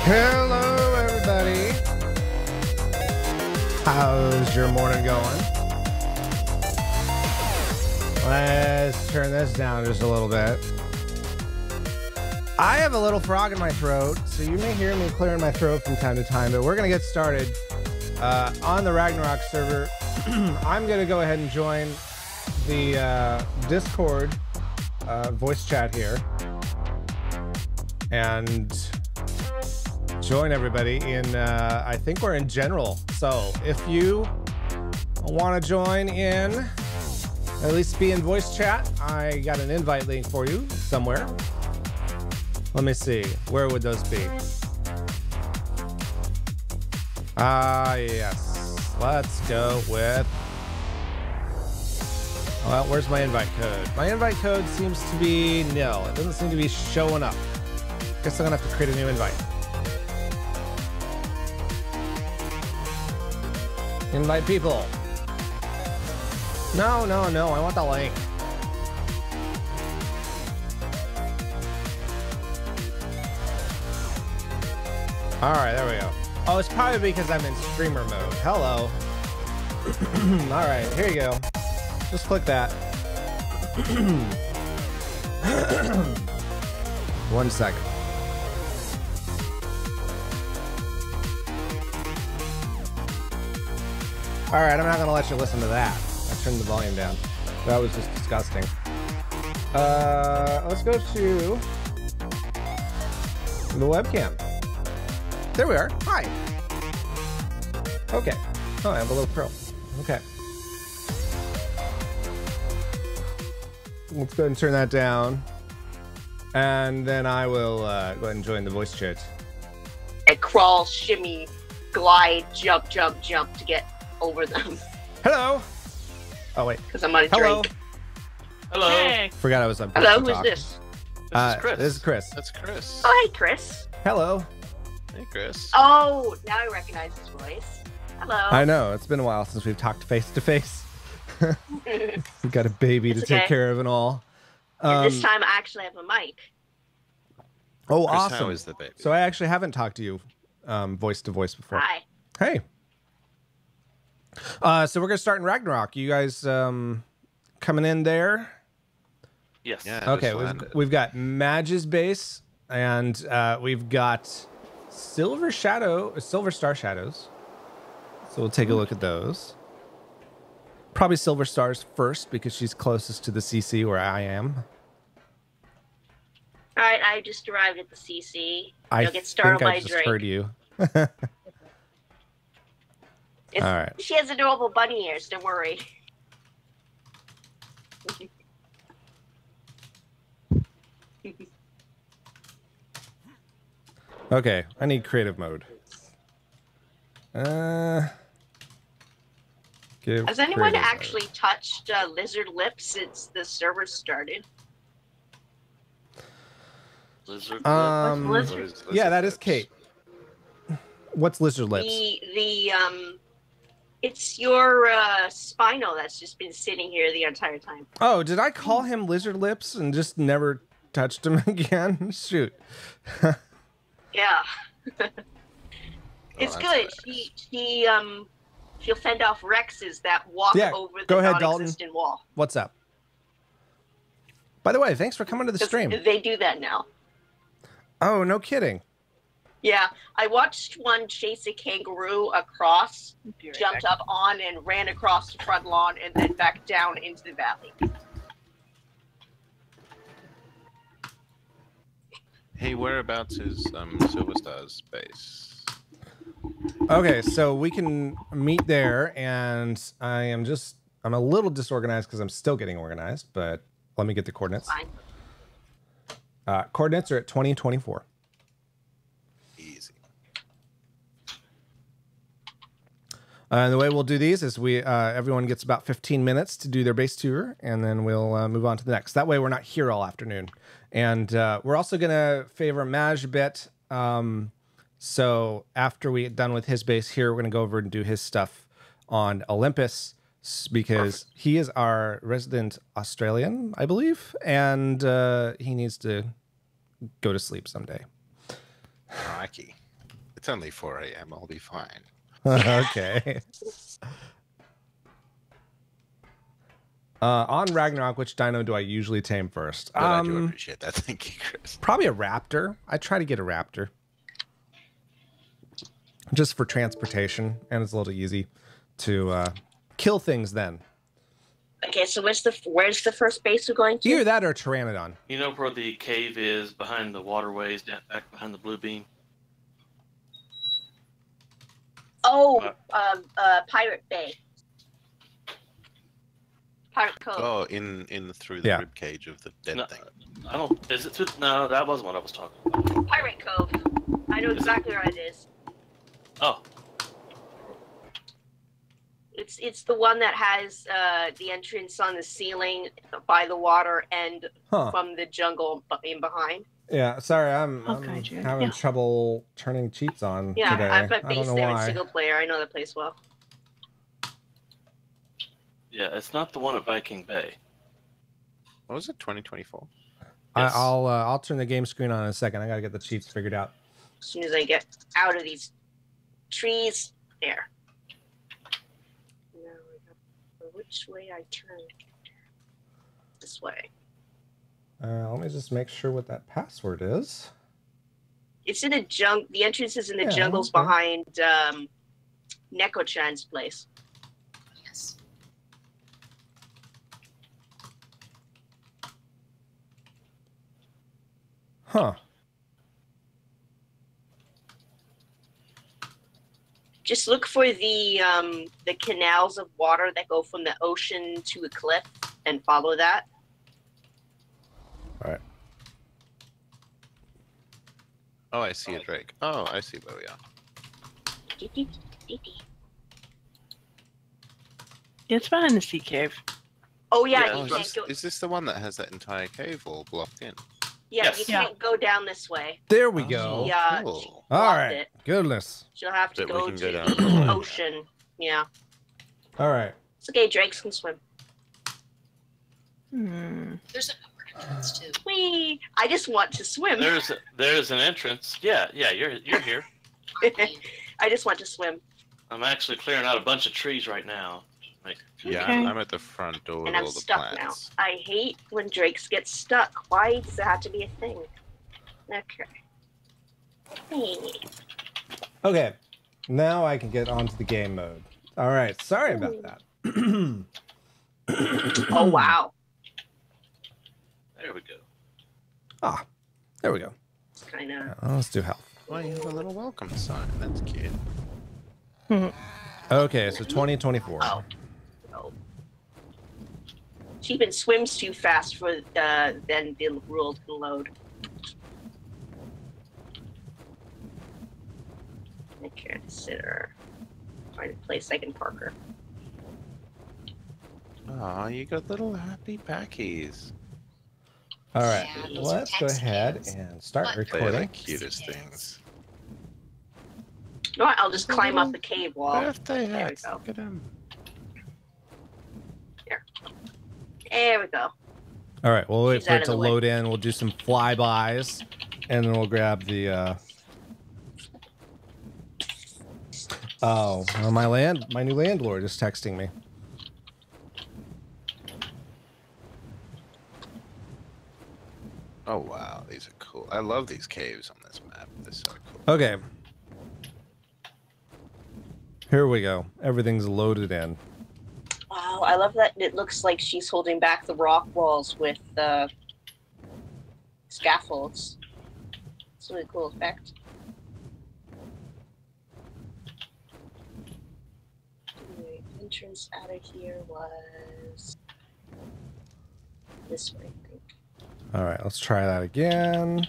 Hello, everybody. How's your morning going? Let's turn this down just a little bit. I have a little frog in my throat, so you may hear me clearing my throat from time to time, but we're going to get started on the Ragnarok server. I'm going to go ahead and join the Discord voice chat here and join everybody in, I think we're in general. So if you want to join in, at least be in voice chat, I got an invite link for you somewhere. Let me see. Where would those be? Yes. Let's go with... Well, where's my invite code? My invite code seems to be nil. It doesn't seem to be showing up. Guess I'm gonna have to create a new invite. Invite people. No, no, no. I want the link. All right, there we go. Oh, it's probably because I'm in streamer mode. Hello. All right, here you go. Just click that. 1 second. All right, I'm not gonna let you listen to that. I turned the volume down. That was just disgusting. Let's go to the webcam. There we are. Hi. Okay. Oh, I have a little pro. Okay. Let's go ahead and turn that down. And then I will go ahead and join the voice chat. I crawl, shimmy, glide, jump, jump, jump to get over them. Hello. Oh, wait. Because I'm on a Hello. drink. Hello. Hey. Forgot I was on. Hello, who's this? This is Chris. This is Chris. That's Chris. Oh, hey, Chris. Hello. Hey, Chris. Oh, now I recognize his voice. Hello. I know. It's been a while since we've talked face to face. We've got a baby to take care of and all. And this time I actually have a mic. Oh, Chris, awesome. how is the baby? So I actually haven't talked to you voice to voice before. Hi. Hey. So we're going to start in Ragnarok. You guys coming in there? Yes. Yeah, Okay, we've got Madge's base, and we've got Silver Star Shadows. So we'll take a look at those. Probably Silver Stars first because she's closest to the CC where I am. All right, I just arrived at the CC. I Get started think on I my just drink. heard you. All right. She has adorable bunny ears. Don't worry. Okay, I need creative mode. Has anyone actually touched lizard lips since the server started? Lizard yeah, that is Kate. What's lizard lips? It's your spinal that's just been sitting here the entire time. Oh, did I call him lizard lips and just never touched him again? Shoot. Yeah. It's good. Right. She'll fend off Rexes that walk over the non-existent wall. What's up? By the way, thanks for coming to the stream. They do that now. Oh, no kidding. Yeah, I watched one chase a kangaroo across, jumped up on and ran across the front lawn and then back down into the valley. Hey, whereabouts is Silver Star's base? Okay, so we can meet there, and I'm a little disorganized because I'm still getting organized, but let me get the coordinates. Fine. Coordinates are at 2024. Easy. And the way we'll do these is everyone gets about 15 minutes to do their base tour, and then we'll move on to the next. That way we're not here all afternoon. And we're also going to favor Madge a bit. So after we get done with his base here, we're going to go over and do his stuff on Olympus because he is our resident Australian, I believe, and he needs to go to sleep someday. Crikey. It's only 4 a.m. I'll be fine. Okay. On Ragnarok, which dino do I usually tame first? But I do appreciate that. Thank you, Chris. Probably a raptor. I try to get a raptor. Just for transportation, and it's a little easy to kill things then. Okay, so where's the first base we're going to? Either that or a pteranodon. You know where the cave is behind the waterways, back behind the blue beam? Oh, Pirate Bay. Pirate Cove. Oh, in through the rib cage of the dead thing. I don't. Is it through? No, that wasn't what I was talking about. Pirate Cove. I know exactly where it is. Oh. It's the one that has the entrance on the ceiling by the water and from the jungle in behind. Yeah, sorry, I'm having trouble turning cheats on today. I've got base there in why. single player. I know the place well. Yeah, it's not the one at Viking Bay. What was it? 2024. Yes. I'll turn the game screen on in a second. I gotta get the cheats figured out. As soon as I get out of these trees, there. Now, which way I turn? This way. Let me just make sure what that password is. It's in a the entrance is in the jungles behind Neko-chan's place. Yes. Huh. Just look for the canals of water that go from the ocean to a cliff and follow that. All right. Oh, I see a drake. Oh, I see where we are. It's behind the sea cave. Oh yeah, Oh, you can't go. is this the one that has that entire cave all blocked in? Yeah, Yes. you can't go down this way. There we go. Yeah. Cool. All blocked right. it. Goodness. She'll have to But we go can to go the down. ocean. Yeah. All right. It's okay, drakes can swim. There's an upper entrance too. Whee! I just want to swim. There's an entrance. Yeah, you're here. I just want to swim. I'm actually clearing out a bunch of trees right now. Yeah, Okay. I'm at the front door And with I'm all the stuck plants. now. I hate when drakes get stuck. Why does that have to be a thing? Okay. Okay. Now I can get onto the game mode. All right. Sorry about that. Oh wow. There we go. Ah, there we go. It's kind of. Let's do health. Oh, you have a little welcome sign. That's cute. Okay, so 2024. Oh. She even swims too fast for then the world can load. I can't consider find a place I can park her. Oh, you got little happy packies. All right, Yeah, those are let's go text ahead games. and start But- They're the recording. cutest things. You know what? I'll just climb up the cave wall. Birthday There we hats. go. Look at them. There we go. All right, we'll wait She's for out it of to the way. load in. We'll do some flybys, and then we'll grab the. Oh, well, my new landlord is texting me. Oh wow, these are cool. I love these caves on this map. They're so cool. Okay. Here we go. Everything's loaded in. Wow, I love that it looks like she's holding back the rock walls with scaffolds. It's a really cool effect. The entrance out of here was this way, I think. All right, let's try that again.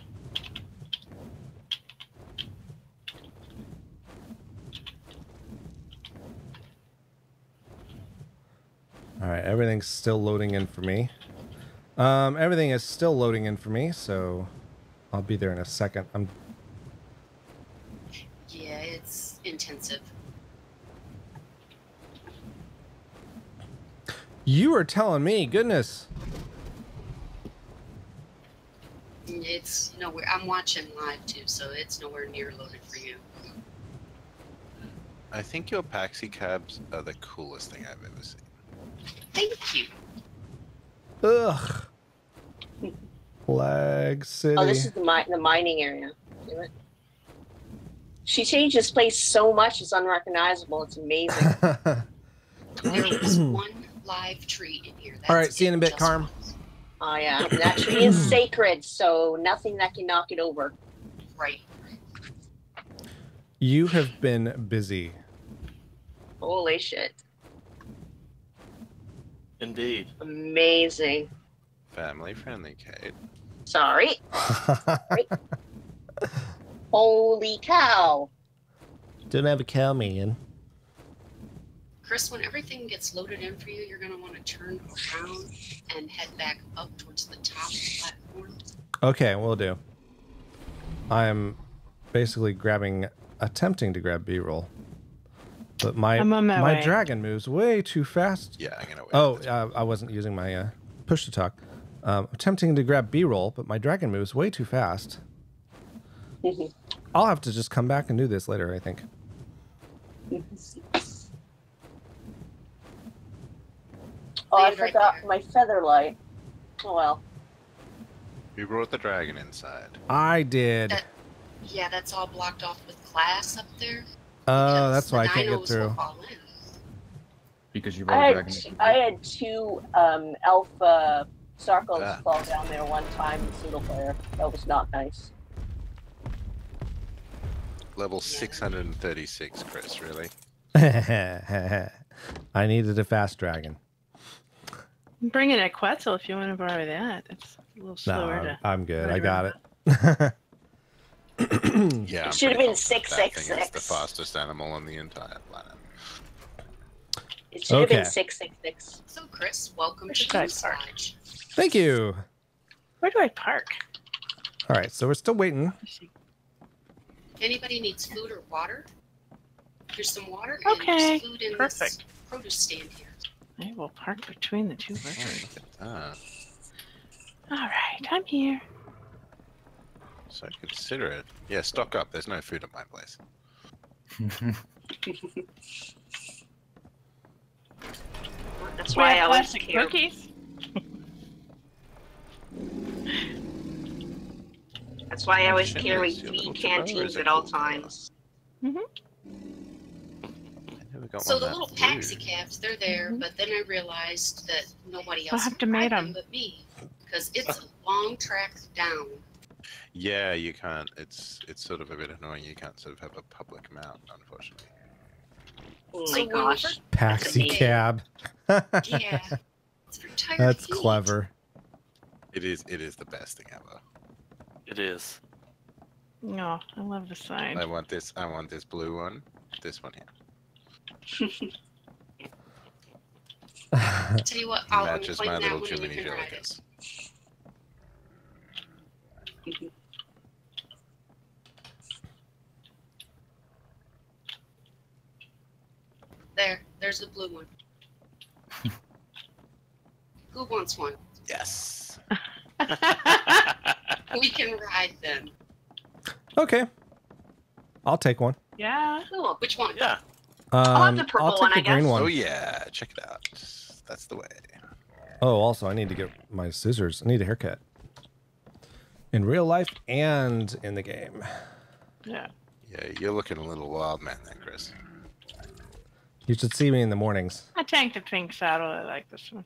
All right, everything's still loading in for me. Everything is still loading in for me, so I'll be there in a second. Yeah, it's intensive. You are telling me, goodness. It's nowhere. I'm watching live too, so it's nowhere near loaded for you. I think your Paxi cabs are the coolest thing I've ever seen. Thank you. Ugh. Flag City. Oh, this is the mining area. Damn it. She changed this place so much; it's unrecognizable. It's amazing. There is one live tree in here. That's All right, see you in a bit, just Carm. one. Oh yeah, and that tree is sacred, so nothing that can knock it over. Right. You have been busy. Holy shit! Indeed. Amazing. Family friendly, Kate. Sorry. Holy cow! Don't have a cow, man. Chris, when everything gets loaded in for you, you're going to want to turn around and head back up towards the top of the platform. Okay, we'll do. I'm basically attempting to grab B-roll, but I'm on my my way. dragon moves way too fast. Yeah, I'm gonna wait. Oh, I wasn't using my push to talk. Attempting to grab B-roll, but my dragon moves way too fast. I'll have to just come back and do this later, I think. Oh, I Leave it right forgot there. my feather light. Oh well. You brought the dragon inside. I did. Yeah, that's all blocked off with glass up there. Oh, because that's why I the can't get dinos through. will fall in. Because you rolled a dragon. I had two alpha Sarcos Ah. fall down there one time in single player. That was not nice. Level 636, Chris, really? I needed a fast dragon. I'm bringing a Quetzal if you want to borrow that. It's a little No, slower to. I'm good. I ride got around. it. Yeah. It I'm should have pretty been confident that thing is 666. the fastest animal on the entire planet. It should have Okay. been 666. So, Chris, welcome Where to should I Goose park? Lodge. Thank you. Where do I park? All right, so we're still waiting. Anybody needs food or water? Here's some water Okay, and there's food in perfect. this produce stand here. I will park between the two rivers. Ah, All right, I'm here. so consider it. Yeah, stock up. There's no food at my place. That's We why I have always plastic carry. cookies. That's why I always Shit, carry it's your 3 little canteens Tupperwares at are all cool. times. I never got So one the that little blue. taxi cabs, they're there, Mhm. but then I realized that nobody I'll else have can to ride mate them 'em. but me. Because it's a long track down. Yeah, you can't. It's sort of a bit annoying. You can't sort of have a public mount, unfortunately. Oh So my whenever- gosh. Paxi amazing. cab. Yeah. It's for tired That's feet. clever. It is the best thing ever. It is. No, I love the sign. I want this blue one. This one here. Tell you what, I'll Matches my claim that little one and you Jiminy can ride it. Jellicas. There's the blue one. Who wants one? Yes. We can ride them. Okay. I'll take one. Yeah. Cool. Which one? Yeah. have the purple I'll take one, the I green guess. one. Oh yeah, check it out. That's the way. Oh, also, I need to get my scissors. I need a haircut. In real life and in the game. Yeah. Yeah, you're looking a little wild, man, there, Chris. You should see me in the mornings. I tanked the pink saddle. I like this one.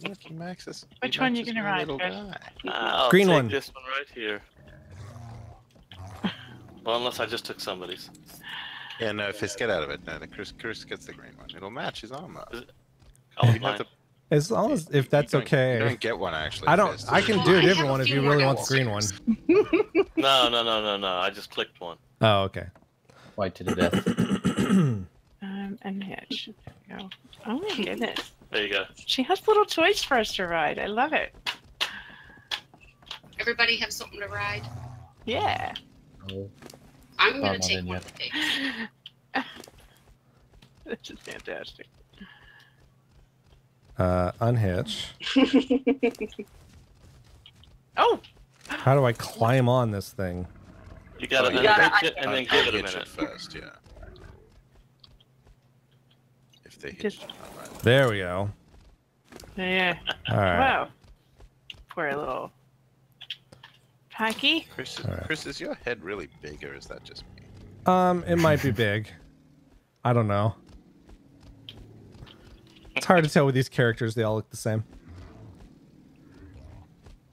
Look, Maxis. Which one you gonna ride, Chris? I'll Green take one. this one right here. Well, unless I just took somebody's. Yeah, no, Fist, get out of it. No, Chris gets the green one. It'll match his armor. Oh, You have mine. to- As long as if that's you don't- You okay. don't get one actually. I don't. Fist. I can Well, do a I different have a one if few you more really want the green one. downstairs. No. I just clicked one. Oh, okay. White to the death. And hitch. There we go. Oh my goodness. There you go. She has little toys for us to ride. I love it. Everybody have something to ride? Yeah. Oh, I'm Oh, gonna not take in one yet. of the pigs. This is fantastic. Unhitch. Oh, How do I climb on this thing? You gotta you unhitch it and then give it a Unhitch minute. it first, yeah. If they hitch it. Alright. There we go. Yeah. All right. Wow. Poor little Packy. Chris, Alright. Chris, is your head really big, or is that just me? It might be big. I don't know. It's hard to tell with these characters. They all look the same.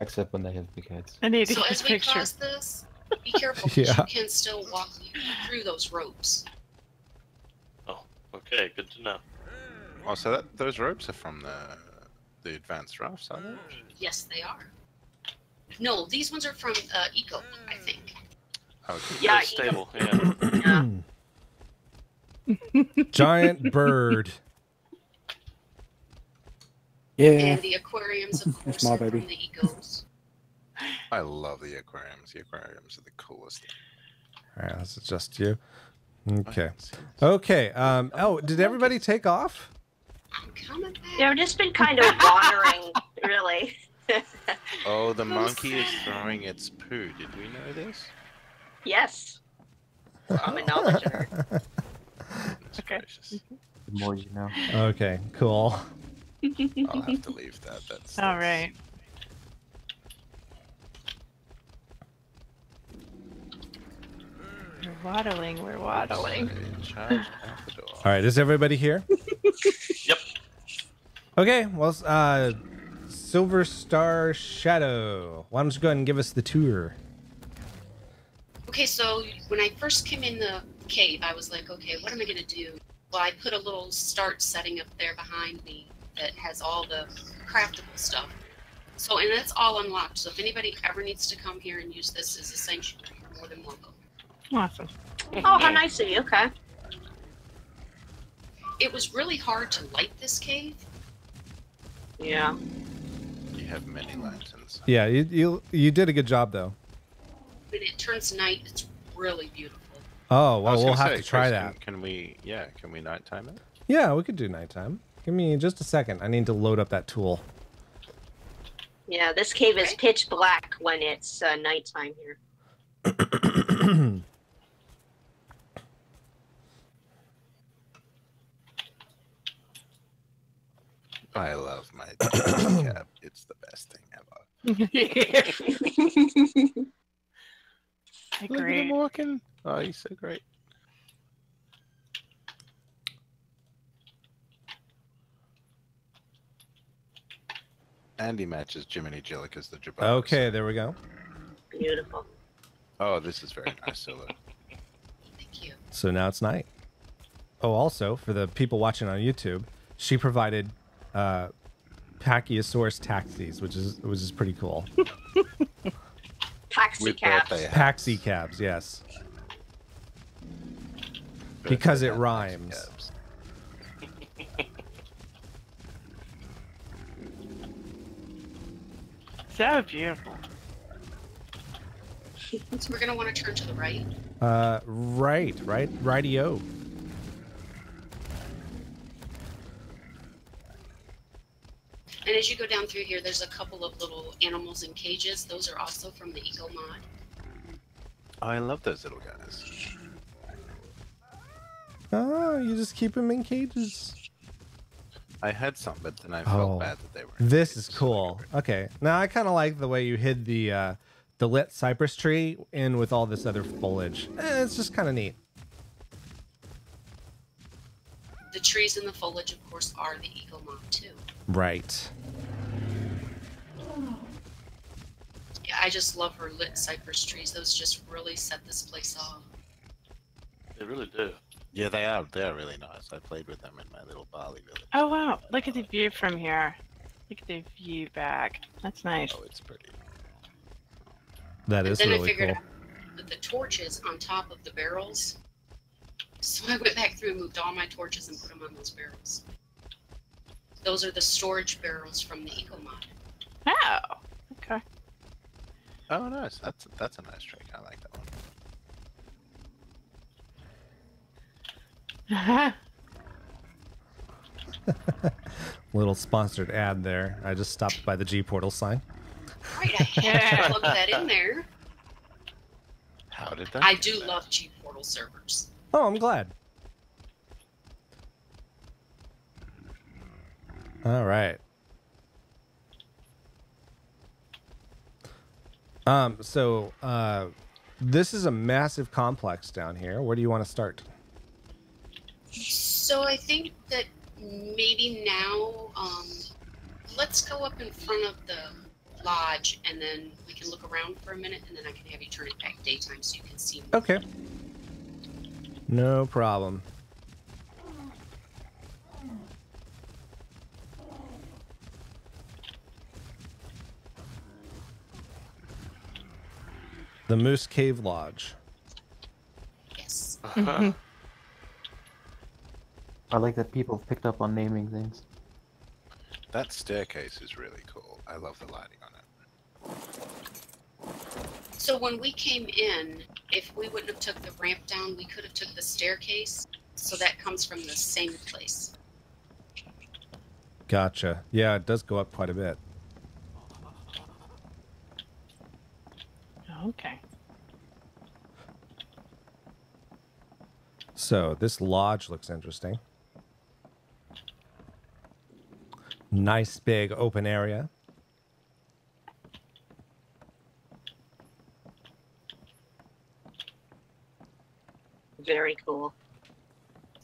Except when they have big heads. I need to So get a as we picture. cross this, be careful because Yeah. you can still walk through those ropes. Oh, okay, good to know. Oh, so those ropes are from the advanced rafts, are they? Yes, they are. No, these ones are from Eco, I think. Oh, okay. Yeah, It's stable, yeah. Yeah. Giant bird. Yeah. And the aquariums, of course, my are baby. from the Ecos. I love the aquariums. The aquariums are the coolest thing. All right, let's adjust you. I Okay. haven't seen this. Okay. Oh, did everybody take off? I'm coming back. Yeah, I've just been kind of wandering, really. Oh, the monkey is throwing its poo. Did we know this? Yes. I'm a knowledgeable. Goodness Okay. gracious. The more you know. Okay. Cool. I'll have to leave that. That's All right. We're waddling. We're waddling. In charge out the door. All right. Is everybody here? Yep. Okay. Well, Silver Star Shadow. Why don't you go ahead and give us the tour? Okay, so when I first came in the cave, I was like, okay, what am I going to do? Well, I put a little start setting up there behind me that has all the craftable stuff. So, and that's all unlocked. So if anybody ever needs to come here and use this as a sanctuary, you're more than welcome. Awesome. Oh, how nice of you. Okay. It was really hard to light this cave. Yeah. You have many lanterns. Yeah. You did a good job though. When it turns night, it's really beautiful. Oh I well, was we'll gonna have say, to try Chris, that. Can we nighttime it? Yeah, we could do nighttime. Give me just a second. I need to load up that tool. Yeah, this cave is Okay. pitch black when it's nighttime here. I love my cab. It's the best thing ever. I Look at him agree. walking. Oh, he's so great. And he matches Jiminy Jillick as the Jabbar. Okay, there we go. Beautiful. Oh, this is very nice, Solo. Thank you. So now it's night. Oh, also for the people watching on YouTube, she provided Pachyosaurus taxis, which is pretty cool. Taxi With cabs. birthday hats. Paxi cabs, yes. Because it rhymes. Cabs. So beautiful. So we're going to want to turn to the right. Rightio. And as you go down through here, there's a couple of little animals in cages. Those are also from the Eco mod. Oh, I love those little guys. Oh, you just keep them in cages. I had some, but then I felt Oh, bad that they were. in This cages, is so cool. they were- Okay, now I kind of like the way you hid the lit cypress tree in with all this other foliage. It's just kind of neat. The trees and the foliage, of course, are the Eco mod too. Right. Yeah, I just love her lit cypress trees. Those just really set this place off. They really do. Yeah, they are. They are really nice. I played with them in my little Bali village. Oh wow! Look at the view from here. Look at the view back. That's nice. Oh, it's pretty. That And is then I really figured cool. out that the torches on top of the barrels. So I went back through and moved all my torches and put them on those barrels. Those are the storage barrels from the Eco mod. Oh. Okay. Oh, nice. That's a nice trick. I like that one. Little sponsored ad there. I just stopped by the G Portal sign. Right, I had to plug that in there. How did they? I do love G Portal servers. Oh, I'm glad. All right. This is a massive complex down here. Where do you want to start? So I think that maybe now, let's go up in front of the lodge, and then we can look around for a minute, and then I can have you turn it back daytime so you can see more. Okay. No problem. The Moose Cave Lodge. Yes. Uh-huh. I like that people picked up on naming things. That staircase is really cool. I love the lighting on it. So when we came in, if we wouldn't have took the ramp down, we could have took the staircase. So that comes from the same place. Gotcha. Yeah, it does go up quite a bit. Okay. So this lodge looks interesting. Nice big open area. Very cool.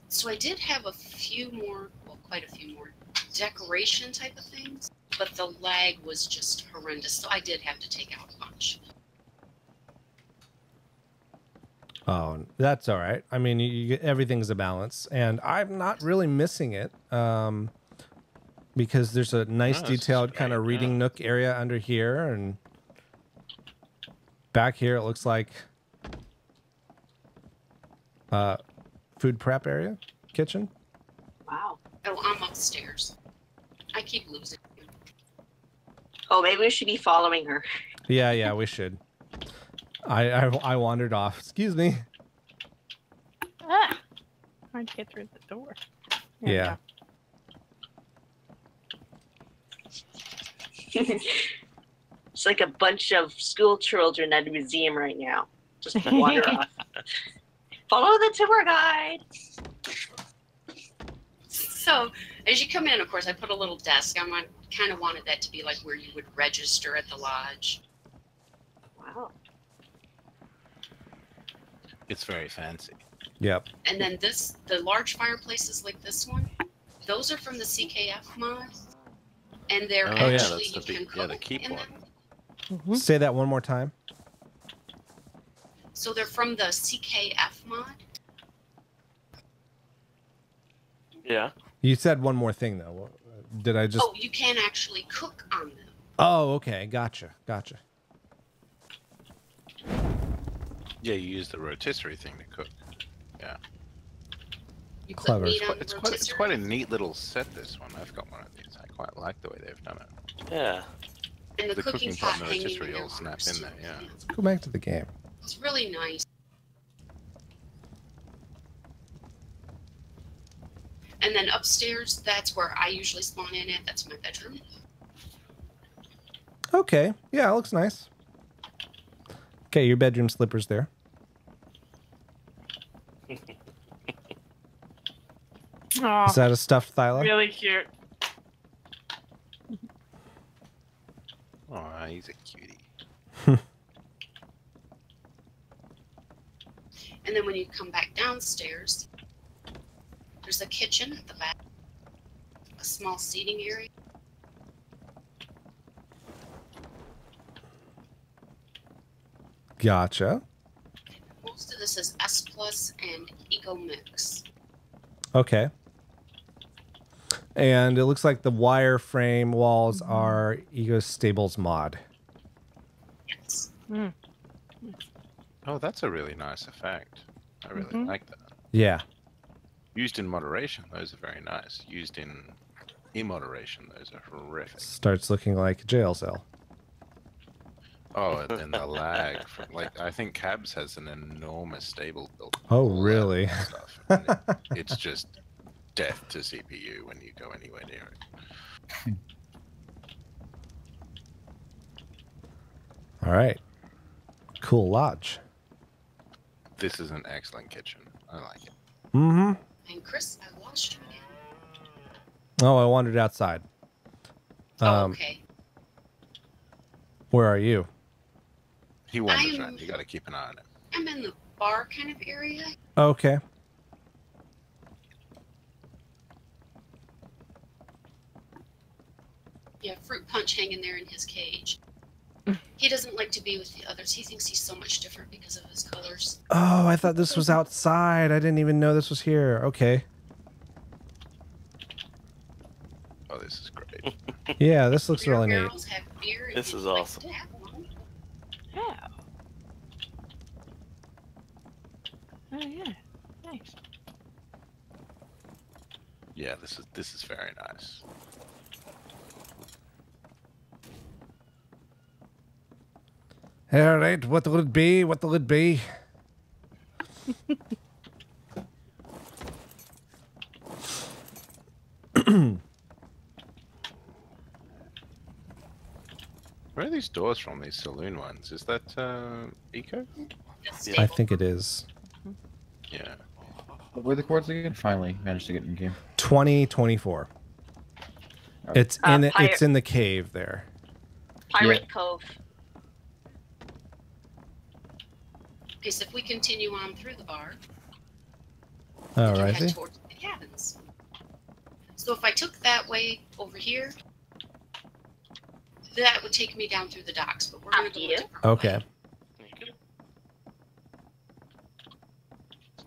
So I did have a few more, well, quite a few more decoration type of things, but the lag was just horrendous. So I did have to take out a bunch. Oh, that's all right. I mean, everything's a balance, and I'm not really missing it because there's a nice No, this is detailed kind of great, reading yeah. nook area under here, and back here it looks like food prep area, kitchen. Wow. Oh, I'm upstairs. I keep losing. Oh, maybe we should be following her. Yeah, we should. I wandered off. Excuse me. Ah! Hard to get through the door. There we Yeah. It's like a bunch of school children at a museum right now. Just wander off. Follow the tour guide. So as you come in, of course, I put a little desk. I kind of wanted that to be like where you would register at the lodge. Wow. It's very fancy. Yep. And then the large fireplaces like this one, those are from the CKF mod. And they're Oh, yeah, actually, that's the you can big- yeah, the cook keep in one. them. Say that one more time. So they're from the CKF mod. Yeah. You said one more thing though. Did I just? Oh, you can actually cook on them. Oh, okay. Gotcha. Yeah, you use the rotisserie thing to cook. Yeah. You put Clever. meat on It's the quite a rotisserie, neat little set, this one. I've got one of these. I quite like the way they've done it. Yeah. and the The cooking cooking pot pot and the hanging rotisserie in their all snap arms, in too. there, yeah. Let's go back to the game. It's really nice. And then upstairs, that's where I usually spawn in at. That's my bedroom. Okay. Yeah, it looks nice. Okay, your bedroom slippers there. Oh, Is that a stuffed Thyla? really cute. Oh, he's a cutie. And then when you come back downstairs, there's a kitchen at the back, a small seating area. Gotcha. Most of this is S Plus and Eco Mix. Okay. And it looks like the wireframe walls are Ego Stables mod. Yes. Mm. Oh, that's a really nice effect. I really Mhm. like that. Yeah. Used in moderation, those are very nice. Used in immoderation, those are horrific. Starts looking like a jail cell. Oh, and then the lag. Like, I think Cabs has an enormous stable built. Oh, all that really? Stuff. And it's just death to CPU when you go anywhere near it. All right. Cool lodge. This is an excellent kitchen. I like it. Mm-hmm. And Chris, I lost you again. Oh, I wandered outside. Okay. Where are you? He wanders I'm- around. You got to keep an eye on him. I'm in the bar kind of area. Okay. Yeah, fruit punch hanging there in his cage. He doesn't like to be with the others. He thinks he's so much different because of his colors. Oh, I thought this was outside. I didn't even know this was here. Okay. Oh, this is great. Yeah, this looks Beer really neat. barrels have beer and This he'd is like awesome. to have one. Yeah. Oh yeah. Nice. Yeah, this is very nice. All right, what will it be? What will it be? Where are these doors from? These saloon ones? Is that Eco? That's Yeah. I stable. think it is. Yeah. What were the chords again? Finally managed to get in game. 2024. It's it's in the cave there. Pirate Cove. Okay, so if we continue on through the bar, All we can right. head towards the cabins. So if I took that way over here, that would take me down through the docks, but we're going to go a different Okay. way.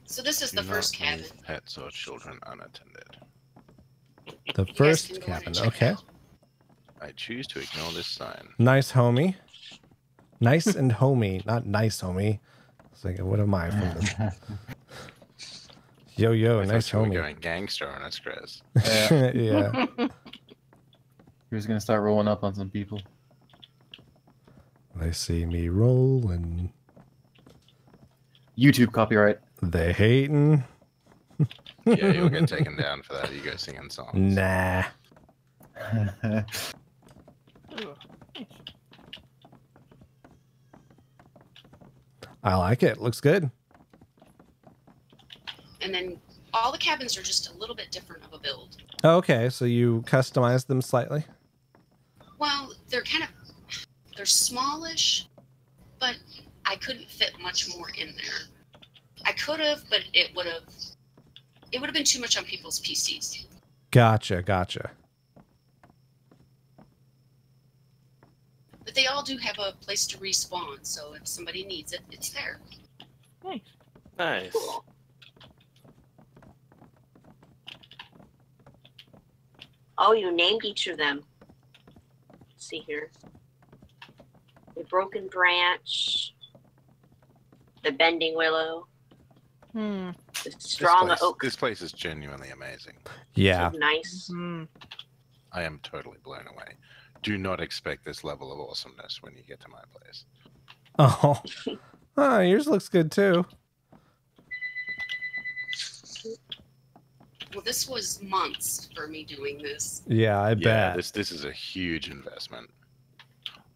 So this is the first Not cabin. leave pets or children unattended. The You guys first can go in and cabin. check it Okay. out. I choose to ignore this sign. Nice homie. Nice and homie, not nice homie. It's like, what am I from the... Yo, yo, I nice thought you were homie. going gangster on us, Chris. Yeah. He was gonna start rolling up on some people. They see me rolling. YouTube copyright. They hating. Yeah, you'll get taken down for that. You go singing songs. Nah. Ooh, nice. I like it. Looks good. And then all the cabins are just a little bit different of a build. Okay, so you customized them slightly? Well, they're smallish, but I couldn't fit much more in there. I could have, but it would have been too much on people's PCs. Gotcha. But they all do have a place to respawn, so if somebody needs it, it's there. Nice. Nice. Cool. Oh, you named each of them. Let's see here. The Broken Branch, the Bending Willow, Hmm. the Strong Oak. This place is genuinely amazing. Yeah. Nice. Hmm. I am totally blown away. Do not expect this level of awesomeness when you get to my place. Oh. Oh, yours looks good too. Well, this was months for me doing this. Yeah, I Yeah, bet. this is a huge investment.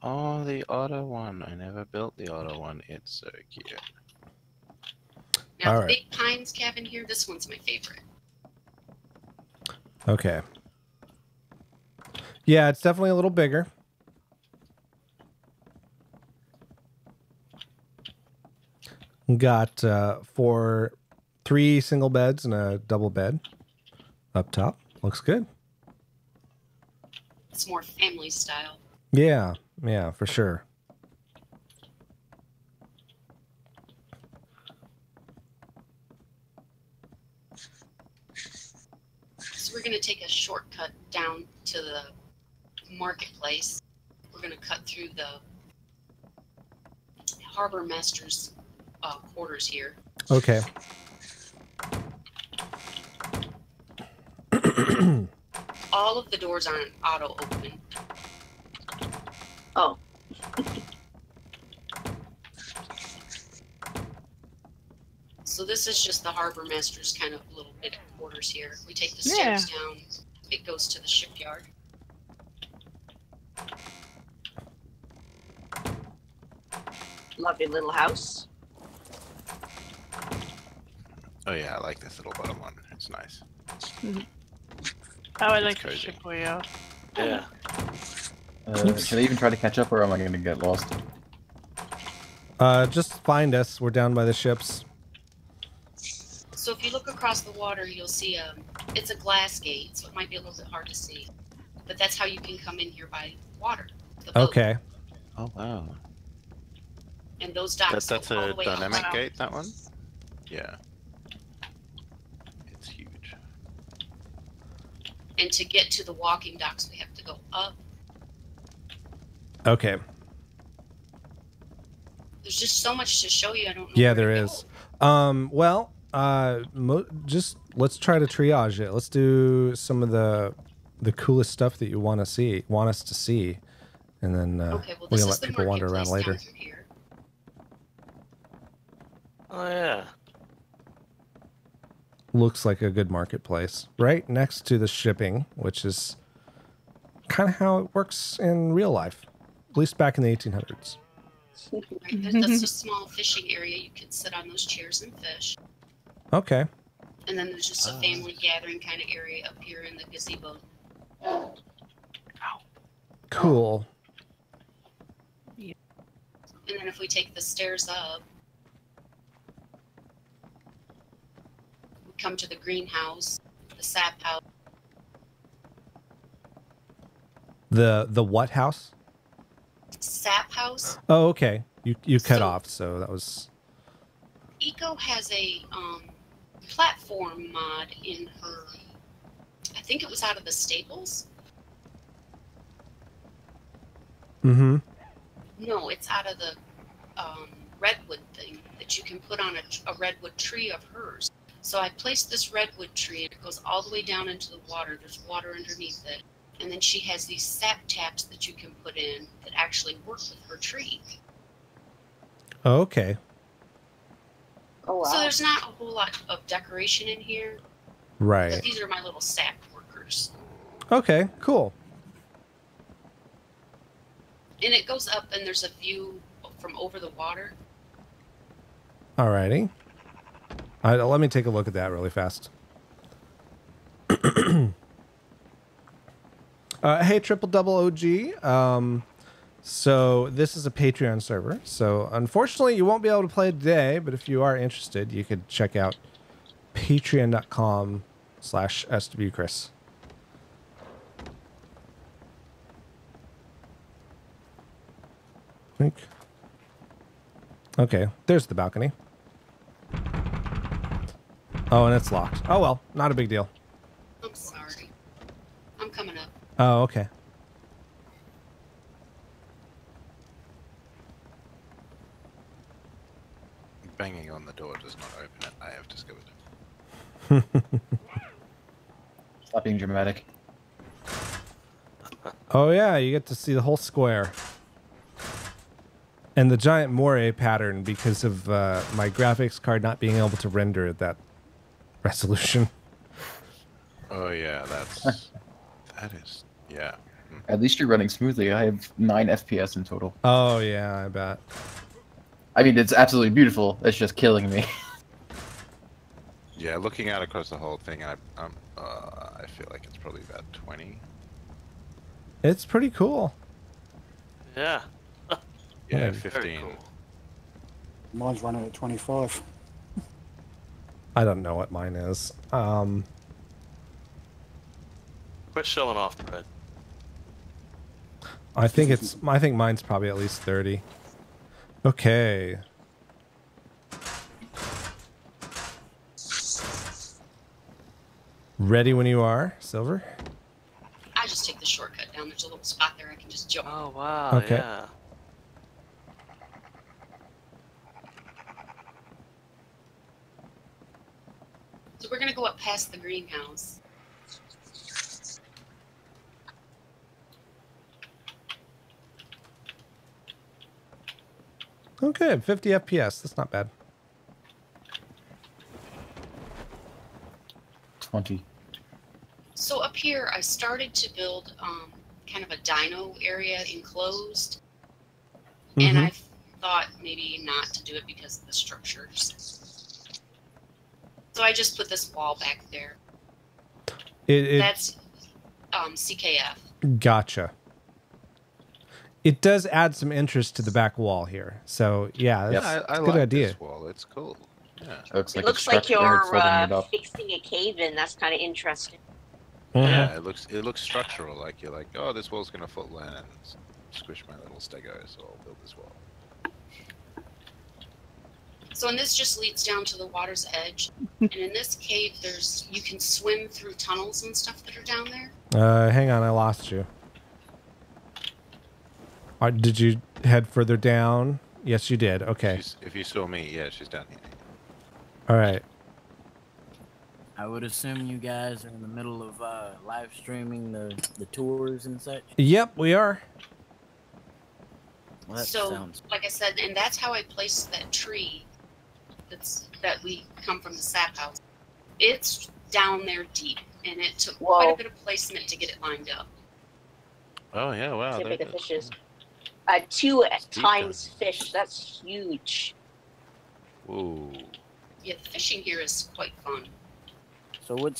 Oh, the otter one. I never built the otter one. It's so cute. Now, All the right. Big Pines cabin here, this one's my favorite. Okay. Yeah, it's definitely a little bigger. Got 3 single beds and a double bed up top. Looks good. It's more family style. Yeah, for sure. So we're going to take a shortcut down to the marketplace. We're going to cut through the harbor master's quarters here. Okay. All of the doors aren't auto open. Oh, So this is just the harbor master's kind of little bit of quarters here. We take the Yeah. stairs down. It goes to the shipyard. lovely little house. Oh yeah, I like this little bottom one. It's nice. I would It's like to cozy. ship way out. Yeah. Should I even try to catch up, or am I going to get lost? Just find us. We're down by the ships. So if you look across the water, you'll see it's a glass gate, so it might be a little bit hard to see. But that's how you can come in here by water. The boat. Okay. Oh wow. And those docks That's go all a the way dynamic up. gate. That one. Yeah. It's huge. And to get to the walking docks, we have to go up. Okay. There's just so much to show you. I don't know. Yeah, where there to is. go. Well, just let's try to triage it. Let's do some of the coolest stuff that you want us to see, and then Okay, well, we this can is let the people wander around marketplace later. down through here. Oh yeah. Looks like a good marketplace, right next to the shipping, which is kind of how it works in real life, at least back in the 1800s. Right, that's a small fishing area. You can sit on those chairs and fish. Okay. And then there's just a family gathering kind of area up here in the gazebo. Cool. And then if we take the stairs up, we come to the greenhouse, the sap house. The what house? Sap house. Oh, okay. You cut So- off, so that was. Eco has a platform mod in her. I think it was out of the Staples. Mm-hmm. No, it's out of the redwood thing that you can put on a redwood tree of hers. So I placed this redwood tree and it goes all the way down into the water. There's water underneath it. And then she has these sap taps that you can put in that actually work with her tree. Okay. Oh, wow. So there's not a whole lot of decoration in here. But Right. these are my little sap workers. Okay. Cool. And it goes up and there's a view from over the water. Alrighty. Let me take a look at that really fast. Hey, Triple Double OG. So this is a Patreon server. So unfortunately, you won't be able to play today. But if you are interested, you could check out patreon.com/SWChris. Think. Okay, there's the balcony. Oh, and it's locked. Oh well, not a big deal. I'm sorry. I'm coming up. Oh, okay. Banging on the door does not open it. I have discovered. Stop being dramatic. Oh yeah, you get to see the whole square. And the giant moire pattern because of my graphics card not being able to render at that resolution. Oh yeah, that is yeah. At least you're running smoothly. I have 9 FPS in total. Oh yeah, I bet. I mean, it's absolutely beautiful. It's just killing me. Yeah, looking out across the whole thing, I feel like it's probably about 20. It's pretty cool. Yeah. Yeah, Yeah. 15. Very cool. Mine's running at 25. I don't know what mine is. Quit showing off, Fred. I think mine's probably at least 30. Okay. Ready when you are, Silver? I just take the shortcut down. There's a little spot there I can just jump. Oh wow. Okay. Yeah. So we're gonna go up past the greenhouse. Okay, 50 FPS. That's not bad. 20. So up here, I started to build kind of a dino area enclosed, and I thought maybe not to do it because of the structures. So I just put this wall back there. That's CKF. Gotcha. It does add some interest to the back wall here. So yeah, that's I a good like idea. this wall. It's cool. Yeah. It looks like you're fixing a cave in. That's kind of interesting. Yeah, it looks structural. Like you're like, oh, this wall's gonna fall in and squish my little stego, so I'll build this wall. So, and this just leads down to the water's edge. And in this cave, you can swim through tunnels and stuff that are down there. Hang on, I lost you. Did you head further down? Yes, you did. Okay. If you saw me, yeah, she's down here. All right. I would assume you guys are in the middle of live streaming the tours and such. Yep, we are. Well, that so, sounds... like I said, and that's how I placed that tree that we come from the sap house. It's down there deep, and it took quite a bit of placement to get it lined up. Oh, yeah, wow. See how big the fish is. 2 times fish. That's huge. Ooh. Yeah, the fishing here is quite fun. So what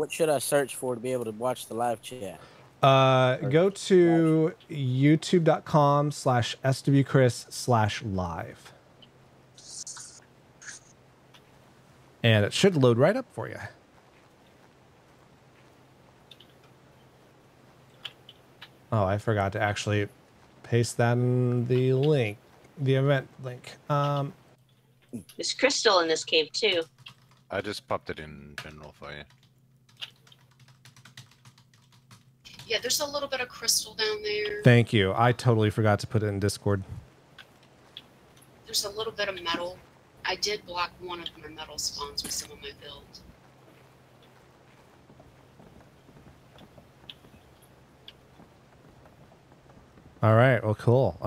should I search for to be able to watch the live chat? Go to youtube.com/SWChris/live. And it should load right up for you. Oh, I forgot to actually paste that in the link, the event link. There's crystal in this cave too. I just popped it in general for you. Yeah, there's a little bit of crystal down there. Thank you. I totally forgot to put it in Discord. There's a little bit of metal. I did block one of my metal spawns with some of my builds. All right. Well, cool.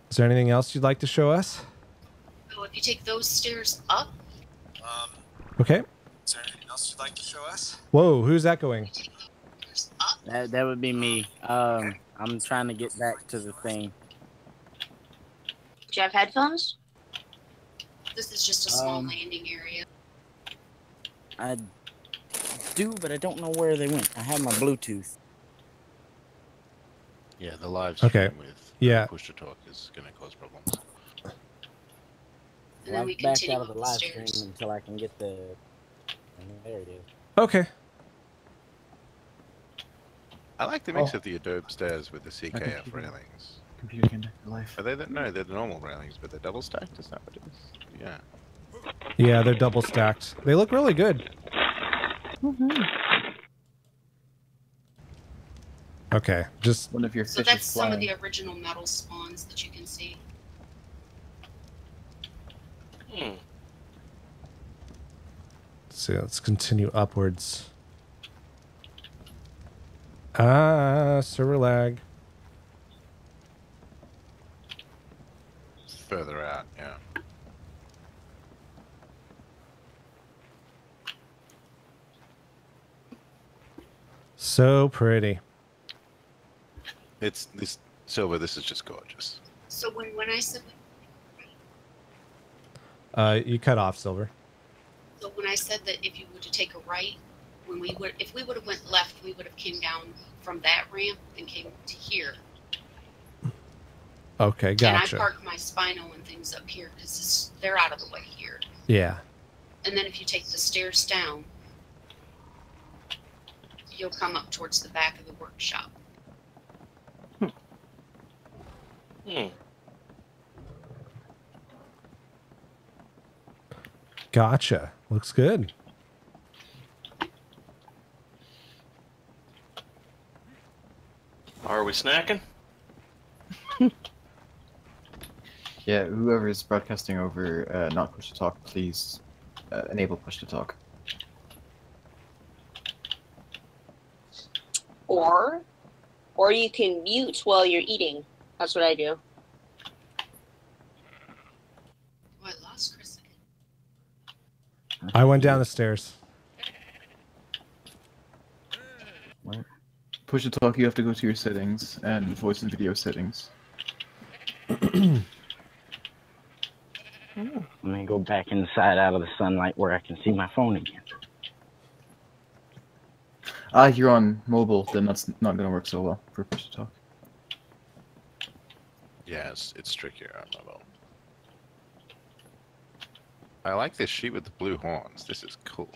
Is there anything else you'd like to show us? So if you take those stairs up. Okay. Is there anything else you'd like to show us? Whoa, who's echoing? That would be me. I'm trying to get back to the thing. Do you have headphones? This is just a small landing area. I do, but I don't know where they went. I have my Bluetooth. Yeah, the live stream with push to talk is going to cause problems. Well, I've backed out of the live stream until I can get the... There it is. Okay. I like the mix of the adobe stairs with the CKF railings. Computer can life. Are they no, they're the normal railings, but they're double stacked. Is that what it is? Yeah. Yeah, they're double stacked. They look really good. Okay, just one of your so that's some of the original metal spawns that you can see. Let's see. Let's continue upwards. Server lag. Further out, yeah. So pretty. It's this Silver. This is just gorgeous. So when I said you cut off, Silver. So when I said that if you were to take a right, if we would have went left, we would have came down from that ramp and came to here. Okay, gotcha. And I park my Spino and things up here because they're out of the way here. Yeah. And then if you take the stairs down, you'll come up towards the back of the workshop. Gotcha. Looks good. Are we snacking? Yeah, whoever is broadcasting over not push to talk, please enable push to talk. Or you can mute while you're eating. That's what I do. Oh, I lost Chris again. I went down the stairs. Push to talk, you have to go to your settings and voice and video settings. Ooh. Let me go back inside out of the sunlight where I can see my phone again. You're on mobile, then that's not going to work so well for push to talk. Yeah, it's trickier on mobile. I like this sheep with the blue horns. This is cool.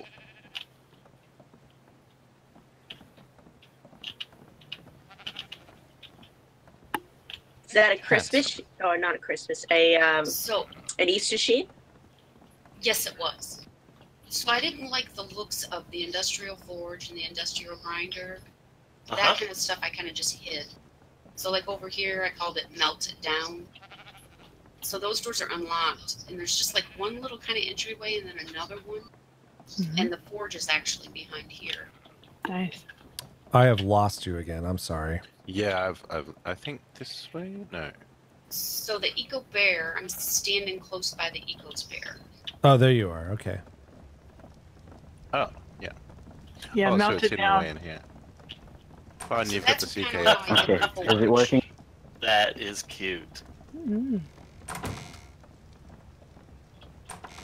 Is that a Christmas? Oh, not a Christmas. An Easter sheep? Yes, it was. So I didn't like the looks of the industrial forge and the industrial grinder. That kind of stuff I kind of just hid. So like over here, I called it melt it down. So those doors are unlocked, and there's just like one little kind of entryway and then another one. And the forge is actually behind here. Nice. I have lost you again. I'm sorry. Yeah, I think this way? No. So the Eco Bear, I'm standing close by the Eco's Bear. Oh, there you are. Okay. Oh, yeah. Yeah, oh, melt so it's it hidden down. away in here. Oh, and you've got the CK. Okay, is it working? That is cute. Mm.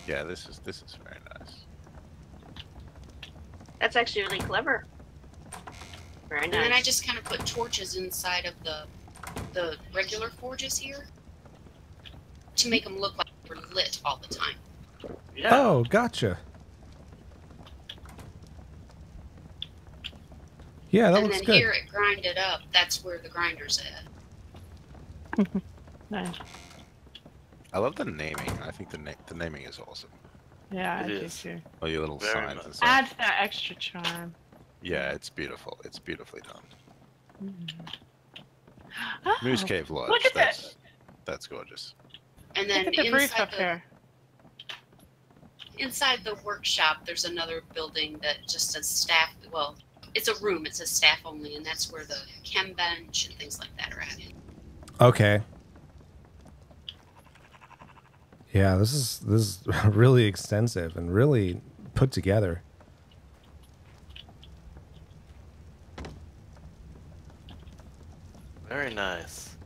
Yeah, this is very nice. That's actually really clever. Very And then I nice. just kind of put torches inside of the regular forges here to make them look like they're lit all the time. Yeah. Oh, gotcha. Yeah, that And looks then good. here it grinded up. That's where the grinder's at. Nice. I love the naming. I think the naming is awesome. Yeah, I It do is. too. All your little Very signs much. and stuff. Adds that extra charm. Yeah, it's beautiful. It's beautifully done. Oh, Moose Cave Lodge. look at That's gorgeous. And then Look at the brief inside up there. inside the workshop, there's another building that just says staff. Well, it's a room. It says staff only, and that's where the chem bench and things like that are at. Okay. Yeah, this is really extensive and really put together. Very nice.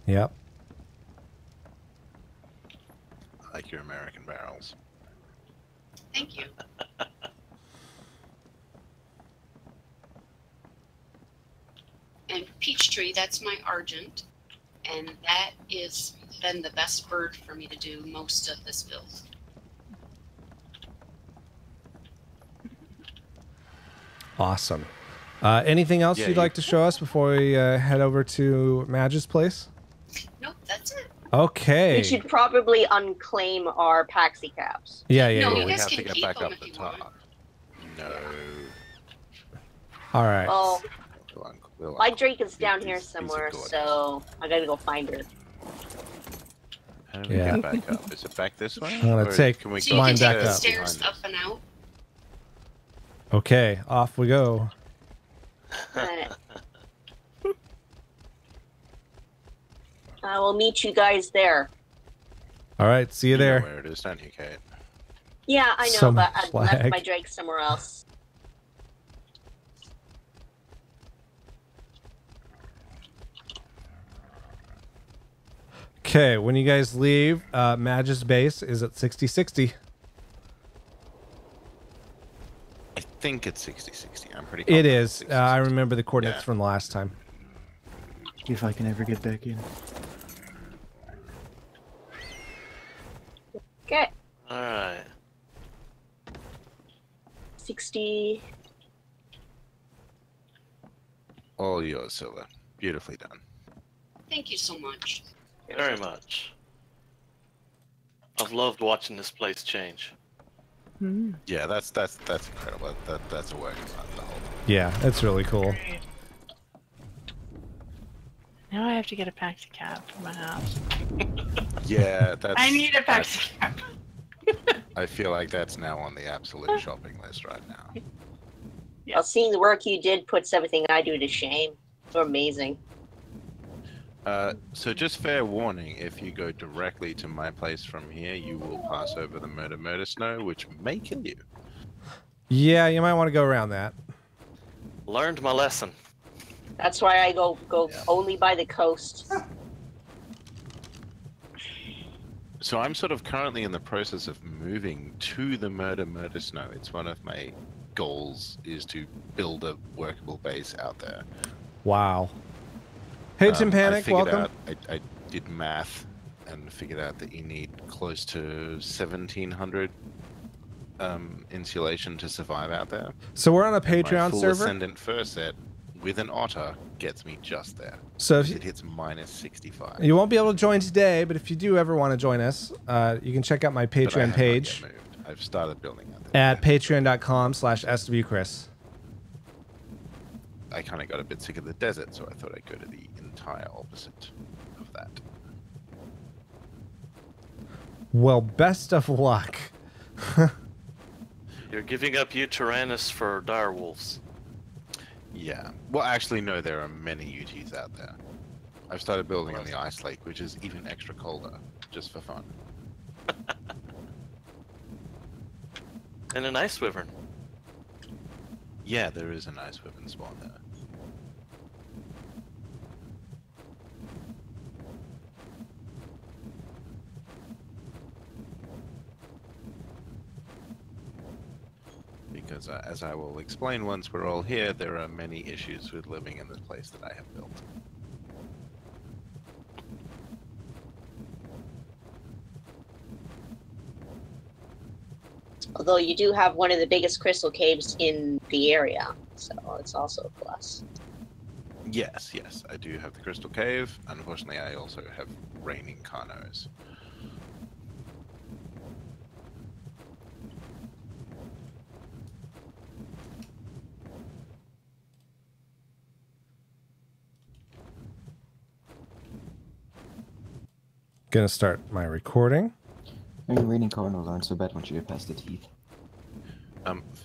Yep. I like your American barrels. Thank you. And Peachtree, that's my argent, and that is been the best bird for me to do most of this build. Awesome. Anything else Yeah, you'd you- like to show us before we head over to Madge's place? Nope, that's it. Okay. We should probably unclaim our paxi caps. Yeah, yeah, No, yeah. you we guys have to can get keep back them up if the you want. top. No. All right. Well, We'll my drink is down these- here these are somewhere, gorgeous. so I gotta go find her. How do we Yeah. get back up? Is it back this way? I'm gonna Or take can we So go you mine can back take the up. stairs behind up and out. Okay, off we go. Alright. I will meet you guys there. All right, see you You know there. where it is, don't you, Kate? Yeah, I know, Some but I left flag. my drink somewhere else. Okay, when you guys leave, Madge's base is at 6060. I think it's 60-60. I'm pretty It confident is. it's I remember the coordinates Yeah. from the last time. If I can ever get back in. Okay, All right. 60. all yours, Silver. Beautifully done. Thank you so much. Very much. I've loved watching this place change. Mm. Yeah, that's incredible. That's a work on the whole. Yeah, that's really cool. Great. Now I have to get a paxi cap for my house. Yeah, that's. I need a that's- paxi cap. I feel like that's now on the absolute shopping list right now. Well, seeing the work you did puts everything I do to shame. You're amazing. So just fair warning, if you go directly to my place from here, you will pass over the murder snow, which may kill you. Yeah, you might want to go around that. Learned my lesson. That's why I go only by the coast. So I'm sort of currently in the process of moving to the murder snow. It's one of my goals is to build a workable base out there. Wow. Hey, Tim Panic, welcome. I did math and figured out that you need close to 1,700 insulation to survive out there. So we're on a And Patreon my full server. Ascendant fur set with an otter gets me just there. So if it hits -65. You won't be able to join today, but if you do ever want to join us, you can check out my But I Patreon have not page yet moved. I've started building out there. at patreon.com/SWChris. I kind of got a bit sick of the desert, so I thought I'd go to the entire opposite of that. Well, best of luck. You're giving up Tyrannus for dire wolves. Yeah. Well, actually, no, there are many UTs out there. I've started building on the ice lake, which is even extra colder, just for fun. And an ice wyvern. Yeah, there is an ice wyvern spawn there. Because as I will explain once we're all here, there are many issues with living in this place that I have built. Although you do have one of the biggest crystal caves in the area, so it's also a plus. Yes, yes, I do have the Crystal Cave. Unfortunately, I also have raining Carnos. Gonna start my recording. I mean, raining cardinals aren't so bad once you get past the teeth.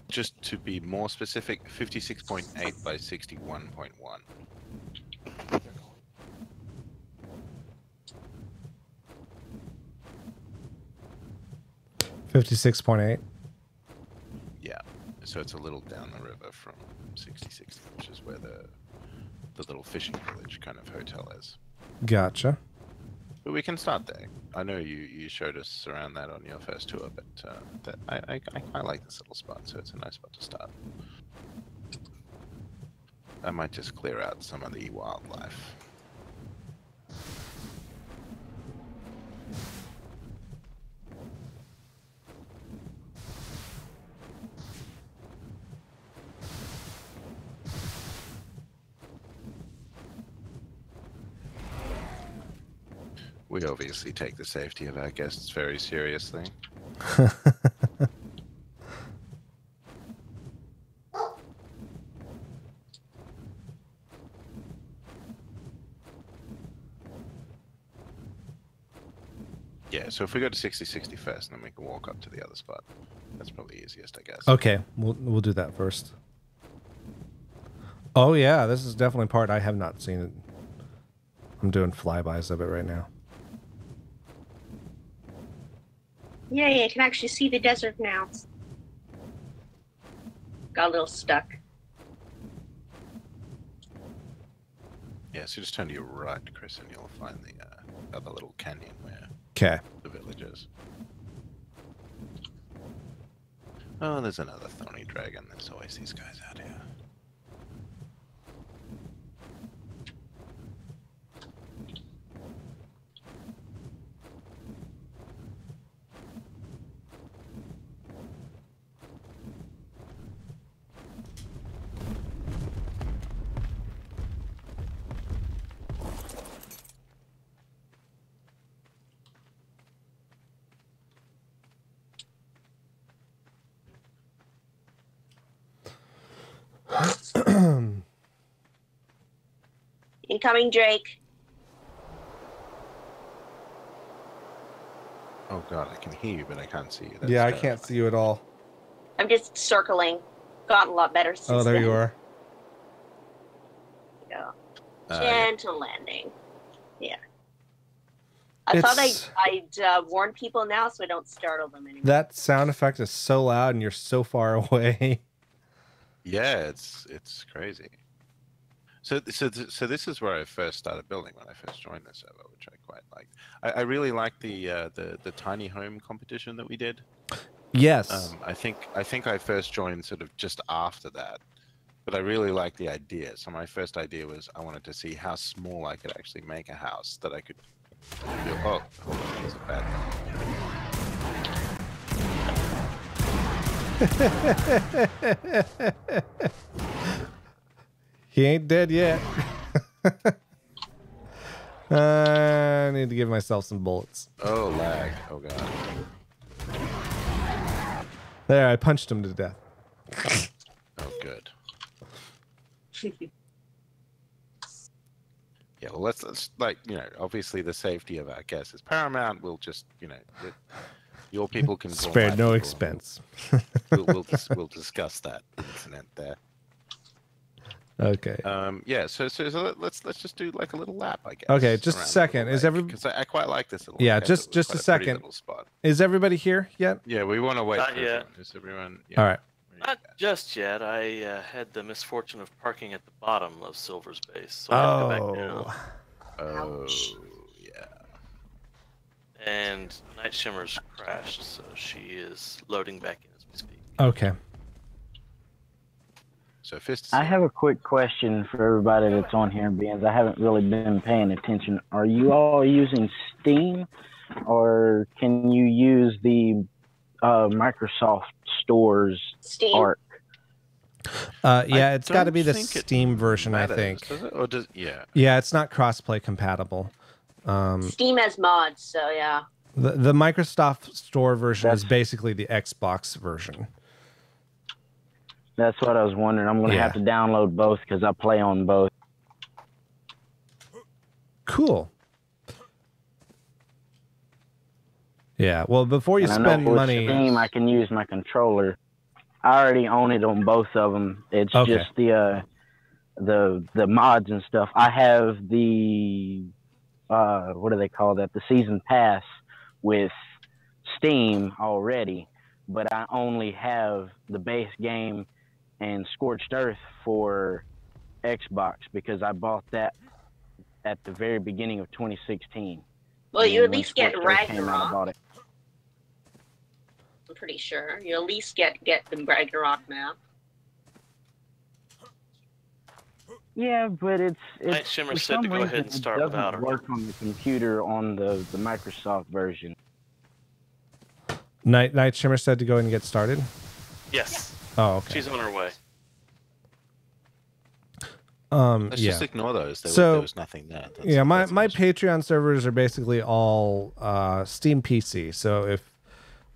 Just to be more specific, 56.8 by 61.1. 56.8. Yeah, so it's a little down the river from 6060, which is where the little fishing village kind of hotel is. Gotcha. But we can start there. I know you showed us around that on your first tour, but I like this little spot, so it's a nice spot to start. I might just clear out some of the wildlife. We obviously take the safety of our guests very seriously. Yeah, so if we go to 6060 first, then we can walk up to the other spot. That's probably easiest, I guess. Okay, we'll do that first. Oh yeah, this is definitely part I have not seen it. I'm doing flybys of it right now. Yeah, you can actually see the desert now. Got a little stuck. Yeah, so just turn to your right, Chris, and you'll find the other little canyon where the village is. Oh, there's another thorny dragon. There's always these guys out here. Incoming, Drake. Oh god, I can hear you, but I can't see you. Yeah, I can't see you at all. I'm just circling. Gotten a lot better since Oh, there then. you are. Yeah. Yeah. Gentle landing. Yeah. I thought I'd warn people now so I don't startle them anymore. That sound effect is so loud and you're so far away. Yeah, it's crazy. So this is where I first started building when I first joined the server, which I quite liked. I really liked the tiny home competition that we did. Yes. I think I first joined sort of just after that, but I really liked the idea. So my first idea was I wanted to see how small I could actually make a house that I could build. Oh, hold on, there's a bad guy. He ain't dead yet. I need to give myself some bullets. Oh, lag. Oh, God. There, I punched him to death. Oh, good. Yeah, well, let's like, you know, obviously the safety of our guests is paramount. We'll just, you know, your people can call spare my no people. expense. We'll discuss that incident there. Okay. Yeah. So let's just do like a little lap, I guess. Okay, just a second. Is everybody? Because I quite like this little. Yeah, lake. just It's a quite second. little spot. Is everybody here yet? Yeah, we want to wait. Not for yet. everyone. Is everyone? Yeah. All right. Not just yet. I had the misfortune of parking at the bottom of Silver's base, so I had to go back down. Oh, yeah. And Night Shimmer's crashed, so she is loading back in as we speak. Okay. So Fist. I have a quick question for everybody that's on here, because I haven't really been paying attention. Are you all using Steam, or can you use the Microsoft Store's Steam. Arc? Yeah, it's got to don't be the think it Steam version, I matters, think. does it? Or does yeah? Yeah, it's not crossplay compatible. Steam has mods, so yeah. The Microsoft Store version is basically the Xbox version. That's what I was wondering. I'm going to have to download both because I play on both. Cool. Yeah, well, before you And I know spend with money... Steam, I can use my controller. I already own it on both of them. It's Okay. just the mods and stuff. I have the what do they call that? The season pass with Steam already, but I only have the base game and Scorched Earth for Xbox because I bought that at the very beginning of 2016. Well, And you at when least get Scorched Earth came out, I Ragnarok. bought it. I'm pretty sure. You at least get the Ragnarok map. Yeah, but it's Night Shimmer for said some to go ahead reason, and start it without doesn't her. work on the computer on the Microsoft version. Night Shimmer said to go and get started? Yes. Oh, okay. She's on her way. Let's yeah. just ignore those. There was nothing there. Yeah, my Patreon servers are basically all Steam PC. So if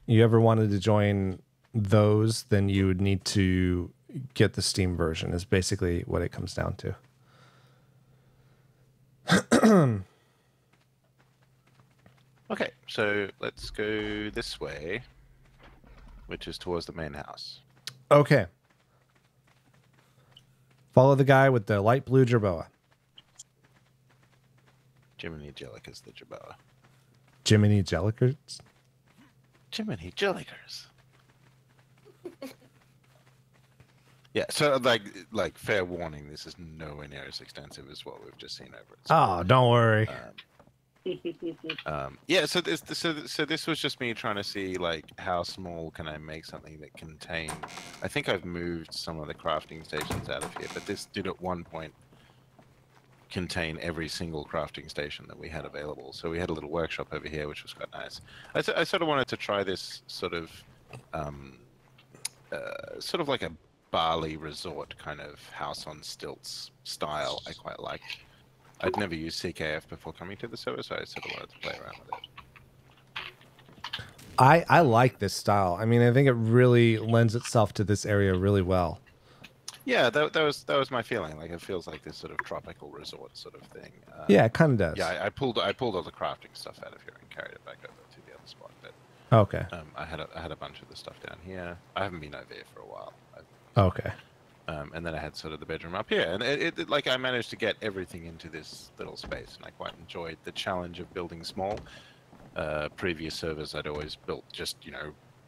you ever wanted to join those, then you would need to get the Steam version, is basically what it comes down to. Okay, so let's go this way, which is towards the main house. Okay. Follow the guy with the light blue jerboa. Jiminy Jellica's the jerboa. Jiminy Jellickers? Jiminy Jellickers. Yeah, so like fair warning, this is nowhere near as extensive as what we've just seen over it. Oh, don't worry. Yeah, so this was just me trying to see like how small can I make something that contain. I think I've moved some of the crafting stations out of here, but this did at one point contain every single crafting station that we had available. So we had a little workshop over here, which was quite nice. I sort of wanted to try this sort of like a Bali resort kind of house on stilts style. I quite liked. I'd never used CKF before coming to the server, so I sort of wanted to play around with it. I like this style. I mean, I think it really lends itself to this area really well. Yeah, that was my feeling. Like it feels like this sort of tropical resort sort of thing. Yeah, it kind of does. Yeah, I pulled all the crafting stuff out of here and carried it back over to the other spot. But Okay. I had a bunch of the stuff down here. I haven't been over here for a while. Okay. And then I had sort of the bedroom up here, and it like I managed to get everything into this little space, and I quite enjoyed the challenge of building small. Previous servers, I'd always built just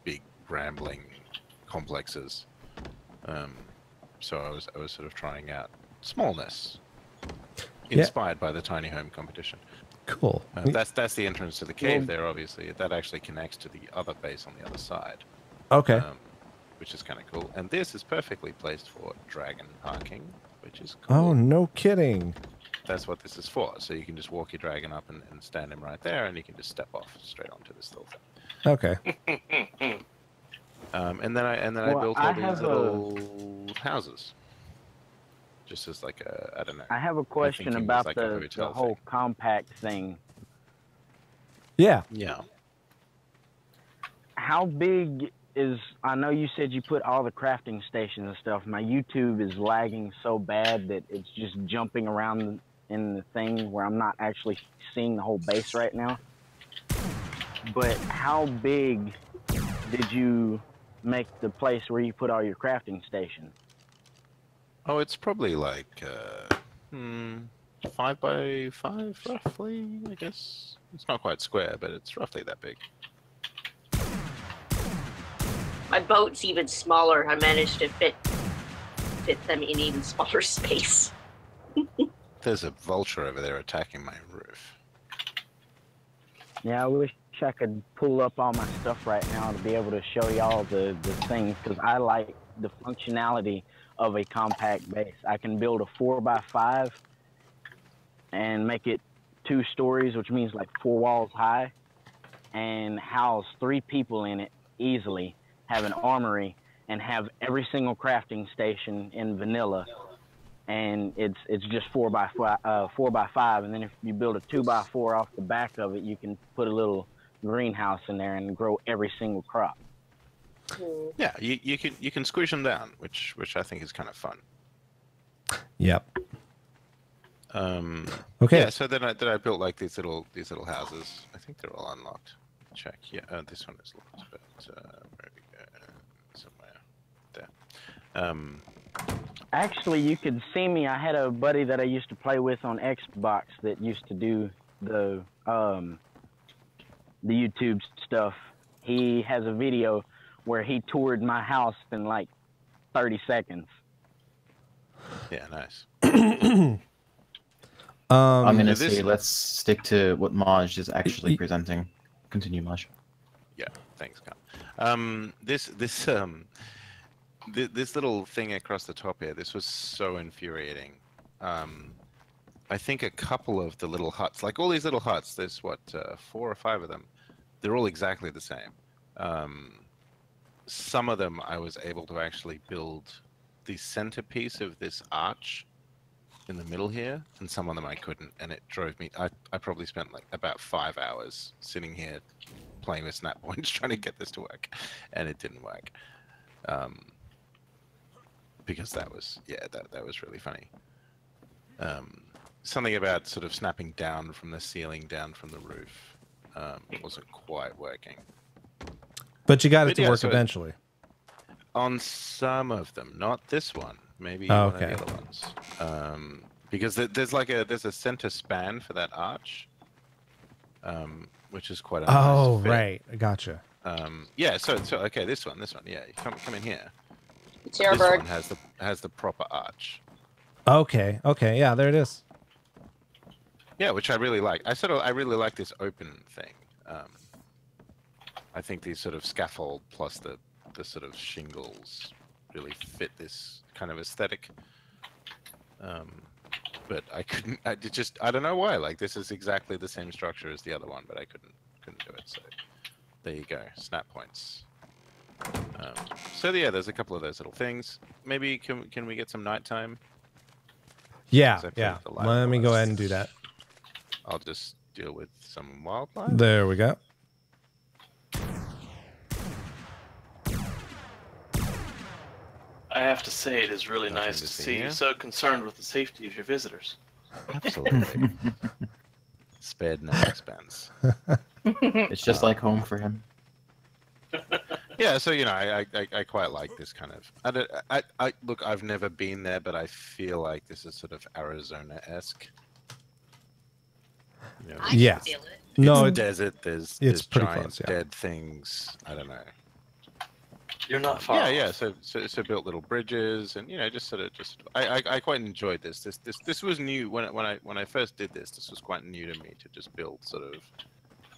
big rambling complexes. So I was sort of trying out smallness inspired by the tiny home competition. Cool. That's the entrance to the cave there, obviously. That actually connects to the other base on the other side. Okay. Which is kind of cool. And this is perfectly placed for dragon parking, which is cool. Oh, no kidding. That's what this is for. So you can just walk your dragon up and stand him right there, and you can just step off straight onto this little thing. Okay. And then I built all these little houses. Just as like I don't know. I have a question about like the whole compact thing. Yeah. Yeah. How big is? I know you said you put all the crafting stations and stuff. My YouTube is lagging so bad that it's just jumping around in the thing where I'm not actually seeing the whole base right now. But how big did you make the place where you put all your crafting station? Oh, it's probably like 5 by 5, roughly. I guess it's not quite square, but it's roughly that big. My boat's even smaller. I managed to fit them in even smaller space. There's a vulture over there attacking my roof. Yeah, I wish I could pull up all my stuff right now to be able to show y'all the things, because I like the functionality of a compact base. I can build a 4x5 and make it 2 stories, which means like 4 walls high, and house 3 people in it easily, have an armory, and have every single crafting station in vanilla. And it's just 4x5, and then if you build a 2x4 off the back of it, you can put a little greenhouse in there and grow every single crop. Yeah, you can squish them down, which I think is kind of fun. Yep. Okay. Yeah. So then I built like these little houses. I think they're all unlocked. Check. Yeah. This one is locked, but where we go? Somewhere there. Actually, you could see me. I had a buddy that I used to play with on Xbox that used to do the YouTube stuff. He has a video where he toured my house in like 30 seconds. Yeah, nice. I'm gonna say let's stick to what Maj is actually presenting. Continue, Maj. Yeah, thanks, Carl. This little thing across the top here, this was so infuriating. I think a couple of the little huts, like all these little huts, there's what, 4 or 5 of them. They're all exactly the same. Some of them I was able to actually build the centerpiece of this arch in the middle here, and some of them I couldn't, and it drove me. I probably spent like about 5 hours sitting here playing with snap points trying to get this to work, and it didn't work. Because that was really funny. Something about sort of snapping down from the ceiling, down from the roof, wasn't quite working. But you got it to work eventually. On some of them, not this one. Maybe one of the other ones. Because there's a center span for that arch, which is quite a nice fit. Right, I gotcha. Yeah. So okay, this one. Yeah, you come in here. It's this one has the proper arch. Okay. Yeah, there it is. Yeah, which I really like. I really like this open thing. I think these sort of scaffold plus the sort of shingles really fit this kind of aesthetic. But I couldn't. I don't know why. Like, this is exactly the same structure as the other one, but I couldn't do it. So there you go. Snap points. So yeah, there's a couple of those little things. Maybe can we get some nighttime? Yeah. Let me go ahead and do that. I'll just deal with some wildlife. There we go. I have to say, it is really nice to see you so concerned with the safety of your visitors. Absolutely. Spared no expense. It's just like home for him. Yeah, so I quite like this kind of. I look, I've never been there, but I feel like this is sort of Arizona-esque. Yeah. Feel it. No, it's desert. There's pretty giant close, yeah. dead things. I don't know. You're not far. Yeah, off. yeah. So built little bridges, and just I quite enjoyed this. This was new when I first did this. This was quite new to me to just build sort of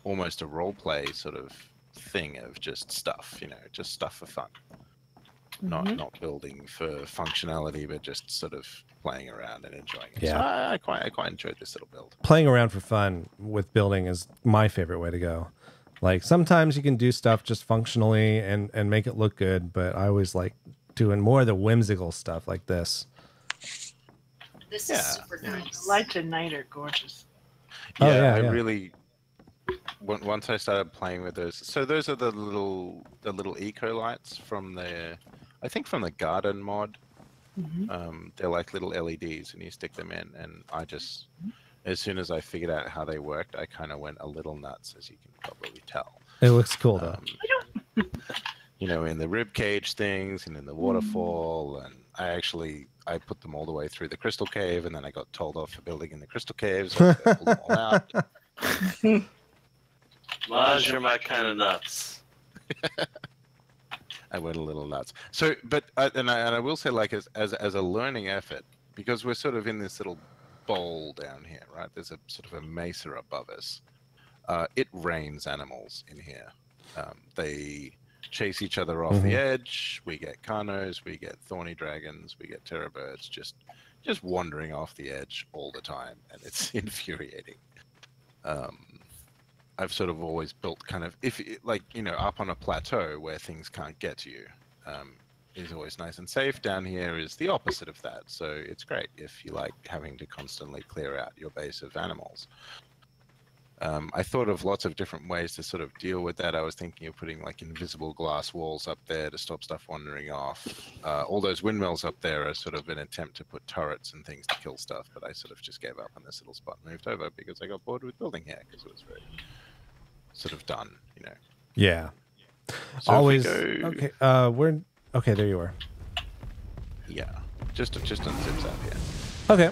almost a role play sort of thing of just stuff, just stuff for fun. Not building for functionality, but just sort of playing around and enjoying it. Yeah. So I quite enjoyed this little build. Playing around for fun with building is my favorite way to go. Like sometimes you can do stuff just functionally and make it look good, but I always like doing more of the whimsical stuff like this. This is super nice. The lights at night are gorgeous. Yeah, I really. Once I started playing with those, so those are the little eco lights from I think from the garden mod. They're like little LEDs, and you stick them in. And I just, as soon as I figured out how they worked, I kind of went a little nuts, as you can probably tell. It looks cool though. In the rib cage things and in the waterfall, and I put them all the way through the crystal cave, and then I got told off for building in the crystal caves. So I pulled them all out. Maj, you're my kind of nuts. I went a little nuts. So, but I will say, like as a learning effort, because we're sort of in this little bowl down here, right? There's a sort of a mesa above us. It rains animals in here. They chase each other off the edge. We get Carnos, we get thorny dragons, we get terror birds, just wandering off the edge all the time, and it's infuriating. I've sort of always built kind of, up on a plateau where things can't get to you, is always nice and safe. Down here is the opposite of that. So it's great if you like having to constantly clear out your base of animals. I thought of lots of different ways to sort of deal with that. I was thinking of putting like invisible glass walls up there to stop stuff wandering off. All those windmills up there are sort of an attempt to put turrets and things to kill stuff, but I sort of just gave up on this little spot and moved over because I got bored with building here because it was very sort of done, Yeah. So Always. Okay. Okay. There you are. Yeah. Just unzips out Okay.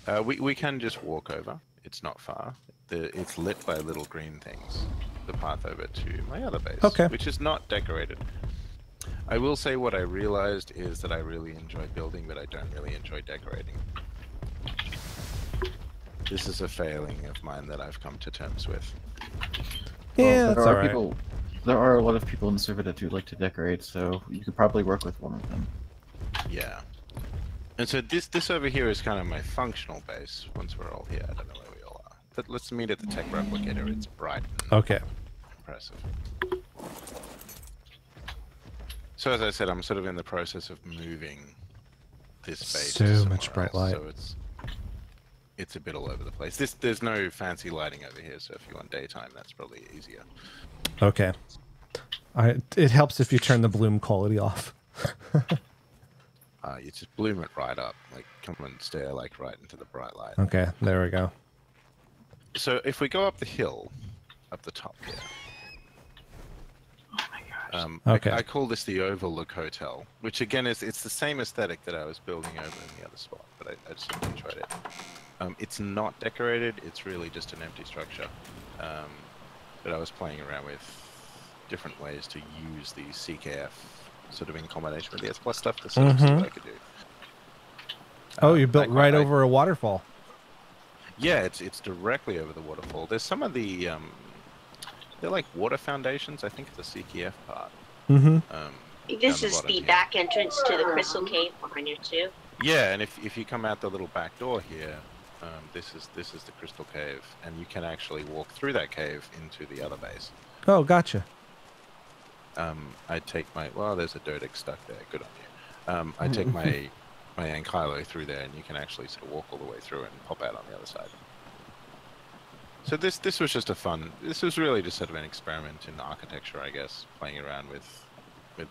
here. We can just walk over. It's not far. It's lit by little green things. The path over to my other base, which is not decorated. I will say what I realized is that I really enjoy building, but I don't really enjoy decorating. This is a failing of mine that I've come to terms with. Yeah, there are people. There are a lot of people in the server that do like to decorate, so you could probably work with one of them. Yeah. And so this over here is kind of my functional base. Once we're all here, I don't know where we all are. But let's meet at the tech replicator. It's bright. Okay. Impressive. So as I said, I'm sort of in the process of moving this base. So much bright light. So it's a bit all over the place. There's no fancy lighting over here, so if you want daytime, that's probably easier. Okay. It helps if you turn the bloom quality off. You just bloom it right up, like come and stare like right into the bright light. Okay, there we go. So if we go up the hill, up the top here. Oh my gosh. Okay. I call this the Overlook Hotel, which again it's the same aesthetic that I was building over in the other spot, but I just enjoyed it. It's not decorated, it's really just an empty structure. But I was playing around with different ways to use the CKF sort of in combination with the S Plus stuff to sort of see what I could do. Oh, you built right over a waterfall. Yeah, it's directly over the waterfall. There's some of the they're like water foundations. I think it's the CKF part. This is the back entrance to the crystal cave behind you too. Yeah, and if you come out the little back door here, this is the crystal cave, and you can actually walk through that cave into the other base. Oh, gotcha. I take my there's a Dodex stuck there. Good on you. I take my Ankylo through there, and you can actually sort of walk all the way through and pop out on the other side. So this was just a fun. This was really just sort of an experiment in architecture, I guess, playing around with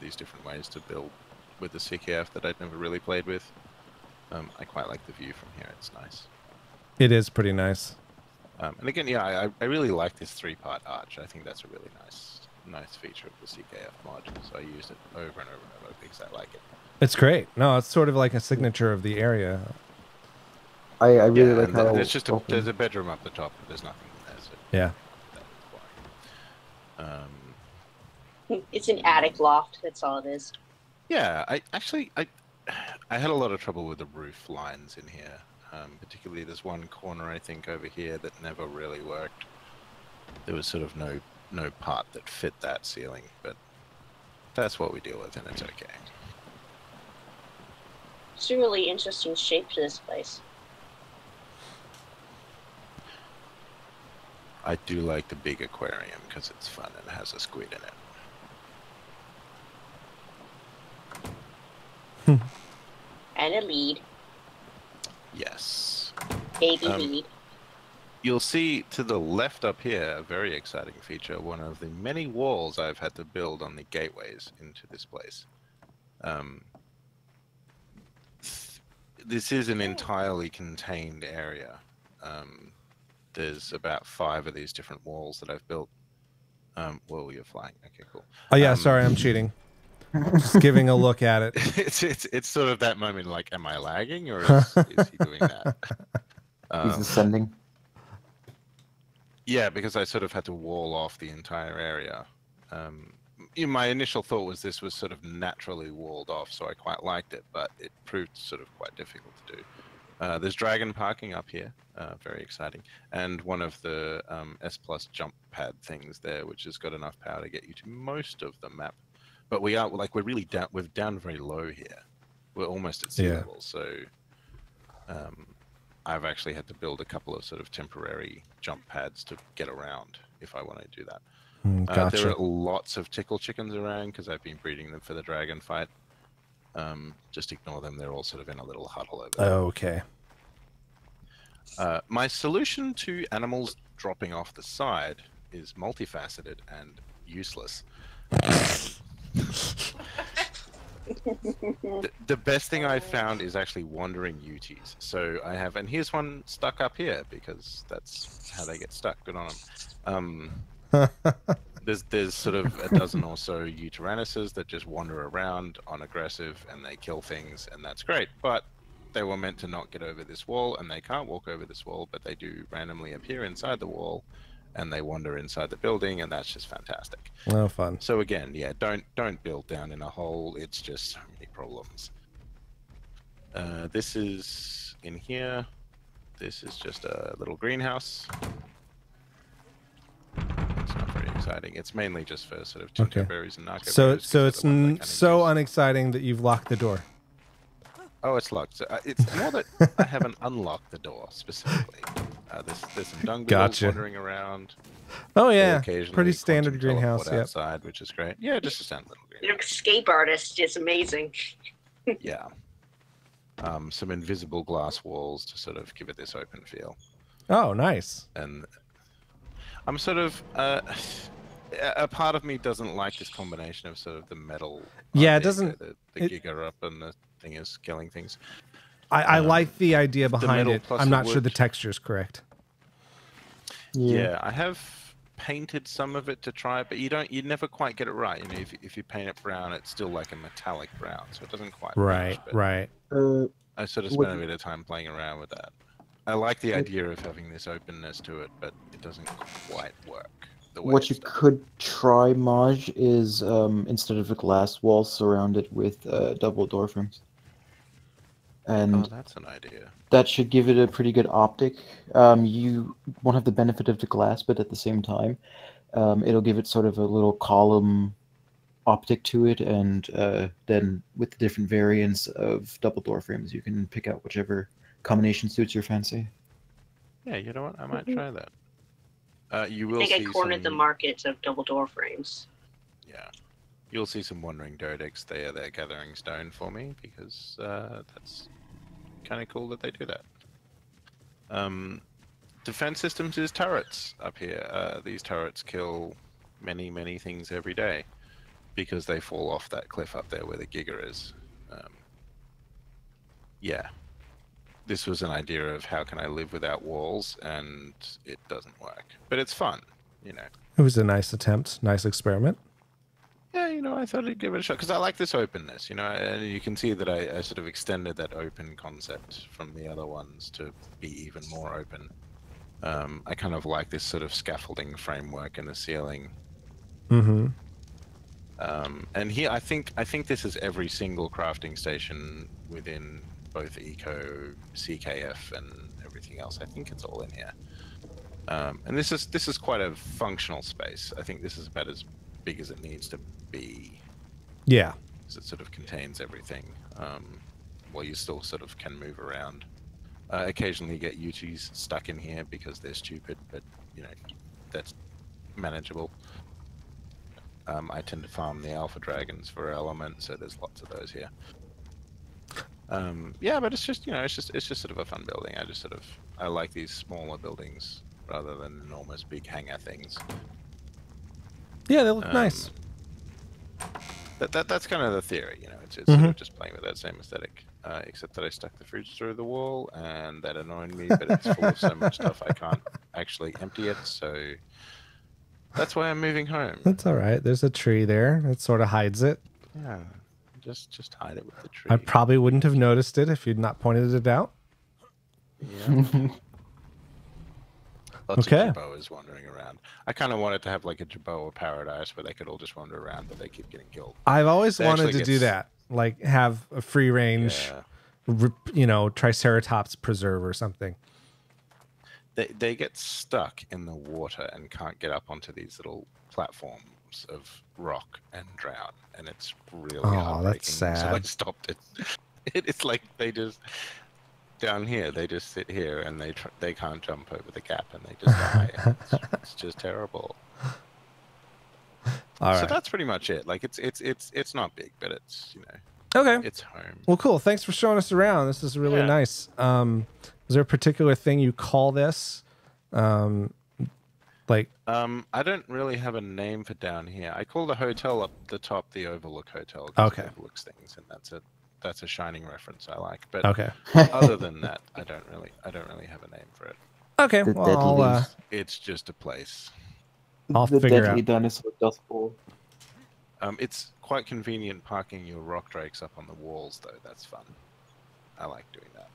these different ways to build with the CKF that I'd never really played with. I quite like the view from here. It's nice. It is pretty nice. And again, yeah, I really like this 3-part arch. I think that's a really nice feature of the CKF mod. So I used it over and over and over because I like it. It's great. No, it's sort of like a signature of the area. I really like how there's just there's a bedroom up the top, but there's nothing there. So yeah. It's an attic loft. That's all it is. Yeah, I had a lot of trouble with the roof lines in here. Particularly there's one corner I think over here that never really worked. There was sort of no part that fit that ceiling, but that's what we deal with, and it's okay. It's a really interesting shape to this place. I do like the big aquarium because it's fun and has a squid in it. And a lead. Yes. Baby lead. You'll see to the left up here a very exciting feature, one of the many walls I've had to build on the gateways into this place. This is an entirely contained area. There's about 5 of these different walls that I've built. Whoa, you're flying. Okay, cool. Oh yeah, sorry, I'm cheating. Just giving a look at it. It's sort of that moment, like, am I lagging or is he doing that? He's ascending. Yeah, because I sort of had to wall off the entire area. My initial thought was this was sort of naturally walled off, so I quite liked it, but it proved sort of quite difficult to do. There's dragon parking up here, very exciting, and one of the S+ jump pad things there, which has got enough power to get you to most of the map. But we're really down. We're down very low here. We're almost at sea level, so I've actually had to build a couple of sort of temporary jump pads to get around if I want to do that. Gotcha. There are lots of tickle chickens around because I've been breeding them for the dragon fight. Just ignore them. They're all sort of in a little huddle over there. Oh, okay. My solution to animals dropping off the side is multifaceted and useless. The best thing I've found is actually wandering UTs. So I have, and here's one stuck up here because that's how they get stuck. Good on them. There's sort of a dozen or so Uterannuses that just wander around on aggressive and they kill things, and that's great. But they were meant to not get over this wall, and they can't walk over this wall, but they do randomly appear inside the wall, and they wander inside the building, and that's just fantastic. Oh, fun. So again, yeah, don't build down in a hole. It's just so many problems. This is in here. This is just a little greenhouse. It's not very exciting. It's mainly just for sort of tinkerberries and narco berries. So it's so unexciting that you've locked the door. Oh, it's locked. So, it's more that I haven't unlocked the door specifically. There's some dung beetles wandering around. Oh yeah, pretty standard greenhouse. Yeah. Outside, which is great. Yeah, just a standard little greenhouse. Your escape artist is amazing. Yeah. Some invisible glass walls to sort of give it this open feel. Oh, nice. And I'm sort of a part of me doesn't like this combination of sort of the metal. Yeah, it doesn't. The Giga up and the thing is killing things. I like the idea behind it. plus I'm the not sure wood. the texture is correct. Yeah, I have painted some of it to try, but you never quite get it right. You know, if you paint it brown, it's still like a metallic brown, so it doesn't quite match, but Right. I sort of spent a bit of time playing around with that. I like the idea of having this openness to it, but it doesn't quite work. The way What you could try, Maj, is instead of a glass wall, surround it with double door frames. And that's an idea. That should give it a pretty good optic. You won't have the benefit of the glass, but at the same time, it'll give it sort of a little column optic to it, and then with the different variants of double door frames, you can pick out whichever combination suits your fancy. Yeah, you know what? I might try that. You will I think see I cornered the some- market of double door frames. Yeah. You'll see some wandering Dodeks there. They're gathering stone for me because that's kind of cool that they do that. Defense systems is turrets up here. These turrets kill many, many things every day because they fall off that cliff up there where the Giga is. Yeah. This was an idea of how can I live without walls, and it doesn't work. But it's fun, you know. It was a nice attempt, nice experiment. Yeah, you know, I thought I'd give it a shot because I like this openness, you know, and you can see that I sort of extended that open concept from the other ones to be even more open. I kind of like this sort of scaffolding framework in the ceiling. Mm-hmm. And here, I think this is every single crafting station within both Eco, CKF, and everything else. I think it's all in here. And this is quite a functional space. I think this is about as big as it needs to be. Yeah. Because it sort of contains everything. While you still sort of can move around. Occasionally you get UTs stuck in here because they're stupid, but you know, that's manageable. I tend to farm the alpha dragons for element, so there's lots of those here. Yeah, but it's just, you know, it's just sort of a fun building. I like these smaller buildings rather than enormous big hangar things. Yeah, they look nice. That's kind of the theory, you know. It's sort of just playing with that same aesthetic, except that I stuck the fridge through the wall, and that annoyed me. But it's full of so much stuff I can't actually empty it, so that's why I'm moving home. That's all right. There's a tree there. It sort of hides it. Yeah, just hide it with the tree. I probably wouldn't have noticed it if you'd not pointed it out. Yeah. Lots Okay. of Jaboas wandering around. I kind of wanted to have like a Jaboa paradise where they could all just wander around, but they keep getting killed. I've always They wanted actually to do that, like have a free range, you know, Triceratops preserve or something. They get stuck in the water and can't get up onto these little platforms of rock and drown, and it's really heartbreaking. That's sad. So I stopped it. It's like they just down here, they just sit here and they can't jump over the gap and they just die. It's just terrible. All So right. that's pretty much it. Like it's not big, but it's, you know, Okay. it's home. Well, cool. Thanks for showing us around. This is really nice. Is there a particular thing you call this? Like, I don't really have a name for down here. I call the hotel up the top the Overlook Hotel. 'Cause Okay. It overlooks things, and that's a Shining reference I like. But Okay. other than that, I don't really have a name for it. Okay. The Well, deadly- It's just a place. I'll the figure deadly out. dinosaur dust bowl. It's quite convenient parking your rock drakes up on the walls, though. That's fun. I like doing that.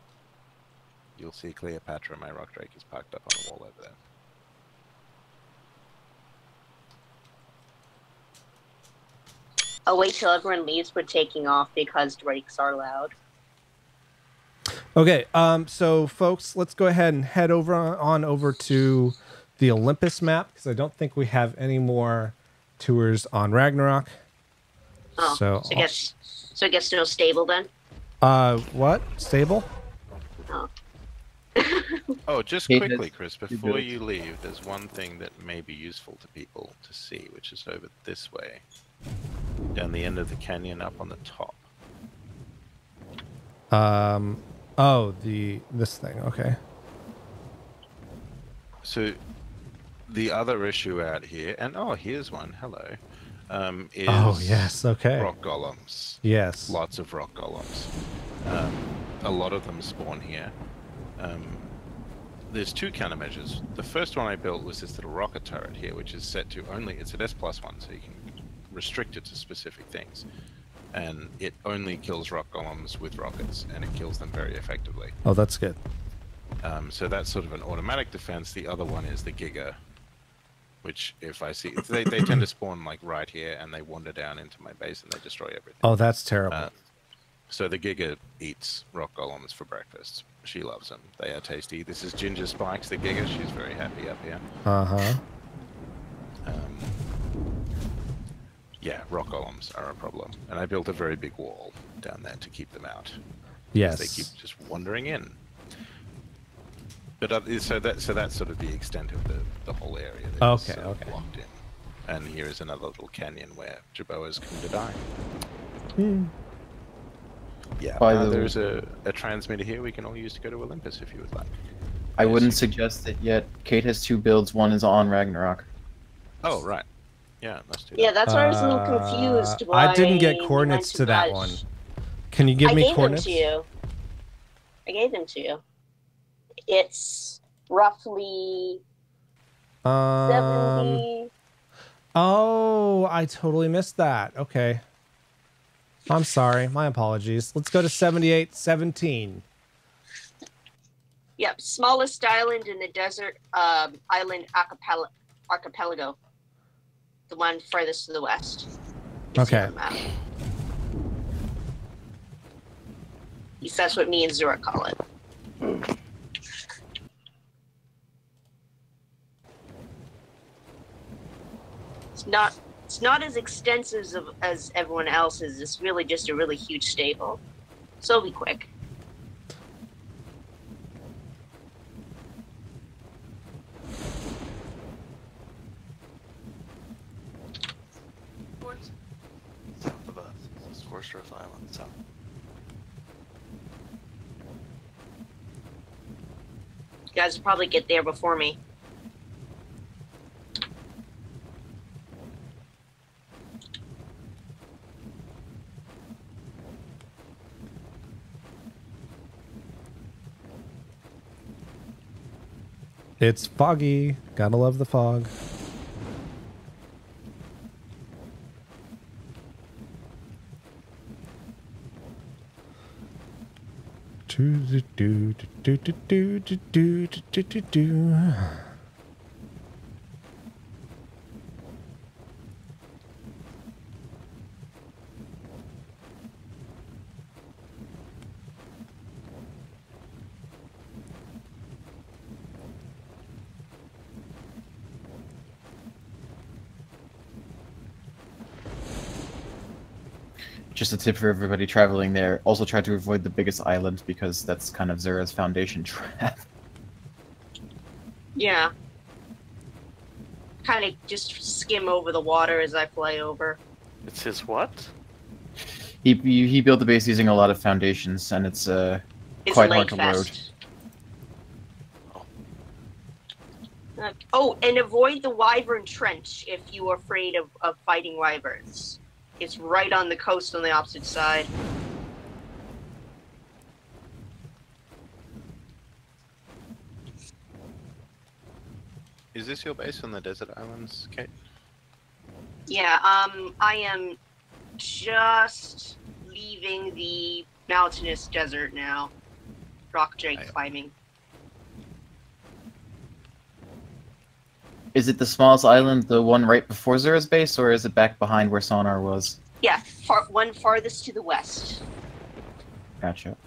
You'll see Cleopatra, my rock drake, is parked up on the wall over there. I'll wait till everyone leaves. We're taking off because drakes are loud. Okay. So, folks, let's go ahead and head over to the Olympus map because I don't think we have any more tours on Ragnarok. Oh, so I guess no stable then. What? Stable? Oh. Oh, just Hey, quickly, that's- Chris, you before good. you leave, there's one thing that may be useful to people to see, which is over this way. Down the end of the canyon up on the top. Oh, this thing. Okay. So the other issue out here, and here's one, hello, is Oh, yes. Okay. rock golems. Yes. Lots of rock golems. A lot of them spawn here. There's two countermeasures. The first one I built was this little rocket turret here, which is set to only, it's an S+1, so you can restrict it to specific things. And it only kills rock golems with rockets, and it kills them very effectively. Oh, that's good. So that's sort of an automatic defense. The other one is the Giga, which if I see, they tend to spawn like right here, and they wander down into my base and they destroy everything. Oh, that's terrible. So the Giga eats rock golems for breakfast. She loves them. They are tasty. This is Ginger Spikes, the Giga. She's very happy up here. Uh-huh. Yeah, rock golems are a problem. And I built a very big wall down there to keep them out. Yes. They keep just wandering in. But so that's sort of the extent of the whole area. That is sort of blocked in. And here is another little canyon where Jaboas come to die. Yeah, there's a transmitter here we can all use to go to Olympus if you would like. I wouldn't suggest it yet. Kate has two builds. One is on Ragnarok. Oh, right. Yeah, let's do that. Yeah, that's why I was a little confused. Why I didn't get you coordinates went to that Raj. one. Can you give me coordinates? I gave them to you. It's roughly 70. Oh, I totally missed that. Okay. I'm sorry. My apologies. Let's go to 7817. Yep, smallest island in the desert island archipelago. The one furthest to the west. Okay. On the map. At least that's what me and Zura call it. It's not as extensive as everyone else's. It's really just a really huge stable. So it'll be quick. South of us. This is Scorched Island. South. You guys will probably get there before me. It's foggy. Gotta love the fog. Just a tip for everybody traveling there. Also try to avoid the biggest island because that's kind of Zera's foundation trap. Yeah. Kind of just skim over the water as I fly over. It's his what? He built the base using a lot of foundations, and it's quite hard to load. Oh, and avoid the Wyvern Trench if you are afraid of fighting wyverns. It's right on the coast on the opposite side. Is this your base on the desert islands, Kate? Yeah, I am just leaving the mountainous desert now. Rock Drake climbing. Is it the smallest island, the one right before Zera's base, or is it back behind where Sonar was? Yeah, one farthest to the west. Gotcha.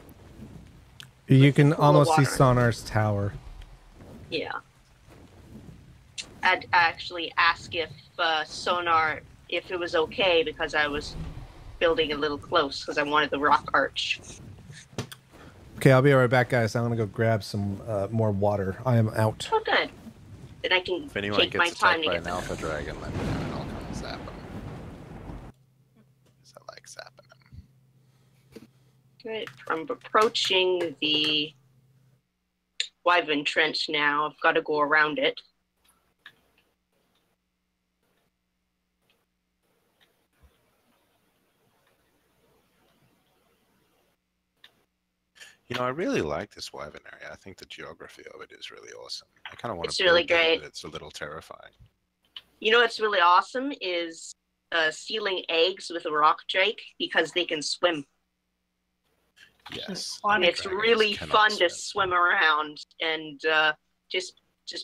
You can Full of almost see water. Sonar's tower. Yeah. I'd actually ask if Sonar, if it was okay, because I was building a little close, because I wanted the rock arch. Okay, I'll be right back, guys. I'm gonna go grab some more water. I am out. Oh, good. Then I can If anyone take my gets time attacked to by get an there. alpha dragon, let me know and I'll come and zap him. 'Cause I like zapping him. Good. I'm approaching the Wyvern Trench now. I've got to go around it. You know, I really like this Wyvern area. I think the geography of it is really awesome. I kind of want It's to really build there, great. but it's a little terrifying. You know what's really awesome is sealing eggs with a rock drake because they can swim. Yes. And it's Dragons really cannot fun swim. to swim around and just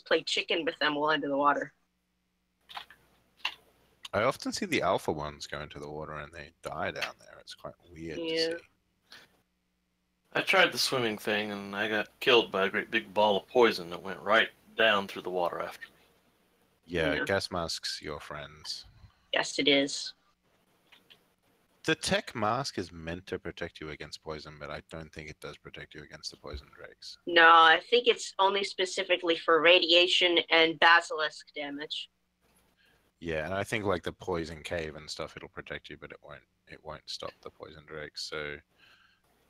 play chicken with them while under the water. I often see the alpha ones go into the water and they die down there. It's quite weird to Yeah. see. I tried the swimming thing and I got killed by a great big ball of poison that went right down through the water after me. Yeah, Yeah. gas masks, your friends. Yes, it is. The tech mask is meant to protect you against poison, but I don't think it does protect you against the poison drakes. No, I think it's only specifically for radiation and basilisk damage. Yeah, and I think like the poison cave and stuff, it'll protect you, but it won't stop the poison drakes. So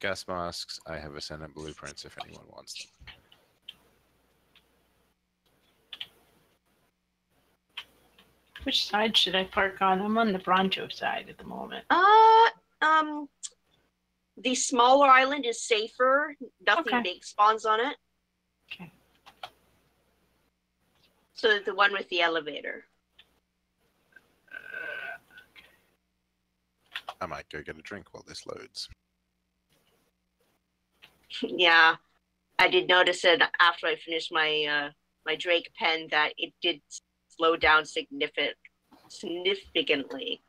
gas masks, I have Ascendant blueprints if anyone wants them. Which side should I park on? I'm on the Broncho side at the moment. The smaller island is safer. Nothing Okay. big spawns on it. Okay. So the one with the elevator. I might go get a drink while this loads. Yeah, I did notice it after I finished my my Drake pen that it did slow down significantly.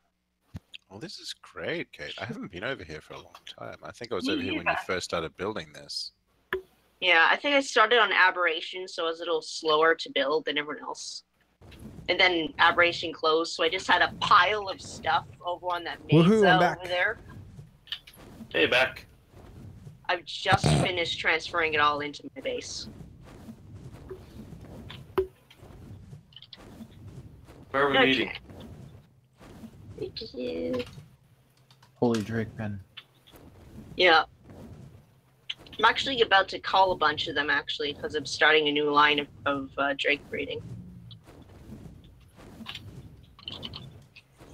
Well, this is great, Kate. I haven't been over here for a long time. I think I was over here when you first started building this. Yeah, I think I started on Aberration, so I was a little slower to build than everyone else. And then Aberration closed, so I just had a pile of stuff over on that Woohoo, mesa I'm back. over there. Hey, back. I've just finished transferring it all into my base. Where are we meeting? Thank you. Holy Drake pen. Yeah. I'm actually about to call a bunch of them, actually, because I'm starting a new line of drake breeding.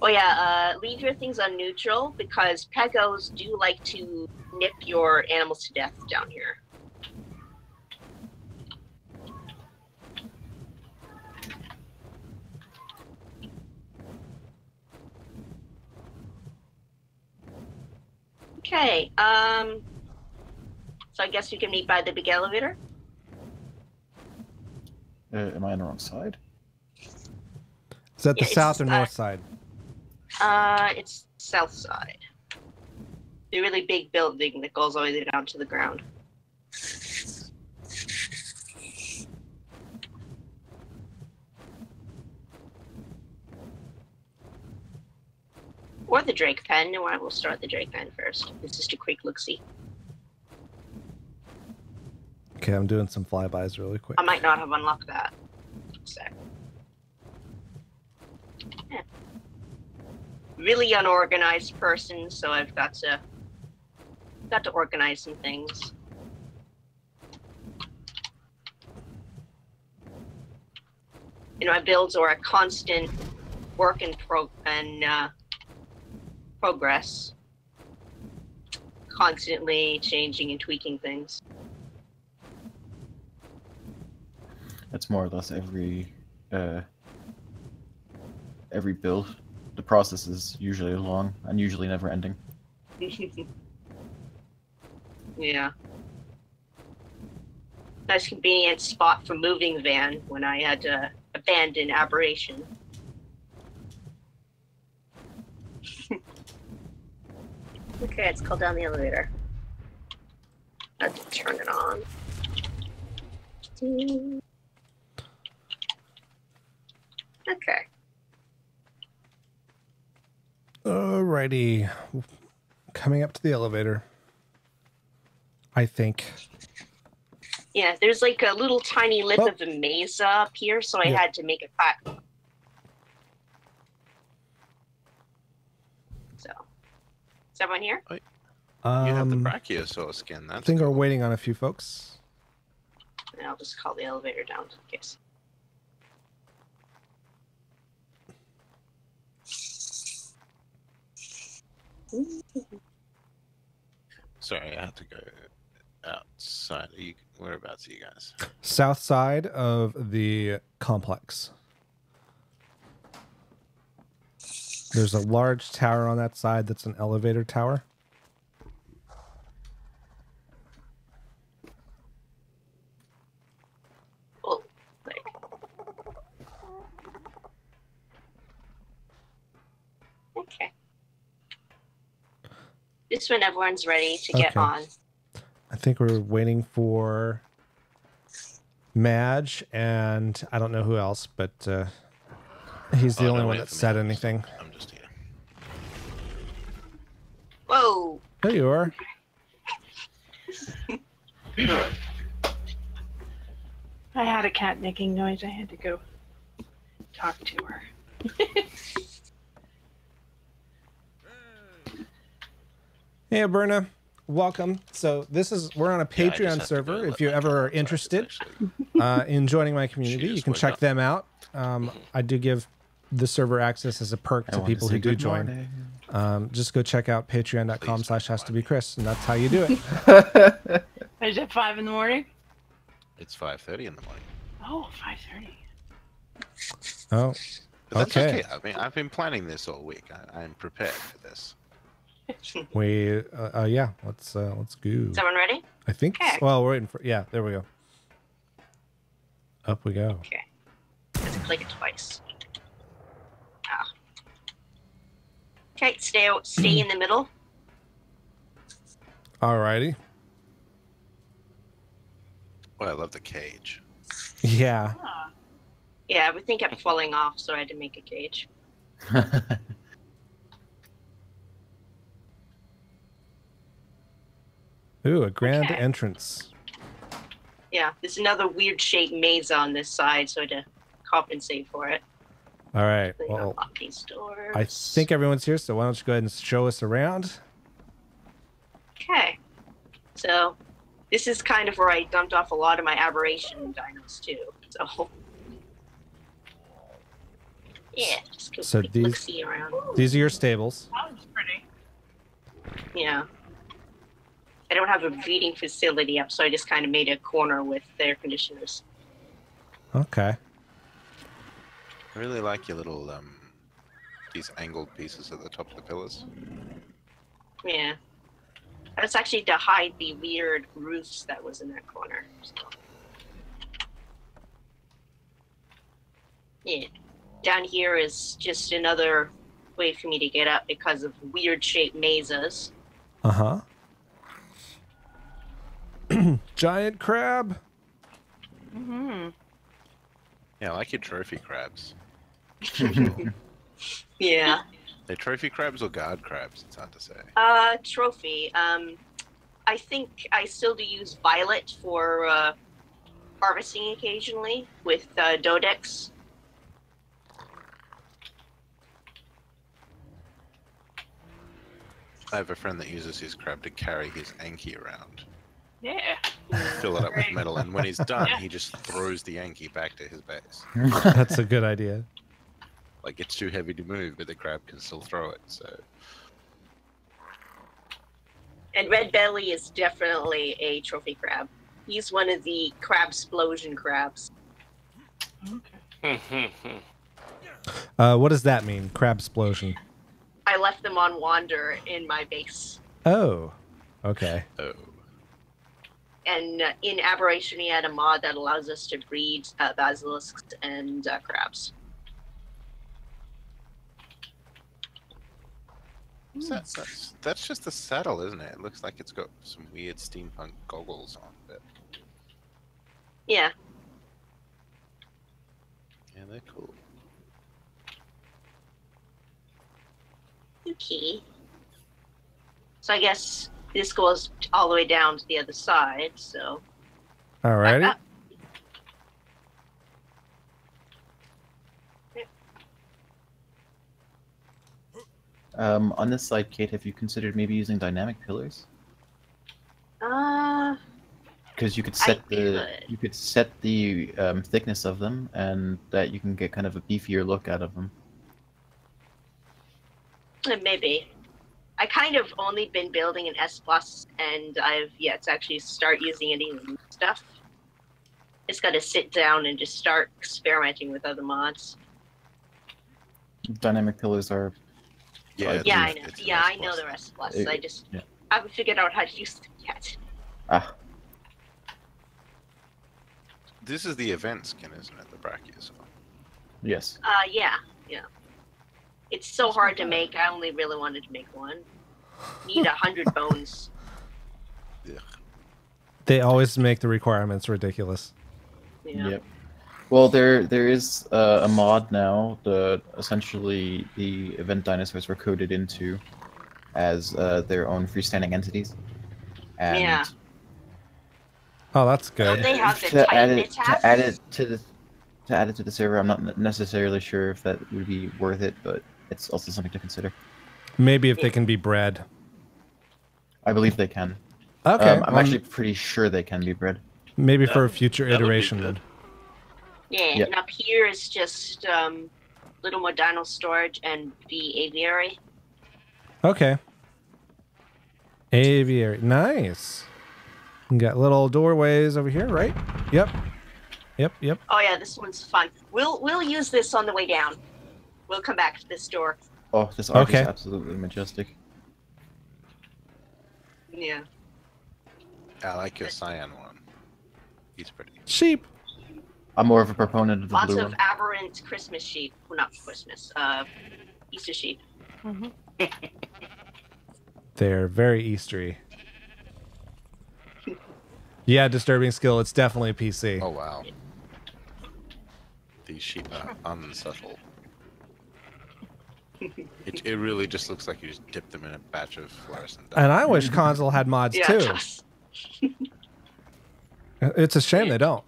Oh yeah, leave your things on neutral, because pegos do like to nip your animals to death down here. Okay, so I guess we can meet by the big elevator? Am I on the wrong side? Is that the south or north side? It's south side. The really big building that goes all the way down to the ground. Or the Drake pen. No, I will start the Drake pen first. It's just a quick look-see. Okay, I'm doing some flybys really quick. I might not have unlocked that. Sec. Yeah. Really unorganized person, so I've got to organize some things. You know, my builds are a constant work in progress, constantly changing and tweaking things. That's more or less every build. The process is usually long and usually never ending. Yeah. Nice convenient spot for moving van when I had to abandon Aberration. Okay, let's call down the elevator. I have to turn it on. Okay. Alrighty. Coming up to the elevator. I think. Yeah, there's like a little tiny lip of a mesa up here, so I had to make it flat. So, is everyone here? You have the brachiosaur skin. That's I think we're waiting on a few folks. And I'll just call the elevator down in case. Sorry, I have to go outside. Whereabouts are you guys? South side of the complex. There's a large tower on that side that's an elevator tower. Oh, okay. Just when everyone's ready to get on. I think we're waiting for Madge, and I don't know who else, but he's the only one that said anything. I'm just here. Whoa! There you are. I had a cat making noise. I had to go talk to her. Hey, Berna. Welcome. So we're on a Patreon server. If you ever are interested in joining my community, you can check them out. I do give the server access as a perk to people who do join. Just go check out patreon.com/SWChris, and that's how you do it. Is it 5 in the morning? It's 5:30 in the morning. Oh, 5:30. Oh, But that's okay. okay. I've been planning this all week. I'm prepared for this. We yeah, let's go. Is everyone ready? I think. Okay. Well, we're waiting for. Yeah, there we go. Up we go. Okay. I have to click it twice. Ah. Okay, stay in the middle. Alrighty. Well, I love the cage. Yeah. Yeah, everything kept falling off, so I had to make a cage. Ooh, a grand Okay. entrance. Yeah, there's another weird shaped maze on this side, so I had to compensate for it. All right. Then Well, unlock these doors. I think everyone's here, so why don't you go ahead and show us around? Okay. So, this is kind of where I dumped off a lot of my aberration dinos, too. So, yeah, just go So look-see around. These are your stables. Sounds pretty. Yeah. I don't have a breeding facility up, so I just kind of made a corner with air conditioners. Okay. I really like your little these angled pieces at the top of the pillars. Yeah. That's actually to hide the weird roofs that was in that corner. So. Yeah. Down here is just another way for me to get up because of weird shaped mazes. Uh-huh. Giant crab. Mm-hmm. Yeah, I like your trophy crabs. Yeah. They're trophy crabs or guard crabs? It's hard to say. Trophy. I think I still do use violet for harvesting occasionally with Dodex. I have a friend that uses his crab to carry his Anki around. Yeah. Fill it up with Great. metal, and when he's done, Yeah. he just throws the Anki back to his base. That's a good idea. Like, it's too heavy to move, but the crab can still throw it, so... And Red Belly is definitely a trophy crab. He's one of the crab explosion crabs. Hmm. What does that mean? Crab explosion. I left them on wander in my base. Oh. Okay. Oh. And in Aberration, we had a mod that allows us to breed basilisks and crabs. That's just the saddle, isn't it? It looks like it's got some weird steampunk goggles on it. Yeah. Yeah, they're cool. Okay. So I guess this goes all the way down to the other side, so... Alrighty. On this side, Kate, have you considered maybe using dynamic pillars? Because you could set the thickness of them, and that you can get kind of a beefier look out of them. Maybe. I kind of only been building an S+, and I've yet to actually start using any of the new stuff. Just got to sit down and just start experimenting with other mods. Dynamic pillars are... Yeah, Yeah, I know. Yeah, I know the S+. I just haven't figured out how to use them yet. Ah. This is the event skin, isn't it? The Brachiosaur. Yes. Yeah. It's so hard to make. I only really wanted to make one. Need 100 bones. Ugh. They always make the requirements ridiculous. Yeah. Yep. Well, there is a mod now that essentially the event dinosaurs were coded into as their own freestanding entities. And Yeah. Oh, that's good. They have the to add Titan it to add it to the server, I'm not necessarily sure if that would be worth it, but it's also something to consider. Maybe if they can be bred. I believe they can. Okay. I'm actually pretty sure they can be bred. Maybe for a future that would be iteration. good. Yeah, Yep. and up here is just little more dino storage and the aviary. Okay. Aviary. Nice. You got little doorways over here, right? Yep. Yep. Oh yeah, this one's fun. We'll use this on the way down. We'll come back to this door. Oh, this art Okay. is absolutely majestic. Yeah. I like your cyan one. He's pretty. Sheep. I'm more of a proponent of the Lots blue of one. aberrant Christmas sheep. Well, not Christmas. Easter sheep. Mm-hmm. They're very Eastery. Yeah, disturbing skill. It's definitely PC. Oh wow. These sheep are unsubtle. It really just looks like you just dip them in a batch of fluorescent dye. And I wish console had mods Yeah, too. it does. It's a shame they don't.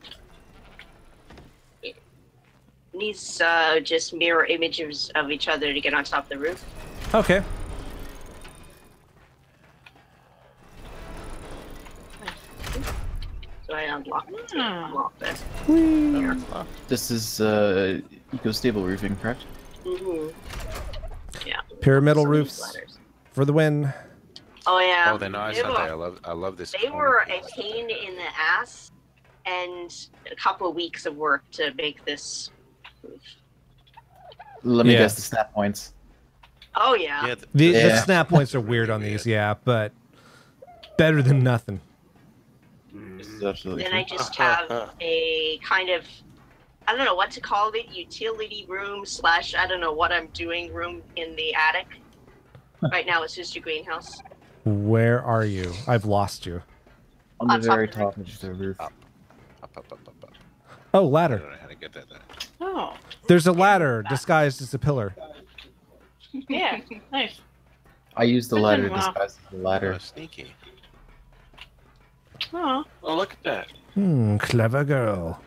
These just mirror images of each other to get on top of the roof. Okay. So I unlocked it. This is eco-stable roofing, correct? Mm-hmm. Yeah. Pyramidal Some of these roofs ladders. for the win. Oh yeah. Oh, they're nice, They aren't they? were- I love this. They were a pain in the ass, and a couple of weeks of work to make this roof. Let me Yeah. guess the snap points. Oh yeah. Yeah, The Yeah. snap points are weird on these, yeah, but better than nothing. This is absolutely Then true. I just have a kind of, I don't know what to call it, utility room / I don't know what I'm doing room in the attic. Right now it's just a greenhouse. Where are you? I've lost you. On the on top very of the top of the roof. Up. Oh, I ladder. don't know how to get that there. Oh, There's a ladder disguised as a pillar. yeah, nice. I used the Good ladder one. disguised as the ladder. Oh, sneaky. Oh, Oh, look at that. Clever girl.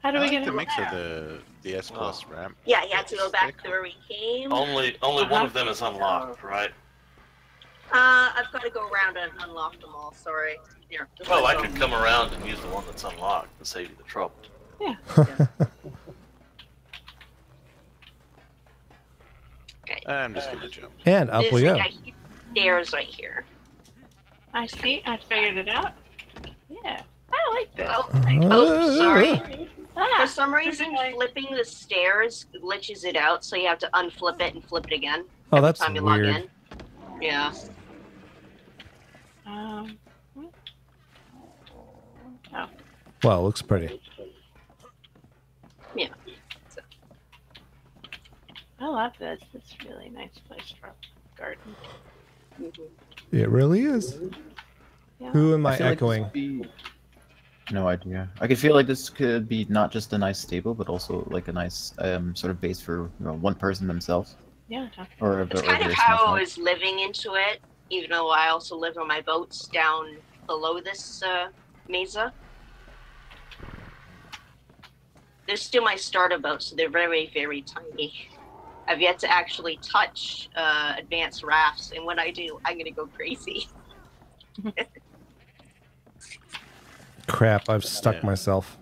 how do I we like get the it? mix of the S plus ramp. Yeah, you have to go back to where we came. Only one of them is unlocked, right? I've got to go around and unlock them all. Sorry. Here. Well, I could come around and use the one that's unlocked to save you the trouble. Okay. I'm just gonna jump. And up we There's go. like stairs right here. I see. I figured it out. Yeah, I like this. Oh, sorry. For Ah, some reason, flipping the stairs glitches it out, so you have to unflip it and flip it again Oh, every that's time you log weird. in. Yeah. oh. Well, it looks pretty. Yeah. I love this. It's a really nice place for a garden. It really is. Yeah. Who am I feel like this echoing? would be- No idea. I could feel like this could be not just a nice stable, but also like a nice sort of base for one person themselves. Yeah. Or a, It's or a kind of very how small I tribe. was living into it, even though I also live on my boats down below this mesa. They're still my starter boats, so they're very, very tiny. I've yet to actually touch advanced rafts, and when I do, I'm gonna go crazy. Crap, I've stuck Yeah. myself.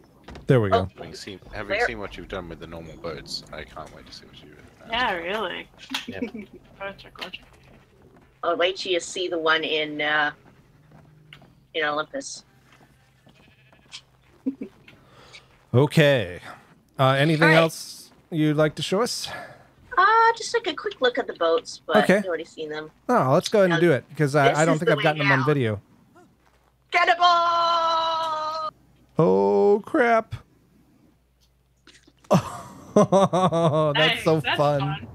There we go. Having seen what you've done with the normal boats, I can't wait to see what you do. Yeah, really. Yep. Boats are gorgeous. I'll wait till you see the one in Olympus. Okay. Anything All right. else you'd like to show us? Just like a quick look at the boats, but Okay. I've already seen them. Oh, let's go ahead and do it because This I don't is think the I've gotten way them on down. video. Cannibal! Oh crap! Oh, that's Nice, so that's fun.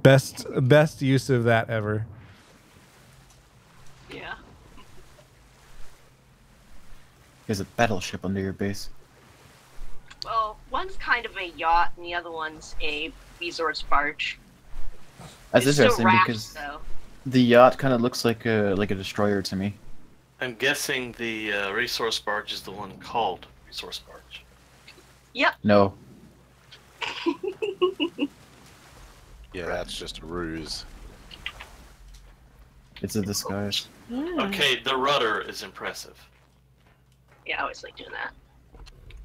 Best use of that ever. Yeah. There's a battleship under your base. Well, one's kind of a yacht, and the other one's a resource barge. That's It's still interesting rafts, because though. the yacht kind of looks like a destroyer to me. I'm guessing the resource barge is the one called resource barge. Yep. No, Yeah, that's just a ruse. it's a disguise. Okay, the rudder is impressive. Yeah, I always like doing that.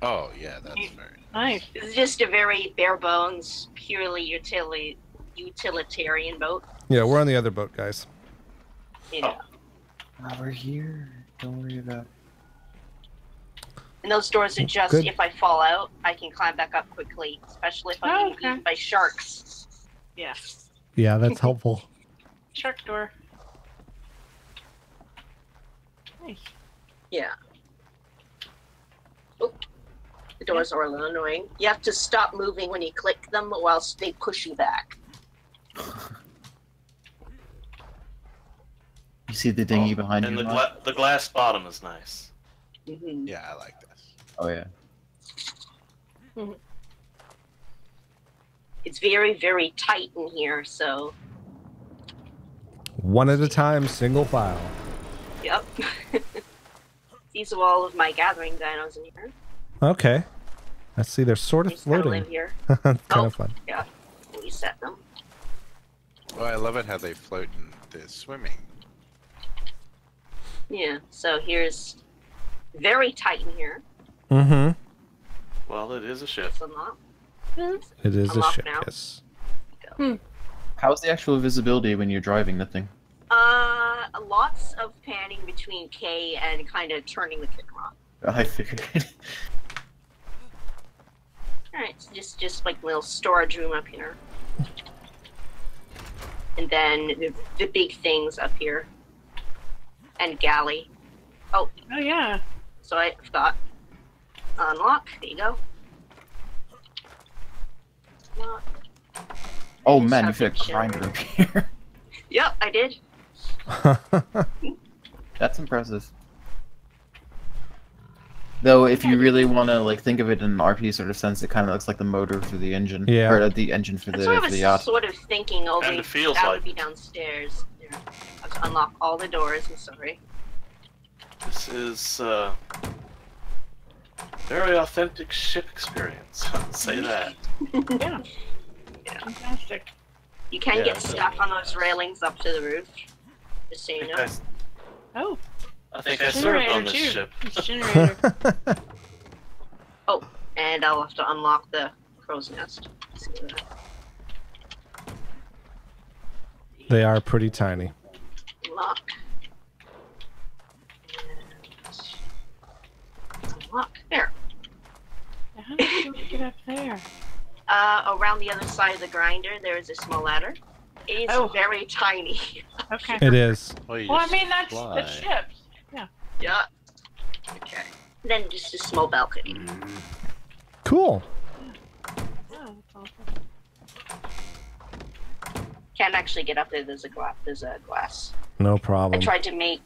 Oh yeah, that's very. Nice. It's just a very bare bones, purely utilitarian boat. Yeah, we're on the other boat, guys. You know. We're here. Don't worry about. And those doors are just, Good. if I fall out, I can climb back up quickly, especially if I'm being eaten by sharks. Yeah. Yeah, that's helpful. Shark door. Nice. Yeah. Oh. The doors are a little annoying. You have to stop moving when you click them, whilst they push you back. You see the dinghy behind and you? the glass bottom is nice. Mm-hmm. Yeah, I like this. Oh yeah. Mm-hmm. It's very, very tight in here, so... One at a time, single file. Yep. These are all of my gathering dinos in here. Okay. I see they're sort of They just kinda floating. live here. Kind of fun. Yeah. We set them. Well, I love it how they float and they're swimming. Yeah, so here's... Very tight in here. Mm-hmm. Well, it is a ship. It's unlocked. It is a Unlocked ship, now. yes. How's the actual visibility when you're driving the thing? Lots of panning between K and kind of turning the camera. I figured. Alright, so just like a little storage room up here. And then the big things up here. And galley. Oh, yeah. so I forgot. Unlock. There you go. Unlock. Oh Just man, you have fit to a grinder up here. Yep, I did. That's impressive. Though, if you really want to like think of it in an RP sort of sense, it kind of looks like the motor for the engine, Yeah. or the engine for That's the what I for was the yacht. sort of thinking over. And it feels that like would be downstairs. Yeah. I have to unlock all the doors. I'm sorry. This is very authentic ship experience. I'll say that. Yeah. Fantastic. You can Yeah, get that's stuck on those railings up to the roof. Just so you know. Oh. I think I served on this Generator, ship. too. It's generator. Oh, and I'll have to unlock the crow's nest. See that. They are pretty tiny. Unlock. And unlock. There. How do you get up there? Around the other side of the grinder, there is a small ladder. It is very tiny. Okay. It is. Well, I mean, that's ships. Yeah. Yeah. Okay. Then just a small balcony. Cool. Oh, that's awesome. Can't actually get up there. There's a glass. No I problem. tried to make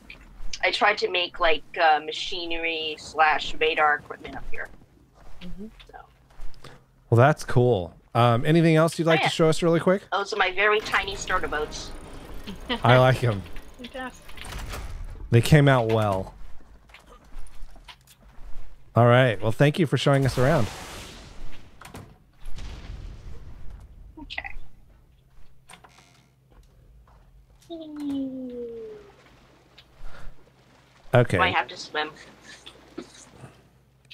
like machinery / radar equipment up here. So Well, that's cool. Anything else you'd like to show us really quick? those are my very tiny starter boats. I like them. Fantastic. They came out well. All right. Well, thank you for showing us around. Okay. Okay. Might have to swim.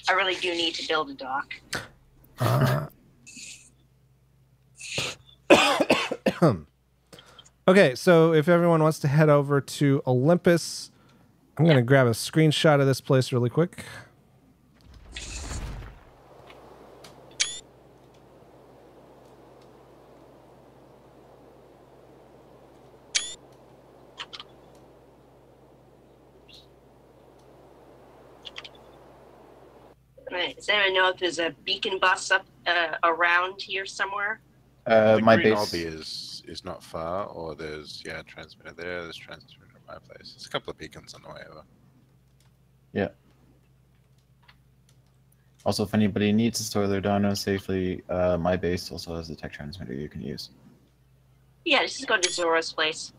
I really do need to build a dock. Okay, so if everyone wants to head over to Olympus, I'm going to grab a screenshot of this place really quick. Right. Does anyone know if there's a beacon bus up around here somewhere? The My green base. obby is not far, or there's a transmitter there. There's transmitter at my place. There's a couple of beacons on the way over. Yeah. Also, if anybody needs to store their dino safely, my base also has a tech transmitter you can use. Yeah, just go to Zora's place.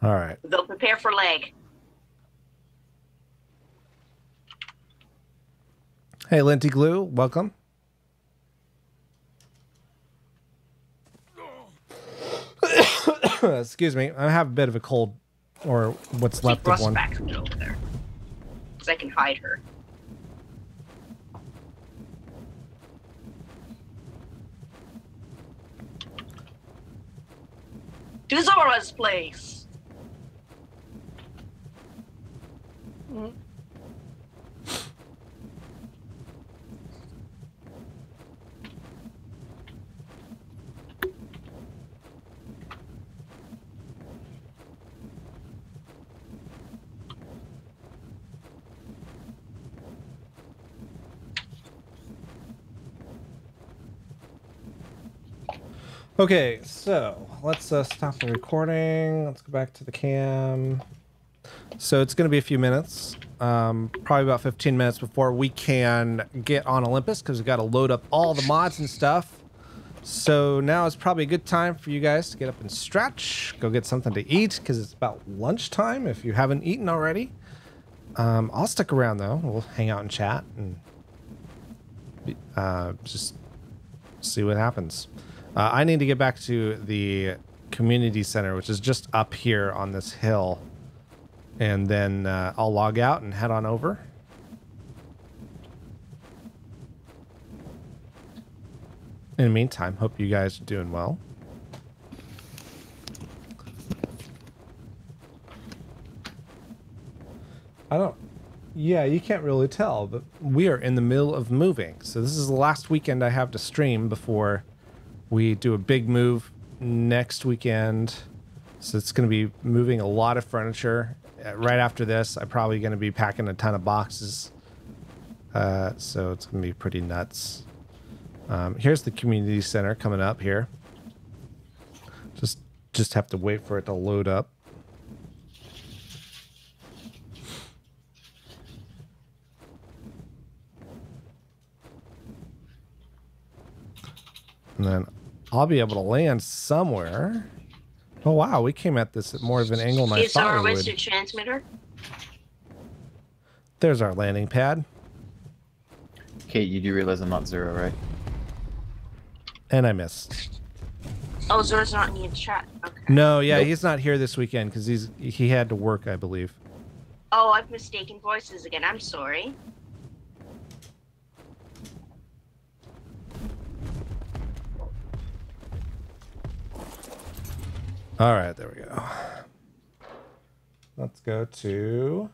All right. They'll prepare for leg. Hey, Linty Glue, welcome. Excuse me, I have a bit of a cold, or what's left of one. Back over there, because I can hide her. To Zora's place. Okay, so let's stop the recording. Let's go back to the cam. So it's going to be a few minutes, probably about 15 minutes before we can get on Olympus because we've got to load up all the mods and stuff. So now is probably a good time for you guys to get up and stretch, go get something to eat because it's about lunchtime if you haven't eaten already. I'll stick around though. We'll hang out and chat and just see what happens. I need to get back to the community center, which is just up here on this hill. And then I'll log out and head on over. In the meantime, hope you guys are doing well. Yeah, you can't really tell, but we are in the middle of moving. So this is the last weekend I have to stream before we do a big move next weekend. So it's going to be moving a lot of furniture. Right after this, I'm probably going to be packing a ton of boxes. So it's going to be pretty nuts. Here's the community center coming up here. Just have to wait for it to load up. And then I'll be able to land somewhere. Oh wow, we came at this at more of an angle than I Is thought our we would. western transmitter? There's our landing pad. Kate, you do realize I'm not Zero, right? And I missed. Oh, Zora's not in the chat. Okay. No, yeah, Nope. he's not here this weekend because he had to work, I believe. Oh, I've mistaken voices again. I'm sorry. All right, there we go. Let's go to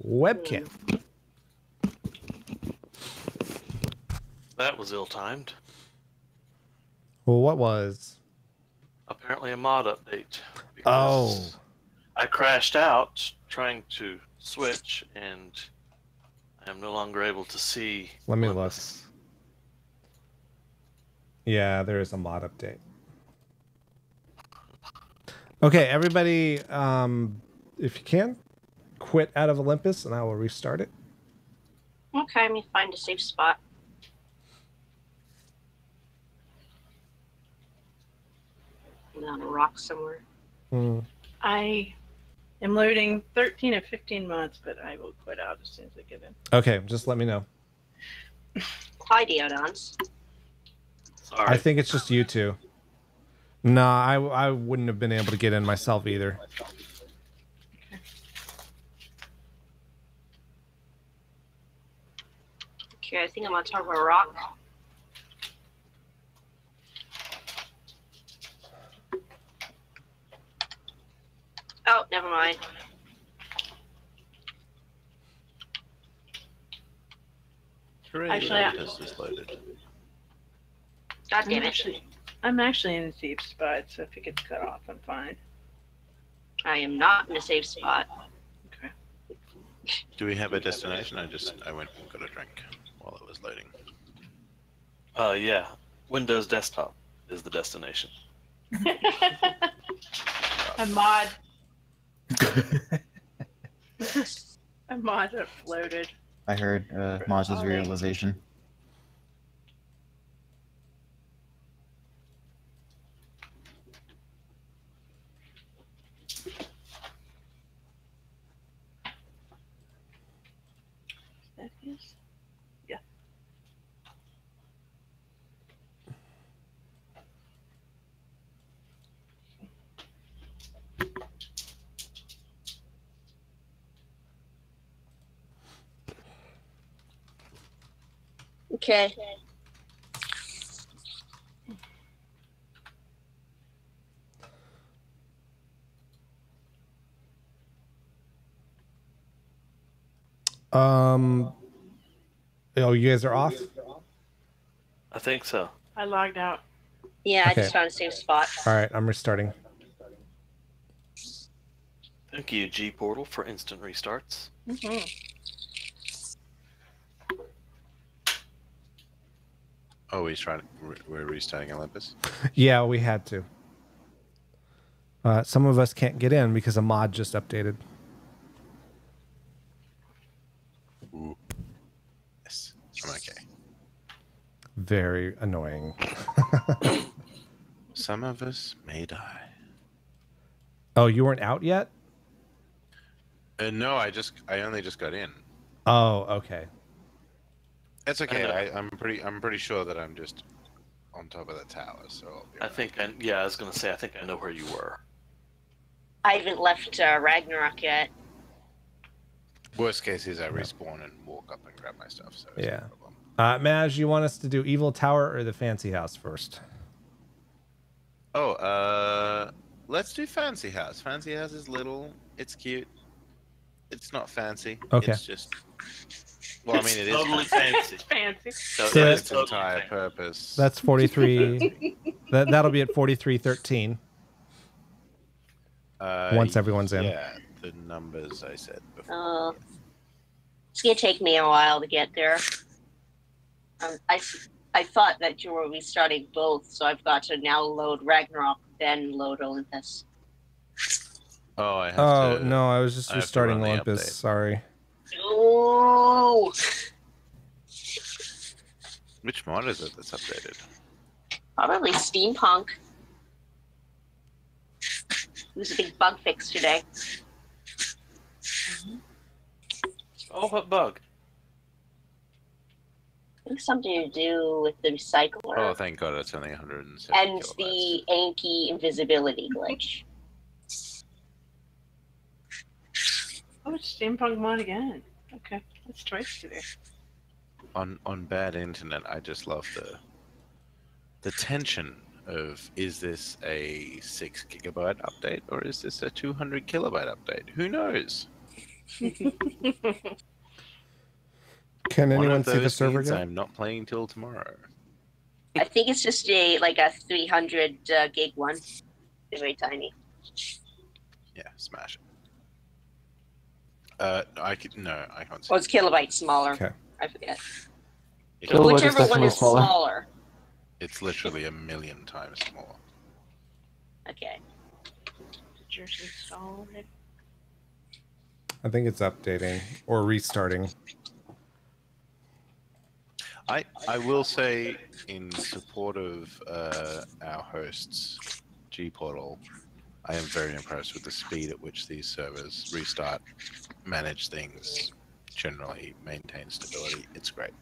webcam. That was ill-timed. Well, what was? Apparently a mod update. Oh. because I crashed out trying to switch, and I am no longer able to see. Let me look. Olympus. Yeah, there is a mod update. Okay, everybody, if you can, quit out of Olympus and I will restart it. Okay, let me find a safe spot. On a rock somewhere. I am loading 13 of 15 mods, but I will quit out as soon as I get in. Okay, just let me know. Hi, Deodons. Sorry. I think it's just you two. No, I wouldn't have been able to get in myself either. Okay, I think I'm on top of a rock. Oh, never mind. Actually, This is loaded. God damn it. I'm actually in a safe spot, so if it gets cut off, I'm fine. I am not in a safe spot. Okay. Do we have a destination? I went and got a drink while it was loading. Yeah. Windows Desktop is the destination. A mod. A mod uploaded. I heard Maj's realization. That is? Yeah. Okay. Oh, you guys are off? I think so. I logged out. Yeah, I Okay. just found a safe spot. All right, I'm restarting. Thank you, G Portal, for instant restarts. Oh, he's trying to. We're restarting Olympus. Yeah, we had to. Some of us can't get in because a mod just updated. Ooh. Yes, I'm okay. Very annoying. Some of us may die. Oh, you weren't out yet? No, I only just got in. Oh, okay. It's okay. I'm pretty sure that I'm just on top of the tower. So I'll be I was gonna say I think I know where you were. I haven't left Ragnarok yet. Worst case is I respawn and walk up and grab my stuff. So it's Yeah. no problem. Maj, you want us to do Evil Tower or the Fancy House first? Oh, let's do Fancy House. Fancy House is little. It's cute. It's not fancy. Okay. It's just. Well, I mean, it is totally fancy. fancy. So So that's its entire purpose. That's 43. That'll be at 4313. Once everyone's in. Yeah, the numbers I said before. It's gonna take me a while to get there. I thought that you were restarting both, so I've got to now load Ragnarok, then load Olympus. Oh, I have Oh, to. no, I was just I have to restarting run the Olympus. update. Sorry. Oh. Which mod is it that's updated? Probably Steampunk. It was a big bug fix today. Oh, what bug? I think something to do with the recycler. Oh, thank God, it's only 170 and kilobytes. the Anki invisibility glitch. Oh, it's Steampunk mod again. Okay, let's try today. On bad internet, I just love the tension of, is this a 6 gigabyte update or is this a 200 kilobyte update? Who knows? Can One anyone of see the those server means again? I'm not playing till tomorrow. I think it's just a 300 gig one. It's very tiny. Yeah, smash it. I can't see. Oh, it's kilobytes smaller. Okay. I forget. Kilobyte is Whichever one definitely is smaller. smaller. It's literally 1,000,000 times smaller. Okay. Did yours install already? I think it's updating or restarting. I will say, in support of our hosts, G-Portal, I am very impressed with the speed at which these servers restart, manage things, generally maintain stability. It's great.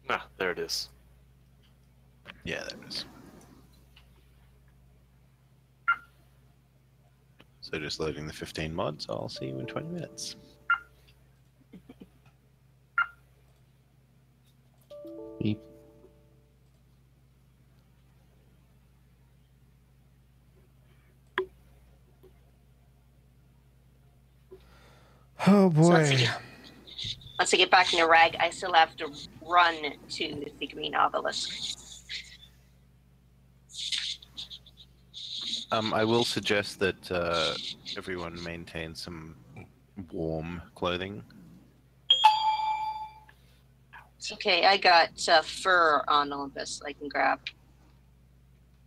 Ah, there it is. Yeah, there it is. So just loading the 15 mods. I'll see you in 20 minutes. Beep. Oh boy. Once I get back into Rag, I still have to run to the green obelisk. I will suggest that everyone maintain some warm clothing. It's okay. I got fur on Olympus I can grab.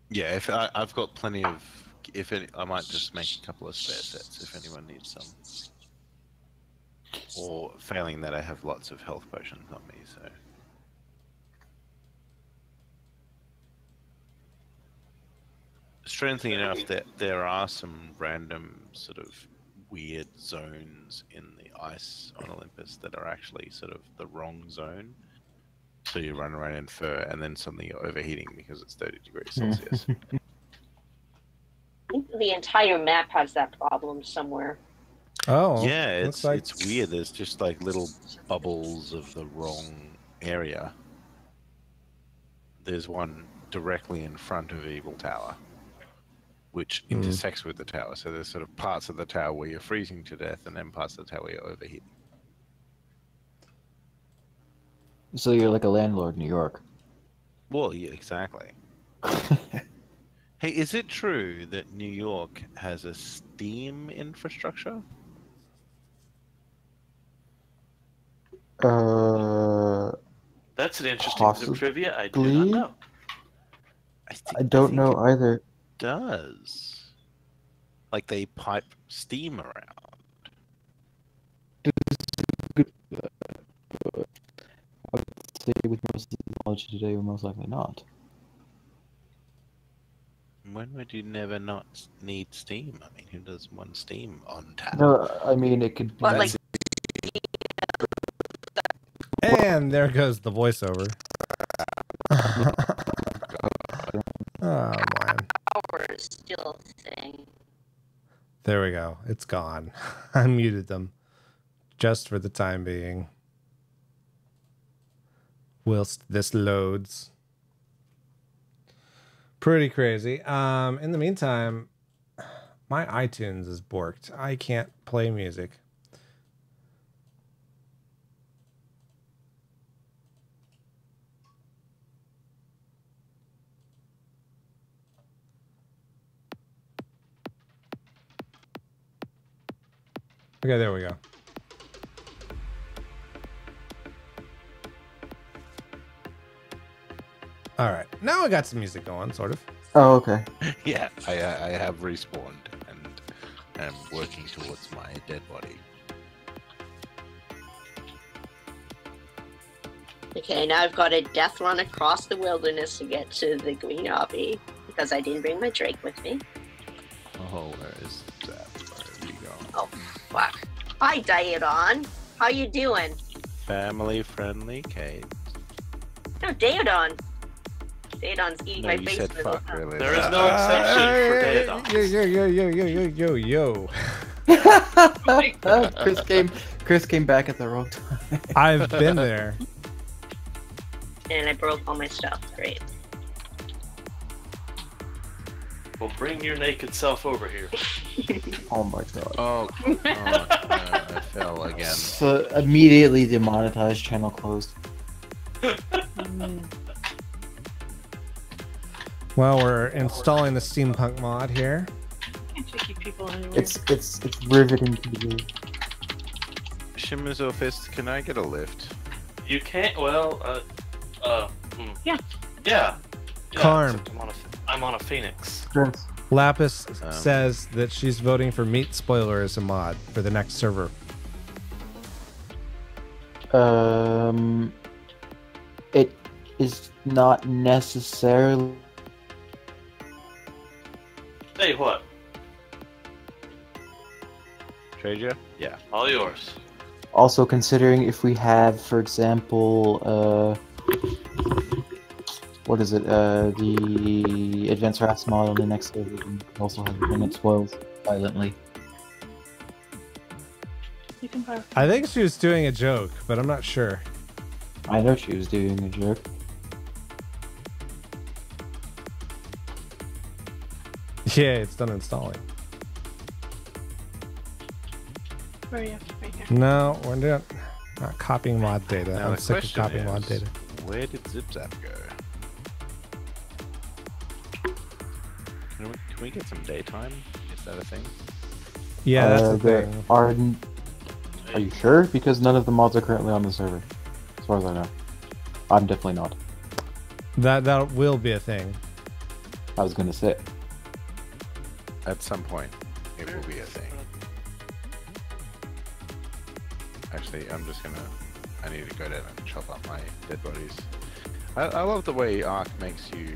Yeah, if I've got plenty of. I might just make a couple of spare sets if anyone needs some. Or failing that, I have lots of health potions on me. So. Strangely enough, there are some random sort of weird zones in the ice on Olympus that are actually sort of the wrong zone. So you run around in fur, and then suddenly you're overheating because it's 30 degrees Celsius. I think the entire map has that problem somewhere. Oh. Yeah, looks like... it's weird. There's just like little bubbles of the wrong area. There's one directly in front of Evil Tower, which intersects with the tower. So there's sort of parts of the tower where you're freezing to death, and then parts of the tower where you're overheating. So you're like a landlord in New York. Well, yeah, exactly. Hey, is it true that New York has a steam infrastructure? That's an interesting bit of trivia I do not Possibly? know. I don't think know either. does. Like they pipe steam around. I would say with most of the technology today, we're most likely not. When would you never not need steam? I mean, who does one steam on tap? No, I mean it could be. But like, And there goes the voiceover. Oh man. hours still thing. There we go. It's gone. I muted them just for the time being. Whilst this loads. Pretty crazy. In the meantime, my iTunes is borked. I can't play music. Okay, there we go. All right, now I got some music going, sort of. Oh, okay. Yeah, I have respawned and am working towards my dead body. Okay, now I've got a death run across the wilderness to get to the green obby because I didn't bring my Drake with me. Oh, where is that? Where are you going? Oh, fuck. Hi, Diodon. How you doing? Family friendly Kate. No, Diodon. Diodon's eating No, my you face. said fuck, really. There is no exception for Daedon. Yo. Chris came back at the wrong time. I've been there. And I broke all my stuff. Great. Well, bring your naked self over here. Oh my god. Oh, no, I fell again. So immediately demonetized, channel closed. Well, we're installing the steampunk mod here. Can't you keep people anywhere? It's riveting TV. Shimizu Fist, can I get a lift? You can't. Well, Yeah. Yeah. Karm. except I'm on a Phoenix. Chris. Lapis says that she's voting for Meat Spoiler as a mod for the next server. It is not necessarily. Hey, what? Treasure? Yeah. All yours. Also, considering if we have, for example, what is it? The Advanced Rats mod on the next server, we can also have it when it spoils violently. You can buy. I think she was doing a joke, but I'm not sure. I know she was doing a joke. Yeah, it's done installing. Where are you? Right here. No, we're not copying mod data. Now I'm the sick of question copying mod is, data. where did ZipZap go? Can we get some daytime? Is that a thing? Yeah, that's the there thing. Are you sure? Because none of the mods are currently on the server, as far as I know. I'm definitely not. That will be a thing. I was gonna say. At some point, it will be a thing. Actually, I need to go down and chop up my dead bodies. I love the way Ark makes you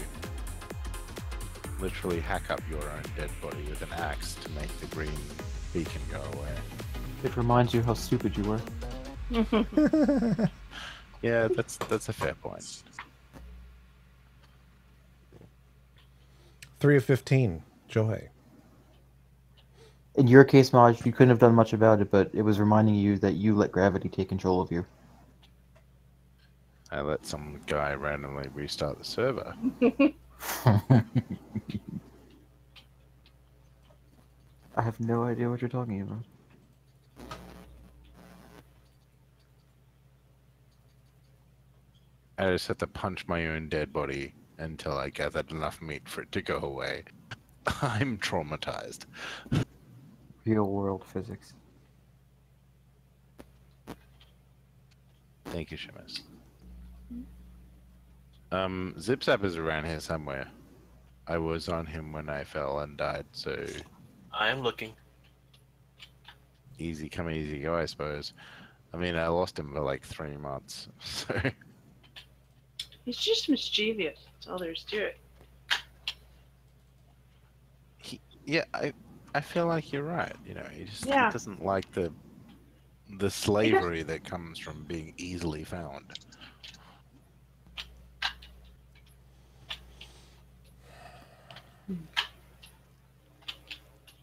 literally hack up your own dead body with an axe to make the green beacon go away. It reminds you how stupid you were. Yeah, that's a fair point. 3 of 15. Joy. In your case, Maj, you couldn't have done much about it, but it was reminding you that you let gravity take control of you. I let some guy randomly restart the server. I have no idea what you're talking about. I just had to punch my own dead body until I gathered enough meat for it to go away. I'm traumatized. Real world physics. Thank you, Shemus. Zip-Zap is around here somewhere. I was on him when I fell and died, so I am looking. easy come, easy go, I suppose. I mean, I lost him for like 3 months, so... He's just mischievous. That's all there is to it. Yeah, I feel like you're right. You know, he just Yeah. he doesn't like the slavery that comes from being easily found.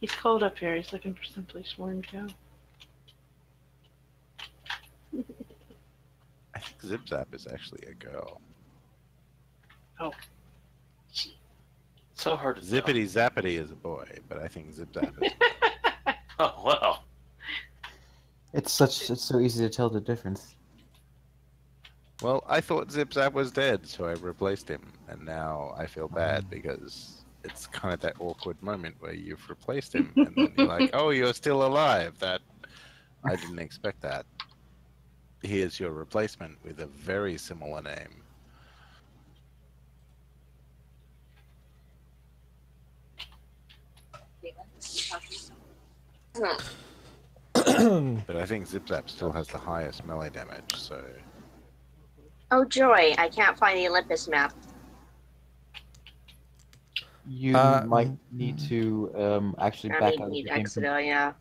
He's cold up here. He's looking for someplace warm to go. I think Zip-Zap is actually a girl. Oh. So hard to tell. Zippity Zappity is a boy, but I think Zip-Zap is. Oh, wow. It's so easy to tell the difference. Well, I thought Zip-Zap was dead, so I replaced him, and now I feel bad because it's kind of that awkward moment where you've replaced him, and then you're like, "Oh, you're still alive." That I didn't expect that. Here's your replacement with a very similar name. But I think Zip-Zap still has the highest melee damage, so... Oh joy, I can't find the Olympus map. You might need to actually I back need out of the need game. exit, yeah.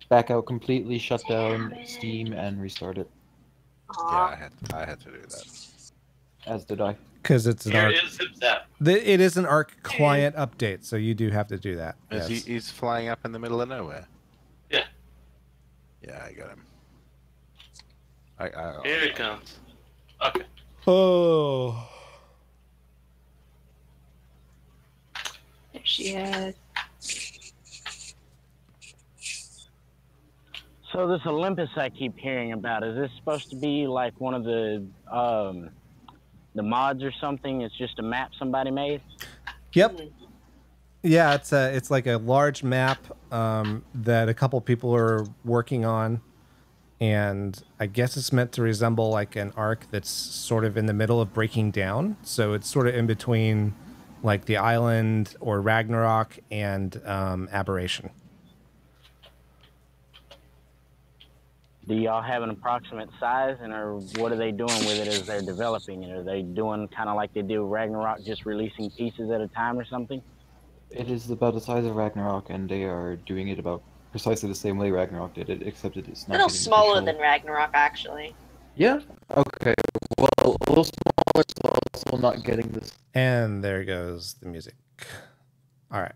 Back out completely, shut down Steam, and restart it. Aw. Yeah, I had to do that. As did I. Because it's an Here ARC. is Zip-Zap. It is an ARC client update, so you do have to do that. Is Yes. he's flying up in the middle of nowhere. Yeah. Yeah, I got him. Here he comes. Okay. Oh. There she is. So this Olympus I keep hearing about, is this supposed to be like one of the mods or something? It's just a map somebody made? Yep. Yeah, it's like a large map that a couple people are working on, and I guess it's meant to resemble like an arc that's sort of in the middle of breaking down. So it's sort of in between like the island or Ragnarok and Aberration. Do y'all have an approximate size, and or what are they doing with it as they're developing it? Are they doing kind of like they do Ragnarok, just releasing pieces at a time or something? It is about the size of Ragnarok, and they are doing it about precisely the same way Ragnarok did it, except it is A not little getting smaller official- than Ragnarok, actually. Yeah? Okay. Well, a little smaller, so also not getting this. And there goes the music. All right.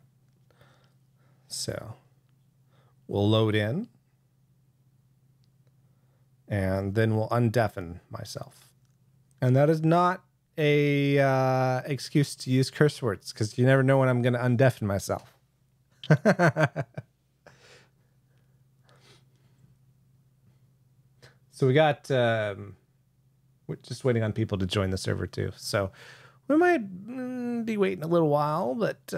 So we'll load in. And then we'll undeafen myself. And that is not a excuse to use curse words, because you never know when I'm going to undeafen myself. So we got... we're just waiting on people to join the server too. So we might be waiting a little while, but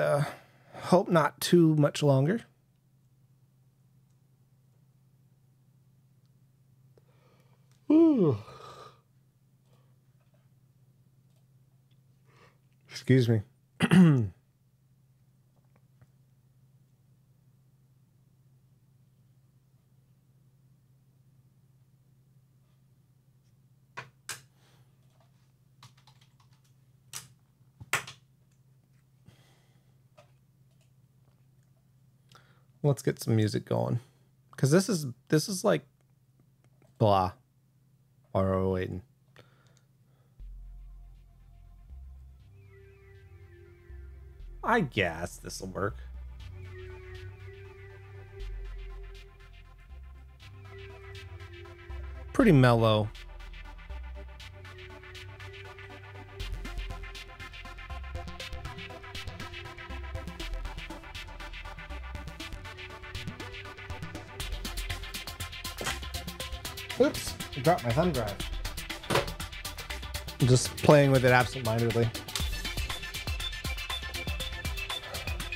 hope not too much longer. Ooh. Excuse me. Let's get some music going, because this is like blah. While we're waiting. I guess this will work. Pretty mellow. Oops, I dropped my thumb drive. I'm just playing with it absentmindedly.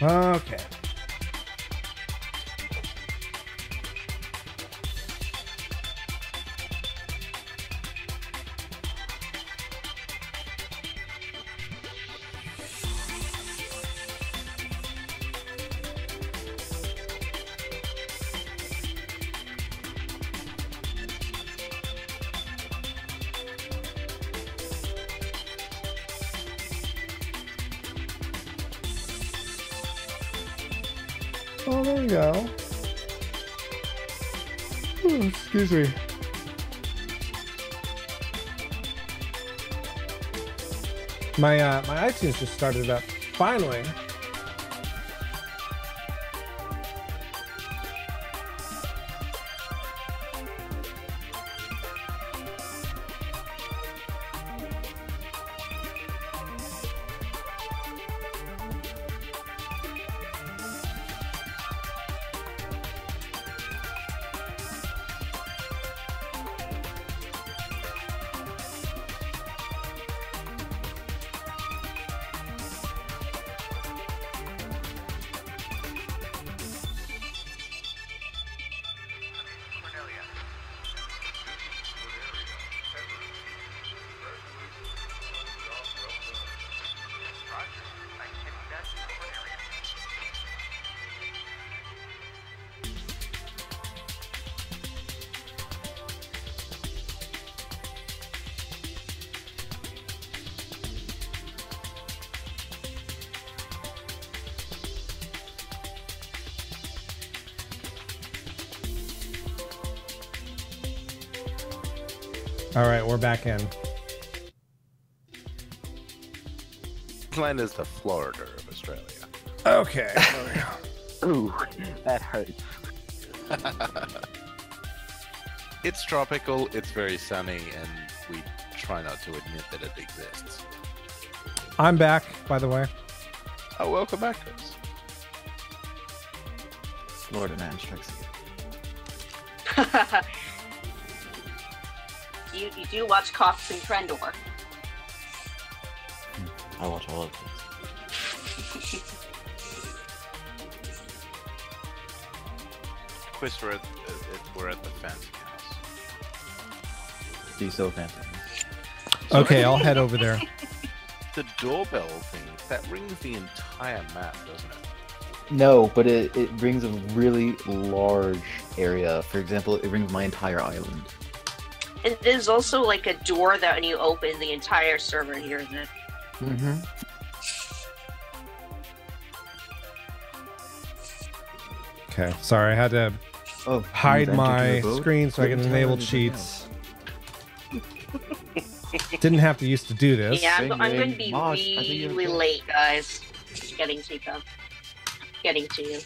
Okay. Oh, there we go. Oh, excuse me. My iTunes just started up. Finally. All right, we're back in. Land is the Florida of Australia. Okay. Ooh, that hurts. It's tropical, it's very sunny, and we try not to admit that it exists. I'm back, by the way. Oh, welcome back, Chris. Florida man strikes You do watch Cops and Trendor. I watch all of this. Chris, we're at the fancy house. Be so fancy. Okay, I'll head over there. The doorbell thing, that rings the entire map, doesn't it? No, but it rings a really large area. For example, it rings my entire island. And there's also like a door that when you open, the entire server hears it. Mm-hmm. Okay, sorry, I had to hide my screen so I can enable cheats. Didn't have to used to do this. Yeah, I'm going to be really late, guys. Getting to you.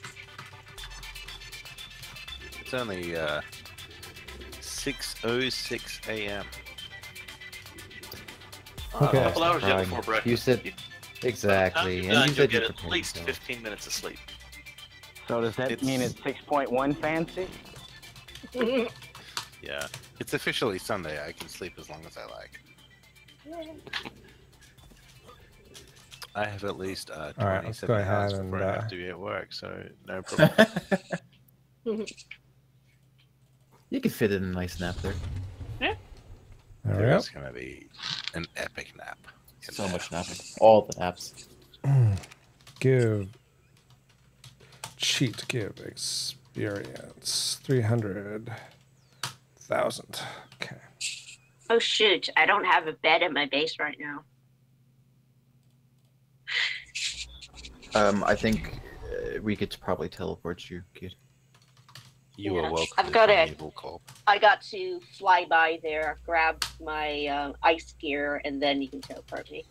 It's only 6:06 a.m. Okay. A couple hours yet before breakfast. You said exactly, You'll and you said get you at least 15 minutes of sleep. So does that mean it's 6.1 fancy? Yeah, it's officially Sunday. I can sleep as long as I like. I have at least 27 let's go ahead hours and, before I have to be at work, so no problem. You can fit in a nice nap there. Yeah. There we go. It's gonna be an epic nap. So much napping. All the naps. Give cheat, give experience 300,000. Okay. Oh shoot, I don't have a bed at my base right now. I think we could probably teleport you, kid. You are welcome. I've got I got to fly by there, grab my ice gear, and then you can teleport me.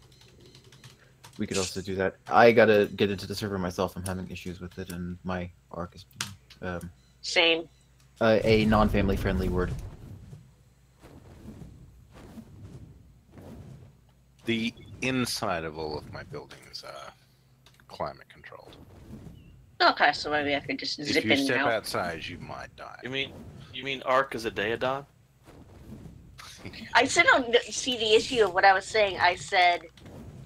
We could also do that. I gotta get into the server myself. I'm having issues with it, and my arc is Same. A non-family friendly word. The inside of all of my buildings are climate controlled. Okay, so maybe I could just If zip you in step now. outside, you might die. You mean Ark is a Daedon? I still don't see the issue of what I was saying. I said,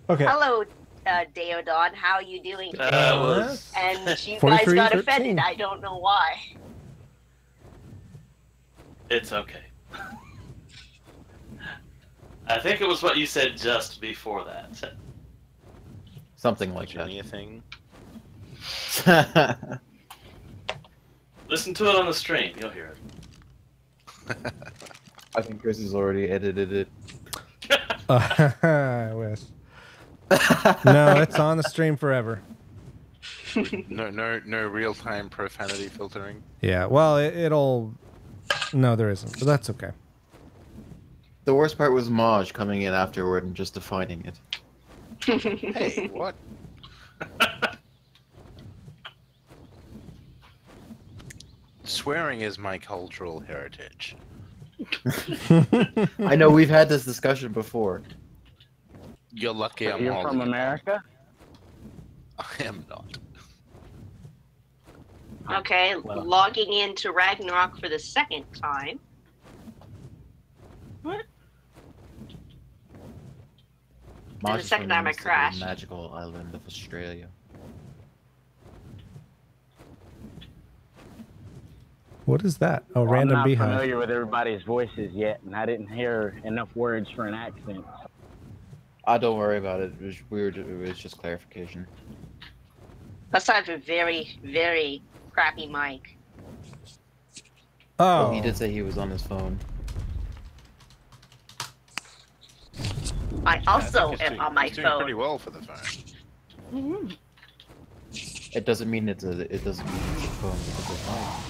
Okay. "Hello, Deodon, how are you doing today?" And you guys 43, got 13. offended. I don't know why. It's okay. I think it was what you said just before that. Something like that. Anything? Listen to it on the stream, you'll hear it. I think Chris has already edited it. I wish. No, it's on the stream forever. No real-time profanity filtering. Yeah, well, it'll... No, there isn't, but that's okay. The worst part was Maj coming in afterward and just defining it. Hey, what? Swearing is my cultural heritage. I know we've had this discussion before. You're lucky I'm You're holding from it. America? I am not. Okay, Well. logging into Ragnarok for the second time. What? Maj the is second from time I the crashed. magical island of Australia. What is that? Oh, Well, random I'm not beehive. familiar with everybody's voices yet, and I didn't hear enough words for an accent. Don't worry about it. It was weird. It was just clarification. Plus, I have a very, very crappy mic. Oh. Well, he did say he was on his phone. I also He's am on my he's doing pretty phone. well for the phone. Mm-hmm. It doesn't mean it's a phone because it's fine.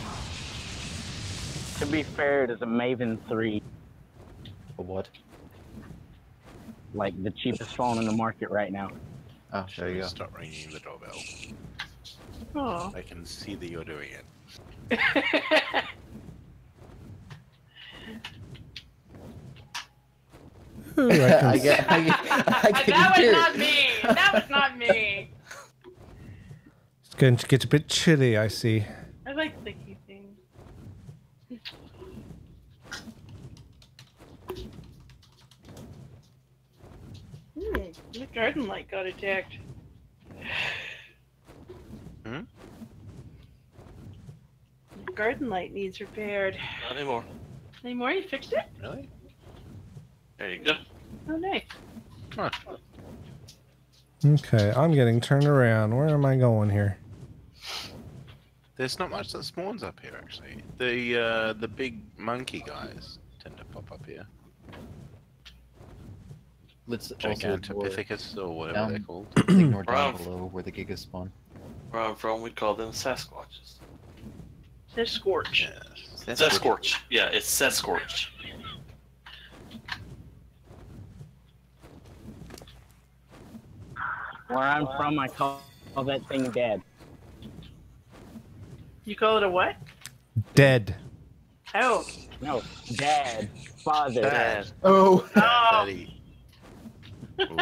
To be fair, it is a Maven 3, A what? like the cheapest phone in the market right now. Oh, there you go. Stop ringing the doorbell. Oh. I can see that you're doing it. Ooh, I can I can That hear was it. not me. That was not me. It's going to get a bit chilly, I see. I like sticky things. The garden light got attacked. Hmm? The garden light needs repaired. Not anymore. Anymore? You fixed it? Really? There you go. Oh, nice. Okay, I'm getting turned around. Where am I going here? There's not much that spawns up here, actually. The big monkey guys tend to pop up here. Let's also ignore, Gigantopithecus or whatever they're called. ignore down Rough. below where the gigas spawn. Where I'm from, we call them Sasquatches. There's Scorch. Yeah. Sasquatch. Yeah, it's Sasquatch. Where I'm from, I call that thing Dad. You call it a what? Dead. Oh. No, Dad. Father. Dad. Oh! Oh. Daddy. Ooh.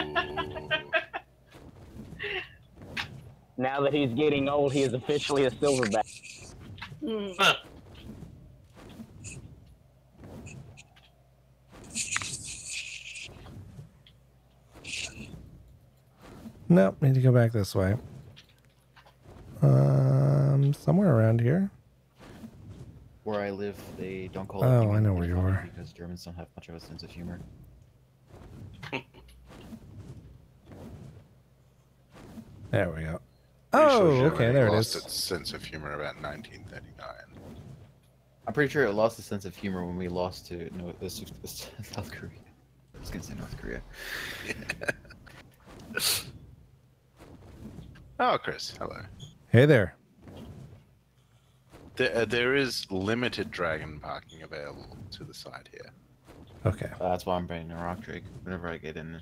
Now that he's getting old, he is officially a silverback. Hmm. Huh. Nope, need to go back this way. Somewhere around here. Where I live, they don't call it. Oh, I know where you funny are. Because Germans don't have much of a sense of humor. There we go. Pretty Oh, sure okay, Germany there it lost is. its sense of humor about 1939. I'm pretty sure it lost the sense of humor when we lost to South Korea. I was gonna say North Korea. Oh, Chris, hello. Hey there. There is limited dragon parking available to the side here. Okay. That's why I'm bringing a rock drake whenever I get in.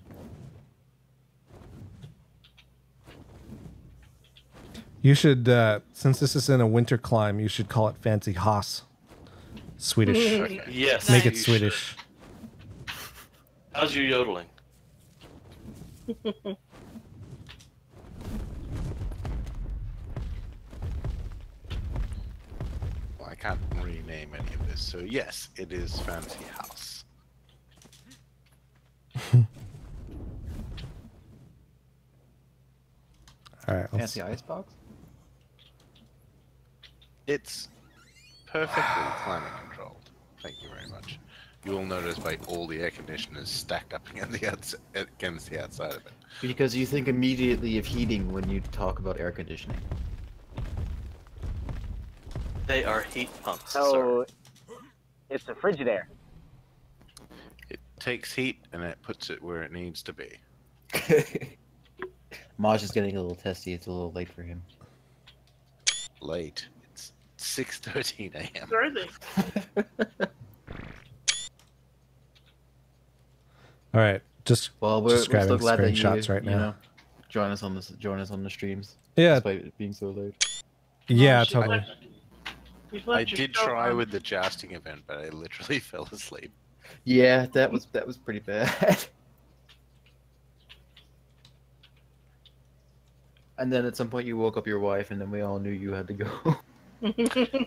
You should, since this is in a winter climb, you should call it Fancy Haas. Swedish. Okay. Yes. Make it you Swedish. should. How's your yodeling? Well, I can't rename any of this, so yes, it is Fancy House. All right. Let's, Fancy icebox? It's perfectly climate controlled. Thank you very much. You will notice by all the air conditioners stacked up against the outside of it. Because you think immediately of heating when you talk about air conditioning. They are heat pumps, So, it's a Frigidaire. It takes heat and it puts it where it needs to be. Maj is getting a little testy. It's a little late for him. late. It's 6:13 a.m. Early. All right, just Well, we're just still grabbing glad that screenshots you right now. join us on the streams. Yeah. Despite it being so late. Yeah, Well, totally. I did try with the jousting event, but I literally fell asleep. Yeah, that was pretty bad. And then at some point you woke up your wife, and then we all knew you had to go.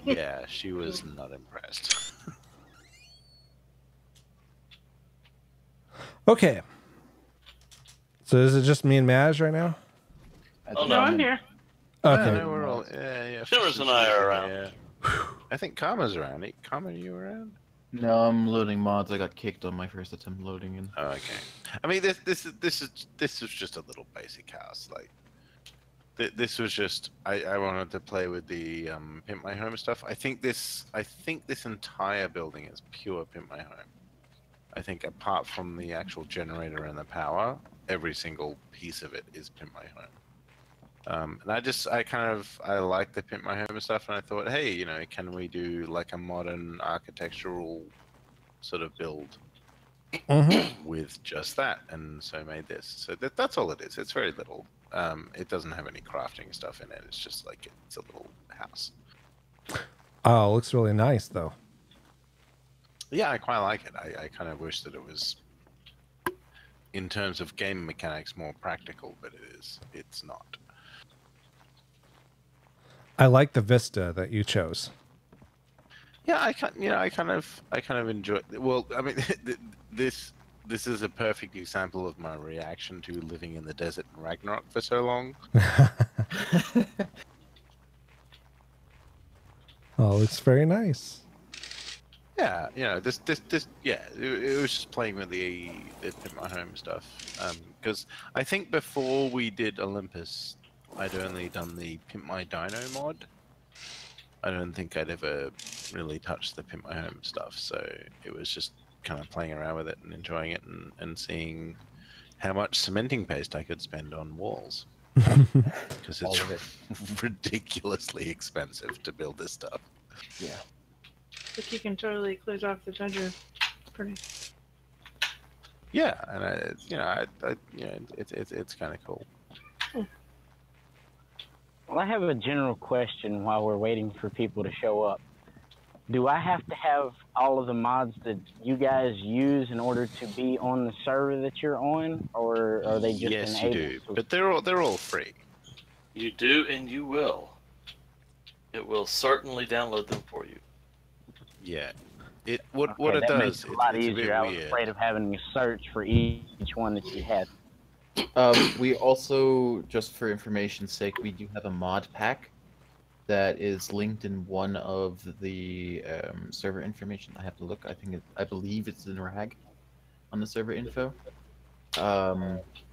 Yeah, she was not impressed. Okay. So is it just me and Maj right now? Oh, No, I'm here. Okay. Yeah, no, we're all, yeah. Shimmers and I are around. Yeah. I think Karma's around. Karma, are you around? No, I'm loading mods. I got kicked on my first attempt loading in. Oh, okay. I mean, this is just a little basic house. Like, this was just I wanted to play with the Pimp My Home stuff. I think this entire building is pure Pimp My Home. I think apart from the actual generator and the power, every single piece of it is Pimp My Home. And I like the Pimp My Home stuff, and I thought, hey, you know, can we do like a modern architectural sort of build with just that? And so I made this. So that's all it is. It's very little. It doesn't have any crafting stuff in it. It's just like it's a little house. Oh, it looks really nice though. Yeah, I quite like it. I kind of wish that it was, in terms of game mechanics, more practical, but it's not. I like the vista that you chose. Yeah, I kind of enjoy. Well, I mean, this is a perfect example of my reaction to living in the desert in Ragnarok for so long. Oh, it looks very nice. Yeah, you know, it was just playing with the Pimp My Home stuff. Because I think before we did Olympus, I'd only done the Pimp My Dino mod. I don't think I'd ever really touched the Pimp My Home stuff, so it was just kind of playing around with it and enjoying it and seeing how much cementing paste I could spend on walls. Because it's ridiculously expensive to build this stuff. Yeah. But you can totally close off the bedroom. It's pretty. Yeah, and it's kind of cool. Well, I have a general question while we're waiting for people to show up. Do I have to have all of the mods that you guys use in order to be on the server that you're on, or are they just Yes, you enabled? do, but they're all free. You do, and you will. It will certainly download them for you. Yeah. What Okay, it that does, makes it a lot it's a bit easier. I was weird. afraid of having to search for each one that you had. We also, just for information's sake, we do have a mod pack that is linked in one of the server information. I have to look. I believe it's in RAG on the server info.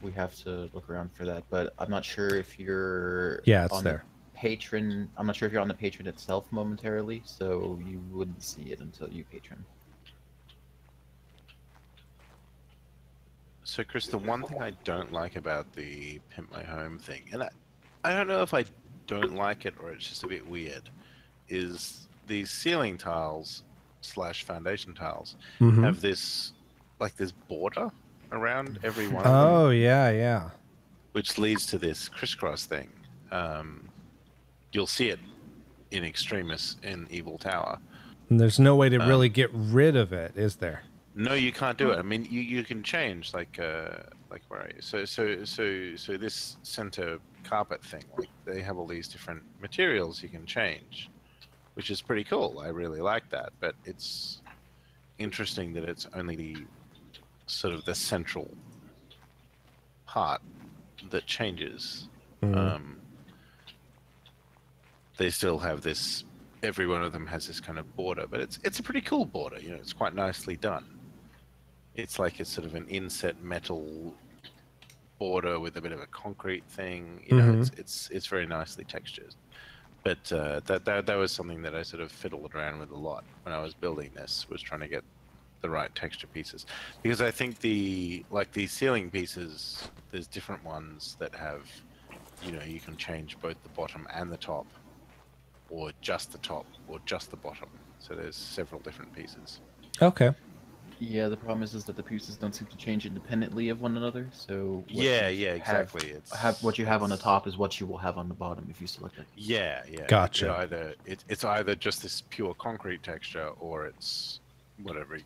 We have to look around for that, but I'm not sure if you're It's on there. The patron. I'm not sure if you're on the patron itself momentarily, so you wouldn't see it until you patron. So, Chris, the one thing I don't like about the Pimp My Home thing, and I don't know if I don't like it or it's just a bit weird, is these ceiling tiles / foundation tiles have this border around every one of them. Oh, yeah. Which leads to this crisscross thing. You'll see it in Extremis in Evil Tower. And there's no way to really get rid of it, is there? No, you can't do it. I mean, you can change like where are you? So this center carpet thing, like they have all these different materials you can change, which is pretty cool. I really like that, but it's interesting that it's only the sort of the central part that changes. They still have this. Every one of them has this kind of border, but it's a pretty cool border. You know, it's quite nicely done. It's like it's sort of an inset metal border with a bit of a concrete thing. You know, it's very nicely textured. But that was something that I sort of fiddled around with a lot when I was building this, was trying to get the right texture pieces. Because I think these ceiling pieces, there's different ones that have, you know, you can change both the bottom and the top or just the top, or just the bottom. So there's several different pieces. Okay. Yeah, the problem is that the pieces don't seem to change independently of one another. So Yeah, exactly. What you have on the top is what you will have on the bottom if you select it. Yeah. Gotcha. It's either just this pure concrete texture, or it's whatever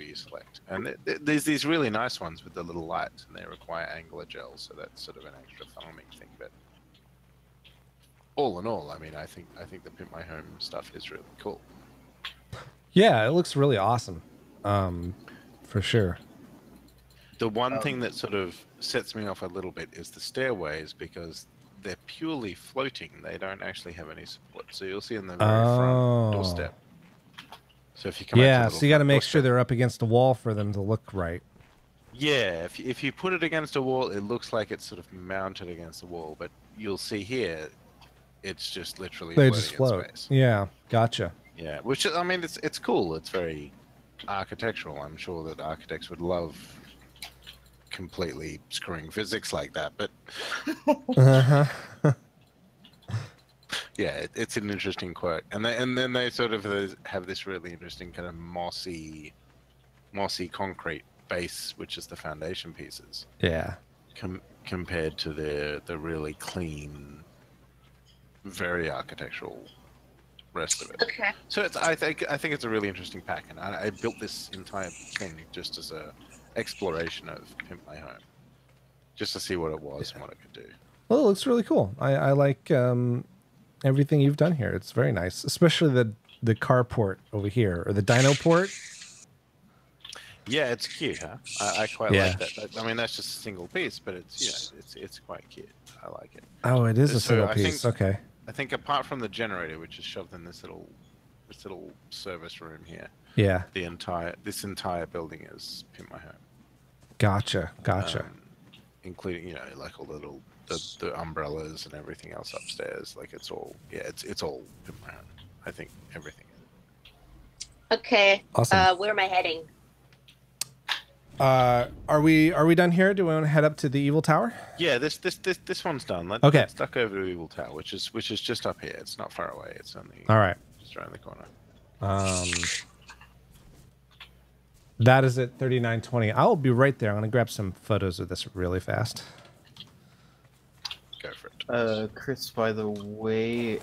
you select. And there's these really nice ones with the little lights, and they require angular gel, so that's sort of an extra foaming thing. But all in all, I mean, I think the Pimp My Home stuff is really cool. Yeah, it looks really awesome. For sure. The one thing that sort of sets me off a little bit is the stairways, because they're purely floating. They don't actually have any support. So you'll see in the very front doorstep. So if you come out to so you got to make sure they're up against a wall for them to look right. Yeah, if you put it against a wall, it looks like it's sort of mounted against the wall. But you'll see here, it's just literally They floating just float. in space. Yeah, gotcha. Yeah, which I mean, it's cool. It's very architectural. I'm sure that architects would love completely screwing physics like that. But yeah, it's an interesting quirk. And then they sort of have this really interesting kind of mossy concrete base, which is the foundation pieces. Yeah. Compared to the really clean, very architectural rest of it. Okay. So I think it's a really interesting pack, and I built this entire thing just as a exploration of Pimp My Home, just to see what it was and what it could do. Well, it looks really cool. I like everything you've done here. It's very nice, especially the carport over here, or the dino port. Yeah, it's cute, huh? I quite like that. I mean, that's just a single piece, but it's quite cute. I like it. Oh, it is a single piece. Okay. I think apart from the generator, which is shoved in this little service room here. Yeah. This entire building is Pimp My Home. Gotcha. Including like all the umbrellas and everything else upstairs. Like it's all Pimp My Home. I think everything is. Okay. Awesome. Where am I heading? Are we done here? Do we want to head up to the Evil Tower? Yeah, this one's done. Let's duck over to Evil Tower, which is just up here. It's not far away. It's only just around the corner. That is at 3920. I'll be right there. I'm gonna grab some photos of this really fast. Go for it. Chris, by the way,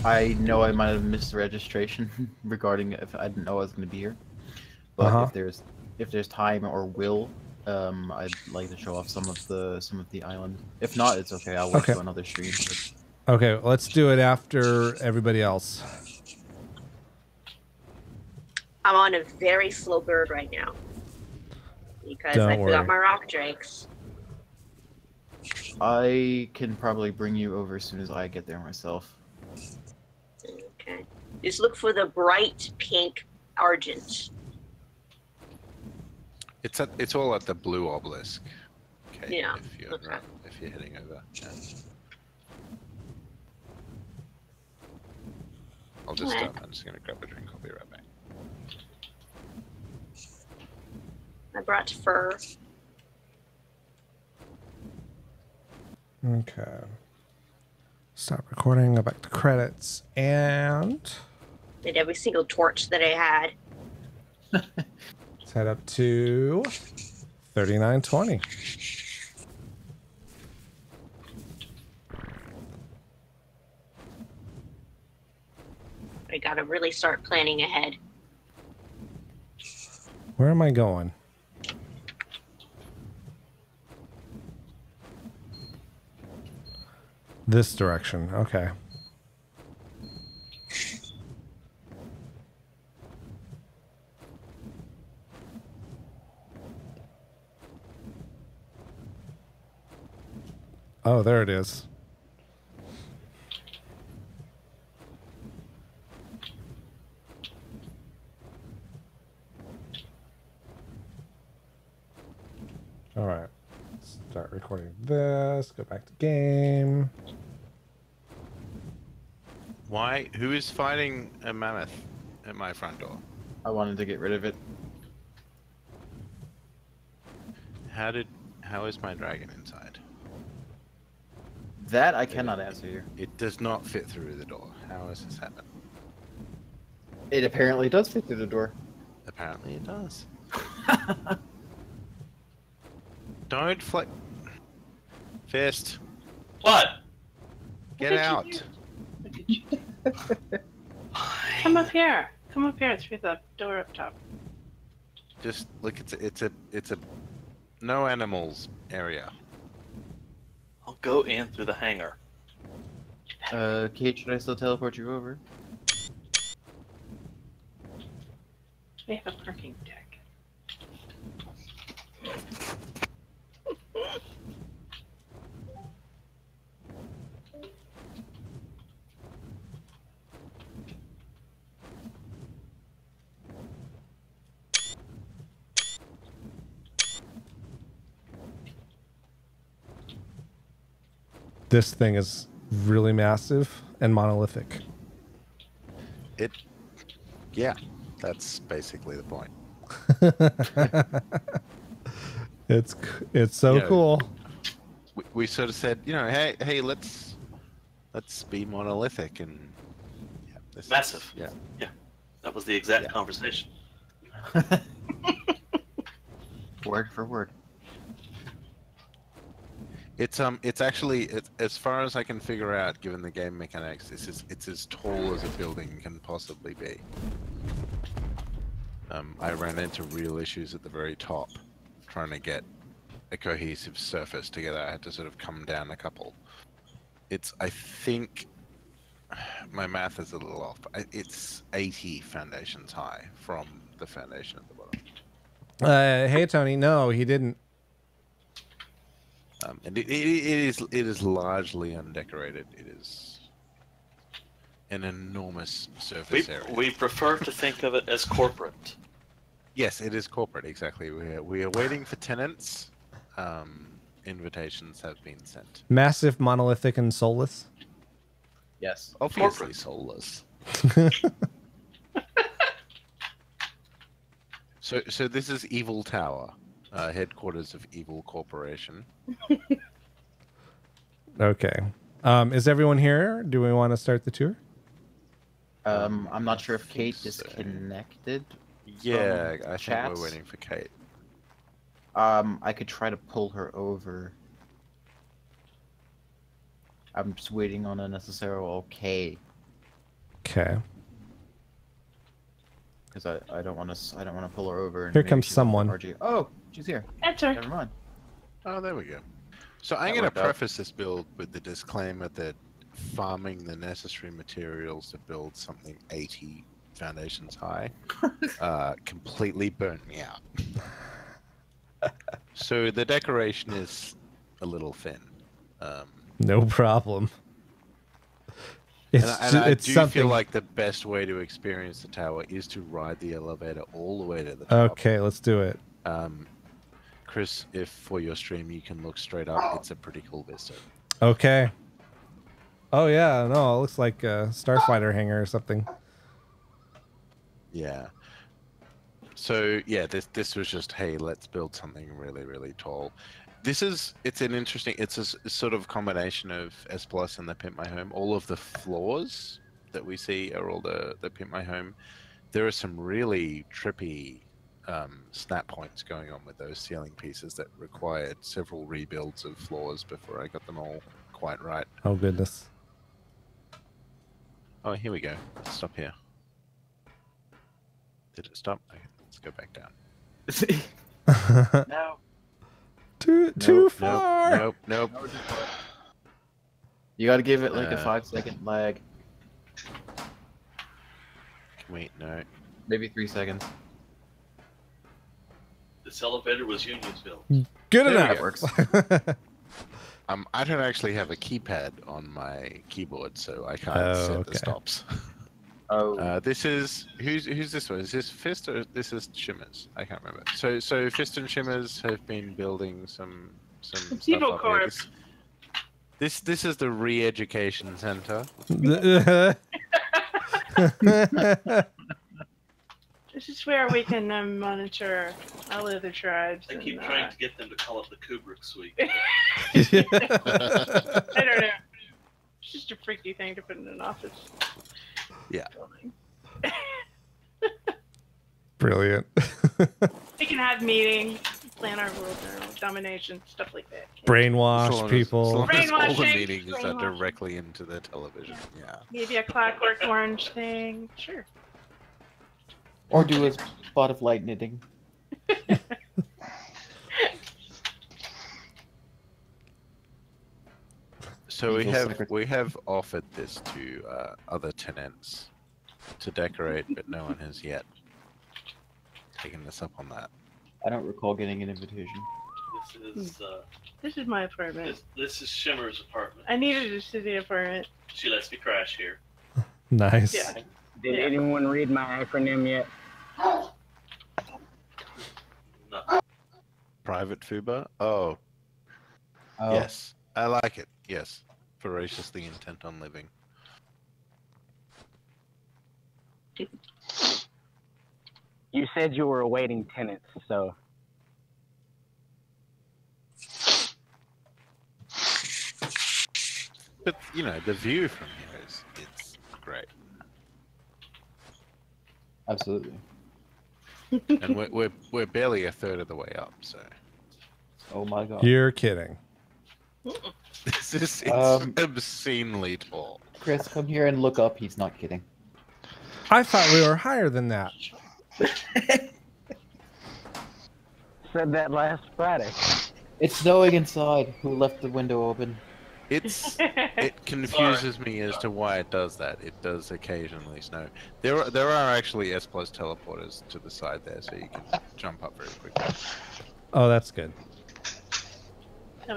I know I might have missed the registration regarding if I didn't know I was going to be here. But if there's time or will, I'd like to show off some of the island. If not, it's okay. I'll wait till another stream. Okay, let's do it after everybody else. I'm on a very slow bird right now because I forgot my rock drakes. I can probably bring you over as soon as I get there myself. Okay. Just look for the bright pink argent. It's all at the blue obelisk. Okay. Yeah. If you're heading over. Yeah. I'm just gonna grab a drink. I'll be right back. I brought fur. Okay. Stop recording. Go back to credits and. Did every single torch that I had. Let's head up to 3920. I gotta really start planning ahead. Where am I going? This direction. Okay. Oh, there it is. All right. Start recording this. Go back to game. Why? Who is fighting a mammoth at my front door? I wanted to get rid of it. How is my dragon inside? That I cannot answer you. It does not fit through the door. How has this happened? It apparently does fit through the door. Apparently it does. Don't flick. Fist. What? Get out. Come up here. Come up here through the door up top. Just look. It's a no animals area. I'll go in through the hangar. Kate, should I still teleport you over? We have a parking deck. This thing is really massive and monolithic. Yeah, that's basically the point. It's so cool. We sort of said, hey, let's be monolithic and this Massive. Yeah. That was the exact conversation. Word for word. It's actually as far as I can figure out, given the game mechanics, it's as tall as a building can possibly be. I ran into real issues at the very top, trying to get a cohesive surface together. I had to sort of come down a couple. I think my math is a little off. It's 80 foundations high from the foundation at the bottom. Hey Tony, no, he didn't. And it is largely undecorated. It is an enormous surface area. We prefer to think of it as corporate. Yes, it is corporate, exactly. We are waiting for tenants. Invitations have been sent. Massive, monolithic, and soulless. Yes. Obviously soulless. So this is Evil Tower, headquarters of Evil Corporation. Okay. Is everyone here? Do we want to start the tour? I'm not sure if Kate is connected. Yeah, I think chats. we're waiting for Kate. I could try to pull her over. I'm just waiting on a necessary okay. Okay. Because I don't want to pull her over. And Here maybe comes she's someone. RG. Oh, she's here. That's her. Never mind. Oh, there we go. So I'm That going to worked out. preface this build with the disclaimer that farming the necessary materials to build something 80 foundations high completely burnt me out. So the decoration is a little thin. No problem. And I do something. feel like the best way to experience the tower is to ride the elevator all the way to the top. Okay, let's do it. Chris, if for your stream you can look straight up, it's a pretty cool vista. Okay. Oh yeah, no, it looks like a starfighter hangar or something. Yeah. So yeah, this was just, hey, let's build something really, really tall. It's a sort of combination of S Plus and the Pimp My Home. All of the floors that we see are all the Pimp My Home. There are some really trippy snap points going on with those ceiling pieces that required several rebuilds of floors before I got them all quite right. Oh goodness. Oh, here we go. Let's stop here. Did it stop? Okay, let's go back down. No. Too far. Nope. You gotta give it like a 5-second lag. Wait, no. Maybe 3 seconds. This elevator was Unionsville. Good There we enough. go. Works. I don't actually have a keypad on my keyboard, so I can't set okay. the stops. Oh. This is who's this one? Is this Fist or this is Shimmers? I can't remember. So Fist and Shimmers have been building some stuff Evil up Corp. here. This is the re-education center. Just This is where we can monitor all other tribes. I keep trying to get them to call it the Kubrick suite. I don't know. It's just a freaky thing to put in an office. Yeah. Brilliant. We can have meetings, plan our world domination, stuff like that. Brainwash people. All the Brainwashing, meetings are directly into the television. Yeah. Maybe a Clockwork Orange thing. Sure. Or do a spot of light knitting. So we have offered this to other tenants to decorate, but no one has yet taken us up on that. I don't recall getting an invitation. This is my apartment. This is Shimmer's apartment. I needed a city apartment. She lets me crash here. Nice. Yeah. Did anyone read my acronym yet? No. Private Fuba? Oh. Yes. I like it. Yes. Voraciously intent on living. You said you were awaiting tenants, so. But, you know, the view from here it's great. Absolutely. And we're barely a third of the way up, so. Oh my god. You're kidding. This is obscenely tall. Chris, come here and look up. He's not kidding. I thought we were higher than that. Said that last Friday. It's snowing inside. Who left the window open? It confuses me as to why it does that. It does occasionally snow. There are actually S+ teleporters to the side there, so you can jump up very quickly. Oh, that's good. That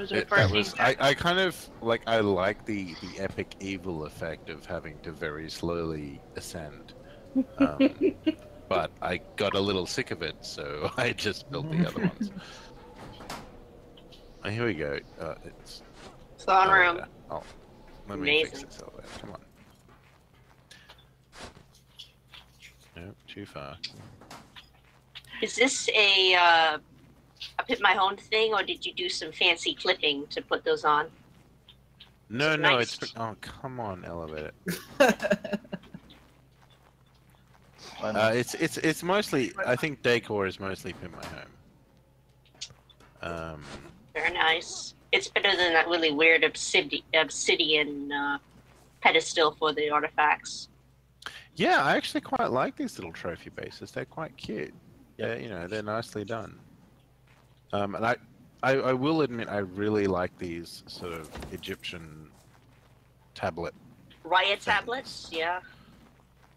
was I kind of like. I like the epic evil effect of having to very slowly ascend. But I got a little sick of it, so I just built the other ones. Oh, here we go. It's Spawn room. Oh, let me Amazing. fix this elevator. Come on. No, too far. Is this a pit my own thing, or did you do some fancy clipping to put those on? No, Nice. it's. Oh, come on, elevator. It's mostly. I think decor is mostly Pin My Home. Very nice. It's better than that really weird obsidian pedestal for the artifacts. Yeah, I actually quite like these little trophy bases. They're quite cute. Yeah, you know, they're nicely done. And I will admit, I really like these sort of Egyptian tablet. Riot tablets, yeah.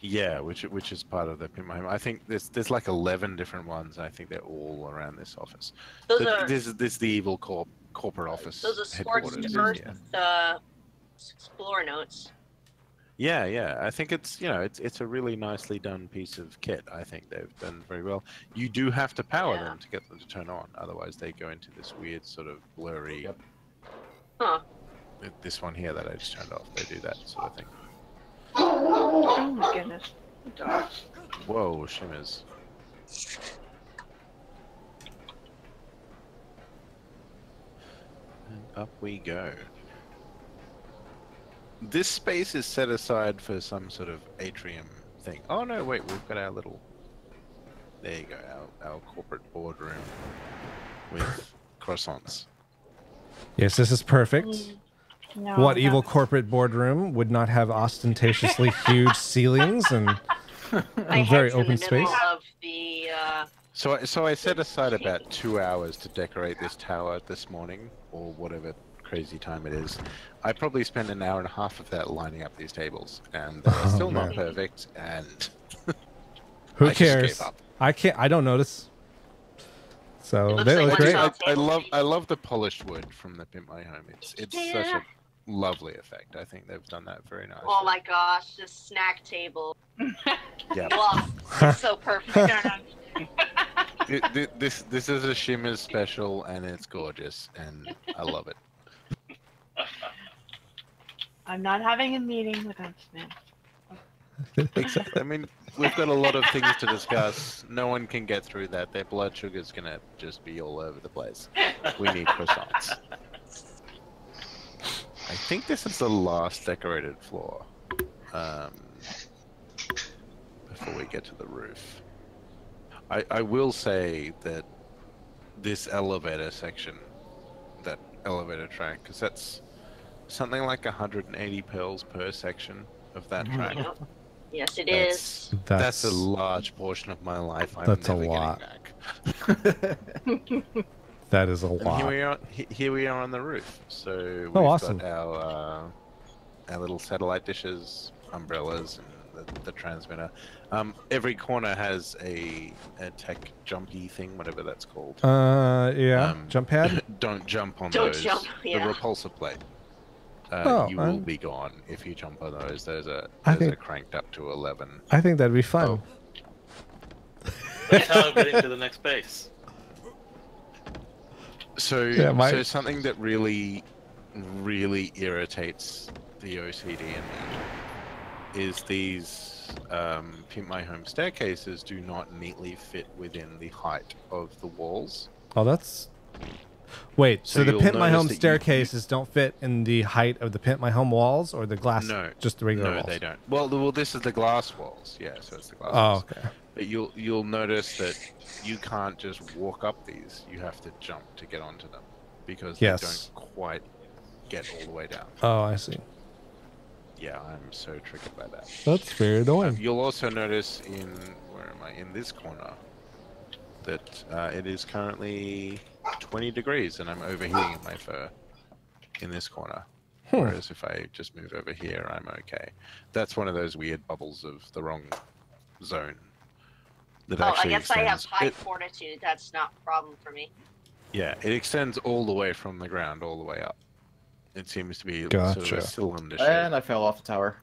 Yeah, which is part of the Pin My Home. I think there's like 11 different ones. I think they're all around this office. Those So are this is the evil corporate office. those are Scorched headquarters. Earth Explorer notes. Yeah. I think it's it's a really nicely done piece of kit. I think they've done very well. You do have to power them to get them to turn on, otherwise they go into this weird sort of blurry. Huh. This one here that I just turned off, they do that sort of thing. Oh my goodness. Dogs. Whoa, shimmers. And up we go. This space is set aside for some sort of atrium thing. Oh no, wait, we've got our little... There you go, our corporate boardroom with croissants. Yes, this is perfect. No, What no. evil corporate boardroom would not have ostentatiously huge ceilings and a very open space? Of the, So I set aside about 2 hours to decorate this tower this morning, or whatever crazy time it is. I probably spent an hour and a half of that lining up these tables, and they're still not perfect, and Who I just cares? gave up. I can't. I don't notice. So looks they like look we're great. just- I love the polished wood from the Pimp My Home. It's such Yeah. a lovely effect. I think they've done that very nicely. oh my gosh, this snack table. Yeah. Wow, it's so perfect. This is a Shimmers special, and it's gorgeous, and I love it. I'm not having a meeting with Huntsman. Exactly. I mean, we've got a lot of things to discuss. No one can get through that. Their blood sugar's gonna just be all over the place. We need croissants. I think this is the last decorated floor. Before we get to the roof. I will say that this elevator section, that elevator track, because that's something like 180 pearls per section of that track. Yes, it is. That's a large portion of my life. I'm That's a never lot. getting back. That is a And lot. here we are on the roof. So we've awesome. got our little satellite dishes, umbrellas, and the transmitter. Every corner has a tech jumpy thing, whatever that's called. Yeah. Jump pad? Don't jump on Don't those. jump, yeah. The repulsor plate. You will be gone if you jump on those. Those are cranked up to 11. I think that'd be fun. That's how I'm getting to the next base. So, so something that really, really irritates the OCD in me is these Pimp My Home staircases do not neatly fit within the height of the walls. Oh, that's... Wait, so the you'll Pimp My notice Home that staircases don't fit in the height of the Pimp My Home walls or the glass? No, just the regular no, walls? they don't. Well, this is the glass walls. Yeah, so it's the glass Oh, walls. okay. But you'll notice that you can't just walk up these. You have to jump to get onto them because they don't quite get all the way down. Oh, I see. Yeah, I'm so triggered by that. That's very annoying. You'll also notice in this corner that it is currently 20 degrees and I'm overheating in my fur in this corner. Whereas if I just move over here, I'm okay. That's one of those weird bubbles of the wrong zone. That I actually guess I have extends. high fortitude. That's not a problem for me. Yeah, it extends all the way from the ground all the way up. It seems to be sort of a cylinder shape. And I fell off the tower.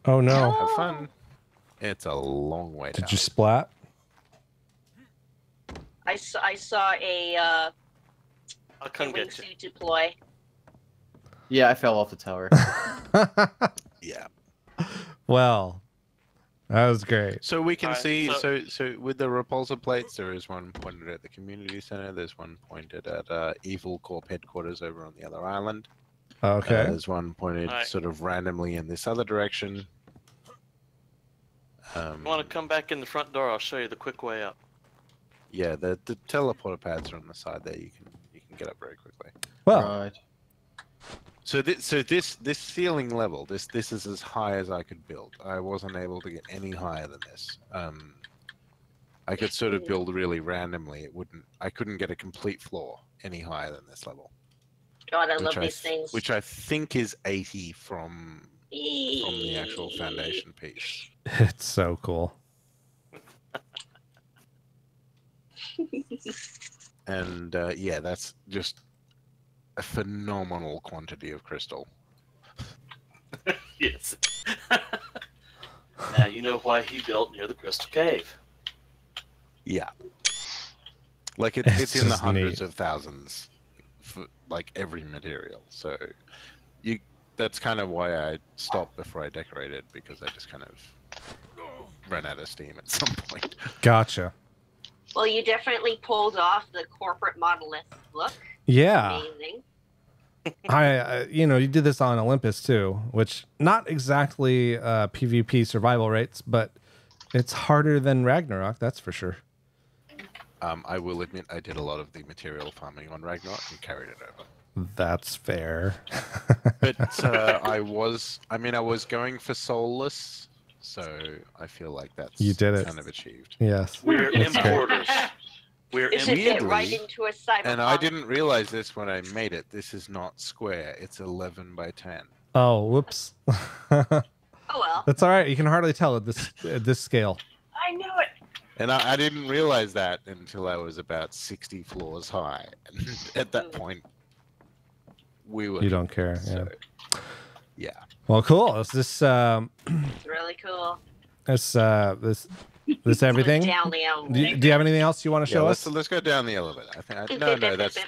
Oh no. Have fun. It's a long way down. Did you splat? I saw a I'll come get you. wingsuit deploy. Yeah, I fell off the tower. Yeah. Well, that was great. So we can Alright, see, so with the repulsor plates, there is one pointed at the community center. There's one pointed at Evil Corp headquarters over on the other island. Okay. There's one pointed sort of randomly in this other direction. You want to come back in the front door? I'll show you the quick way up. Yeah, the teleporter pads are on the side there. You can get up very quickly. Well. Right. So this ceiling level, this is as high as I could build. I wasn't able to get any higher than this. I could sort of build really randomly. I couldn't get a complete floor any higher than this level. God, I love these things. Which I think is 80 from the actual foundation piece. It's so cool. And yeah, that's just a phenomenal quantity of crystal. Yes. Now you know why he built near the Crystal Cave. Yeah. Like it's in the just hundreds neat. of thousands for like every material. So that's kind of why I stopped before I decorated, because I just kind of ran out of steam at some point. Gotcha. Well, you definitely pulled off the corporate monolith look. Yeah. Amazing. I you did this on Olympus too, which not exactly PvP survival rates, but it's harder than Ragnarok, that's for sure. I will admit I did a lot of the material farming on Ragnarok and carried it over. That's fair. But I was going for soulless, so I feel like that's You did it. kind of achieved. Yes. We're That's great. importers. We're It should fit right Weirdly, into a cyberpunk. And I didn't realize this when I made it. This is not square. It's 11 by 10. Oh, whoops. Oh well. That's all right. You can hardly tell at this scale. I knew it. And I didn't realize that until I was about 60 floors high. And at that point, we were... You don't care. So, Yeah. yeah. Well, cool. Is this It's really cool. this everything? Down the Do you have anything else you want to show us? Let's go down the elevator. No, that's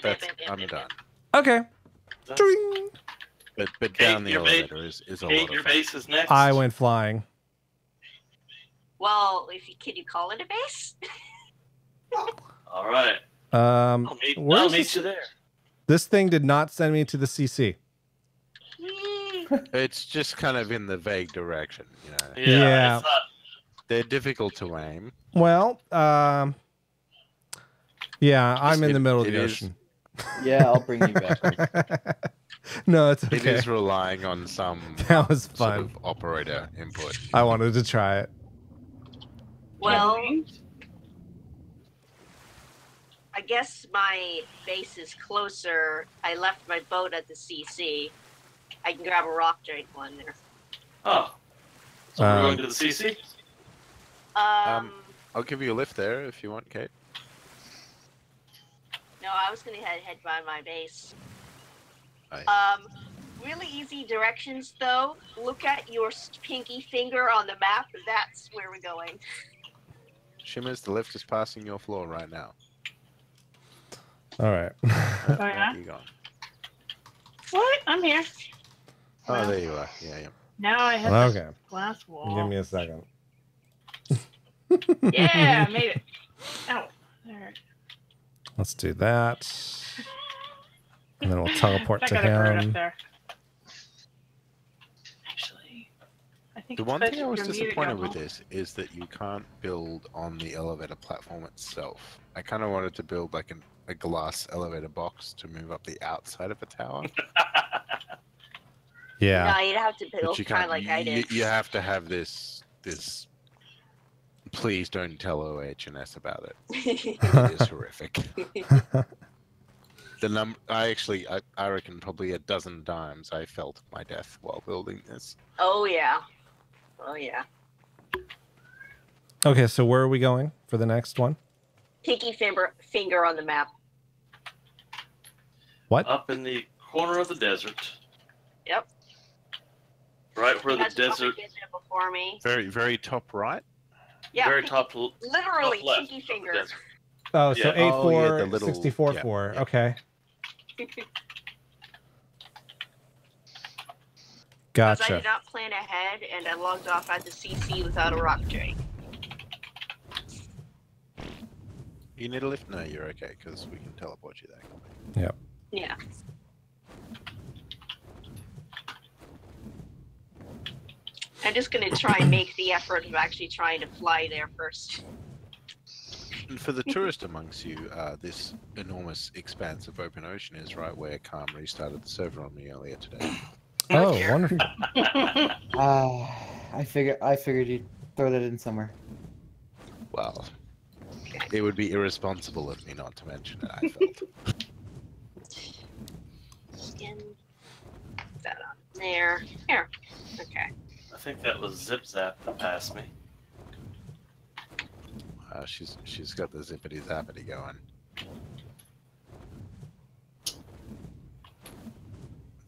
I'm done. Okay. But Kate, down the your elevator is a lot of Your fun. base is next. I went flying. Well, can you call it a base? All right. I'll meet you there. This thing did not send me to the CC. It's just kind of in the vague direction, you know. Yeah. It's not... They're difficult to aim. Well, yeah, I'm in the middle of the ocean. Yeah, I'll bring you back. No, it's okay. It is relying on some that was sort fun. of operator input. I wanted to try it. Well, I guess my base is closer. I left my boat at the CC. I can grab a rock drake one there. Oh. So we're going to the CC? I'll give you a lift there if you want, Kate. No, I was going to head by my base. Aye. Really easy directions, though. Look at your pinky finger on the map. That's where we're going. Shimmers, the lift is passing your floor right now. All right. Oh, yeah? You gone? What? I'm here. Oh, there you are. Yeah, yeah. Now I have Okay. this glass wall. Give me a second. Yeah, I made it. Oh, there. Let's do that. And then we'll teleport I to got a bird him. up there. Actually, I think The it's one better thing I was for me to disappointed go with home. this is that you can't build on the elevator platform itself. I kind of wanted to build like a glass elevator box to move up the outside of a tower. Yeah. No, you'd have to But build you kind can't. of like I did. You have to have this. Please don't tell OH&S about it. It is horrific. I reckon probably a dozen times I felt my death while building this. Oh, yeah. Oh, yeah. Okay, so where are we going for the next one? Pinky finger on the map. What? Up in the corner of the desert. Yep. Right where You the guys probably desert... been there before me. Very, very top right. Yeah, very top... literally, top left pinky of the finger. desert. Oh, so Yeah. 8 Oh, 4 yeah, the little- 64 yeah, 4. yeah. Okay. Because I Gotcha. did not plan ahead, and I logged off at the CC without a rock drake. You need a lift? No, you're okay because we can teleport you there. Yep. Yeah. I'm just gonna try and make the effort of actually trying to fly there first. And for the tourist amongst you, this enormous expanse of open ocean is right where Calm restarted the server on me earlier today. Oh, wonderful. I figured you'd throw that in somewhere. Well, it would be irresponsible of me not to mention it, I felt. Skin that on there. Here. Okay. I think that was Zip Zap that passed me. She's got the zippity zappity going.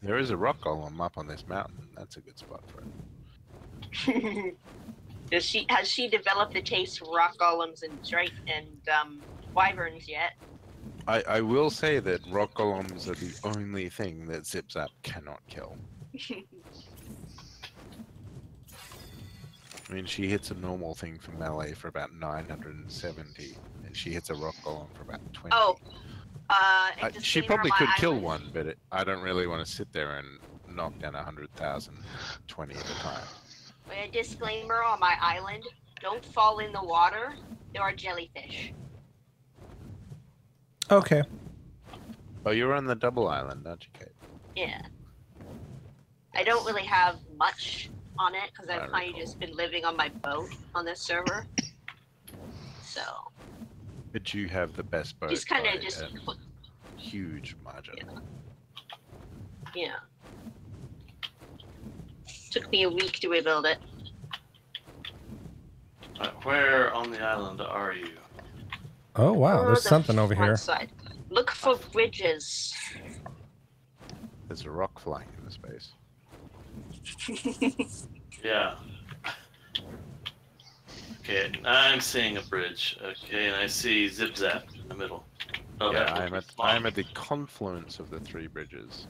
There is a rock golem up on this mountain. That's a good spot for it. Has she developed the taste for rock golems and wyverns yet? I will say that rock golems are the only thing that Zip Zap cannot kill. I mean, she hits a normal thing for melee for about 970, and she hits a rock golem for about 20. Oh, she probably could kill one, but I don't really want to sit there and knock down 100,000 20 at a time. A disclaimer on my island: don't fall in the water. There are jellyfish. Okay. Oh, you're on the double island, aren't you, Kate? Yeah. I don't really have much on it because I've kind of just been living on my boat on this server. So. But you have the best boat. Just kind of by just a put. huge margin. Yeah. Took me a week to rebuild it. Where on the island are you? Oh, wow. There's The something over front here. Side. Look for bridges. There's a rock flying in the space. Yeah. Okay, I'm seeing a bridge. Okay, and I see Zip Zap in the middle. Oh, Yeah, that I'm at the confluence of the three bridges.